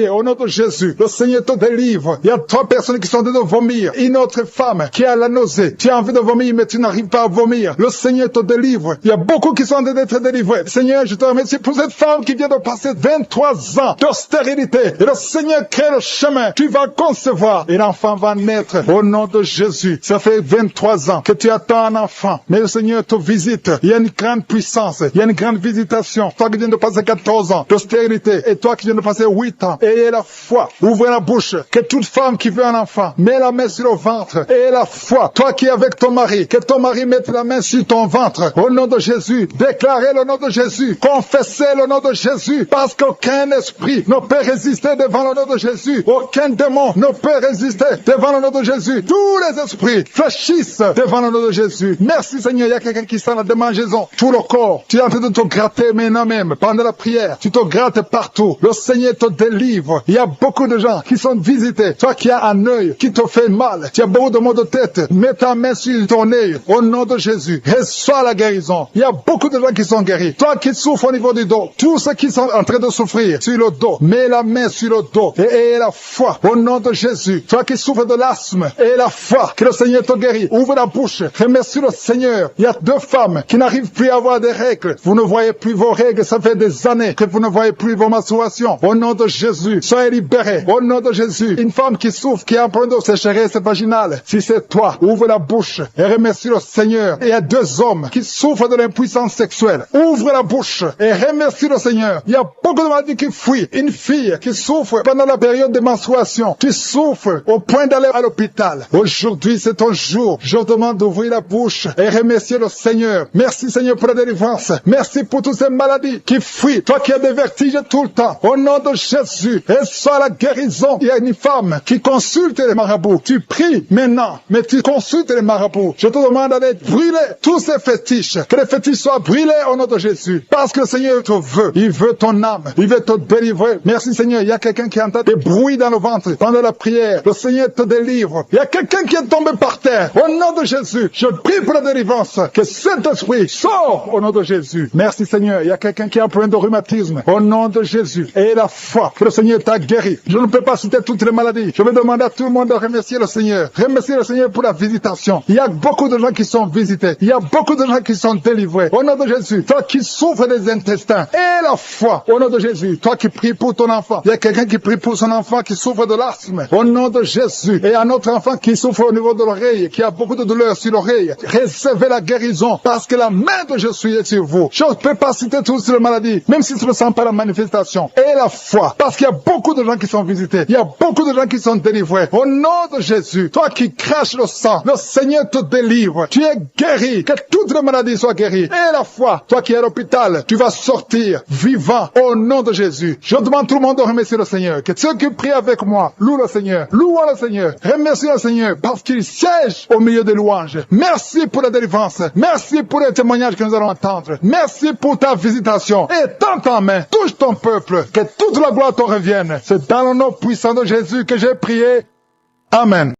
Au nom de Jésus, le Seigneur te délivre. Il y a 3 personnes qui sont en train de vomir. Une autre femme qui a la nausée. Tu as envie de vomir, mais tu n'arrives pas à vomir. Le Seigneur te délivre. Il y a beaucoup qui sont en train d'être délivrés. Seigneur, je te remercie pour cette femme qui vient de passer 23 ans de stérilité. Et le Seigneur crée le chemin. Tu vas concevoir et l'enfant va naître. Au nom de Jésus. Ça fait 23 ans que tu attends un enfant. Mais le Seigneur te visite. Il y a une grande puissance. Il y a une grande visitation. Toi qui viens de passer 14 ans de stérilité et toi qui viens de passer 8 ans. Ayez la foi. Ouvrez la bouche. Que toute femme qui veut un enfant, mets la main sur le ventre. Ayez la foi. Toi qui es avec ton mari, que ton mari mette la main sur ton ventre. Au nom de Jésus. Déclarez le nom de Jésus. Confessez le nom de Jésus. Parce qu'aucun esprit ne peut résister devant le nom de Jésus. Aucun démon ne peut résister devant le nom de Jésus. Tous les esprits fléchissent devant le nom de Jésus. Merci Seigneur. Il y a quelqu'un qui sent la démangeaison. Tout le corps. Tu es en train de te gratter maintenant même. Pendant la prière. Tu te grattes partout. Le Seigneur te délivre. Il y a beaucoup de gens qui sont visités. Toi qui as un œil qui te fait mal. Tu as beaucoup de maux de tête. Mets ta main sur ton œil. Au nom de Jésus. Reçois la guérison. Il y a beaucoup de gens qui sont guéris. Toi qui souffres au niveau du dos. Tous ceux qui sont en train de souffrir sur le dos. Mets la main sur le dos. Et aie la foi. Au nom de Jésus. Toi qui souffres de l'asthme. Aie la foi. Que le Seigneur te guérit. Ouvre la bouche. Remercie le Seigneur. Il y a 2 femmes qui n'arrivent plus à avoir des règles. Vous ne voyez plus vos règles. Ça fait des années que vous ne voyez plus vos menstruations. Au nom de Jésus. Soyez libérés. Au nom de Jésus. Une femme qui souffre, qui a un problème de sécheresse vaginale. Si c'est toi, ouvre la bouche et remercie le Seigneur. Et il y a 2 hommes qui souffrent de l'impuissance sexuelle. Ouvre la bouche et remercie le Seigneur. Il y a beaucoup de maladies qui fuient. Une fille qui souffre pendant la période de menstruation. Tu souffres au point d'aller à l'hôpital. Aujourd'hui, c'est ton jour. Je te demande d'ouvrir la bouche et remercier le Seigneur. Merci Seigneur pour la délivrance. Merci pour toutes ces maladies qui fuient. Toi qui as des vertiges tout le temps. Au nom de Jésus, reçois la guérison. Il y a une femme qui consulte les marabouts. Tu pries maintenant, mais tu consultes les marabouts. Je te demande d'aller brûler tous ces fétiches. Que les fétiches soient brûlés au nom de Jésus. Parce que le Seigneur te veut. Il veut ton âme. Il veut te délivrer. Merci Seigneur. Il y a quelqu'un qui entend des bruits dans le ventre pendant la prière. Le Seigneur te délivre. Il y a quelqu'un qui est tombé par terre. Au nom de Jésus, je prie pour la délivrance. Que cet esprit sort au nom de Jésus. Merci Seigneur. Il y a quelqu'un qui a un problème de rhumatisme. Au nom de Jésus. Et la foi que le Seigneur t'a guéri. Je ne peux pas citer toutes les maladies. Je vais demander à tout le monde de remercier le Seigneur. Remercier le Seigneur pour la visitation. Il y a beaucoup de gens qui sont visités. Il y a beaucoup de gens qui sont délivrés. Au nom de Jésus. Toi qui souffres des intestins. Et la foi. Au nom de Jésus. Toi qui pries pour ton enfant. Il y a quelqu'un qui prie pour son enfant qui souffre de l'asthme. Au nom de Jésus. Et un autre enfant qui souffre au niveau de l'oreille. Qui a beaucoup de douleurs sur l'oreille. Recevez la guérison. Parce que la main de Jésus est sur vous. Je ne peux pas citer toutes les maladies. Même si ce ne sent pas la manifestation. Et la foi. Parce qu'il y a beaucoup de gens qui sont visités. Il y a beaucoup de gens qui sont délivrés. Au nom de Jésus. Toi qui craches le sang. Le Seigneur te délivre. Tu es guéri. Que toutes les maladies soient guéries. Et la foi. Toi qui es à l'hôpital. Tu vas sortir vivant. Au nom de Jésus. Je demande tout le monde de remercier le Seigneur. Que ceux qui prient avec moi louent le Seigneur. Louons le Seigneur. Remercie le Seigneur. Parce qu'il siège au milieu des louanges. Merci pour la délivrance. Merci pour les témoignages que nous allons entendre. Merci pour ta visitation. Et tends ta main. Touche ton peuple. Que toute la gloire te revienne. C'est dans le nom puissant de Jésus que j'ai prié. Amen.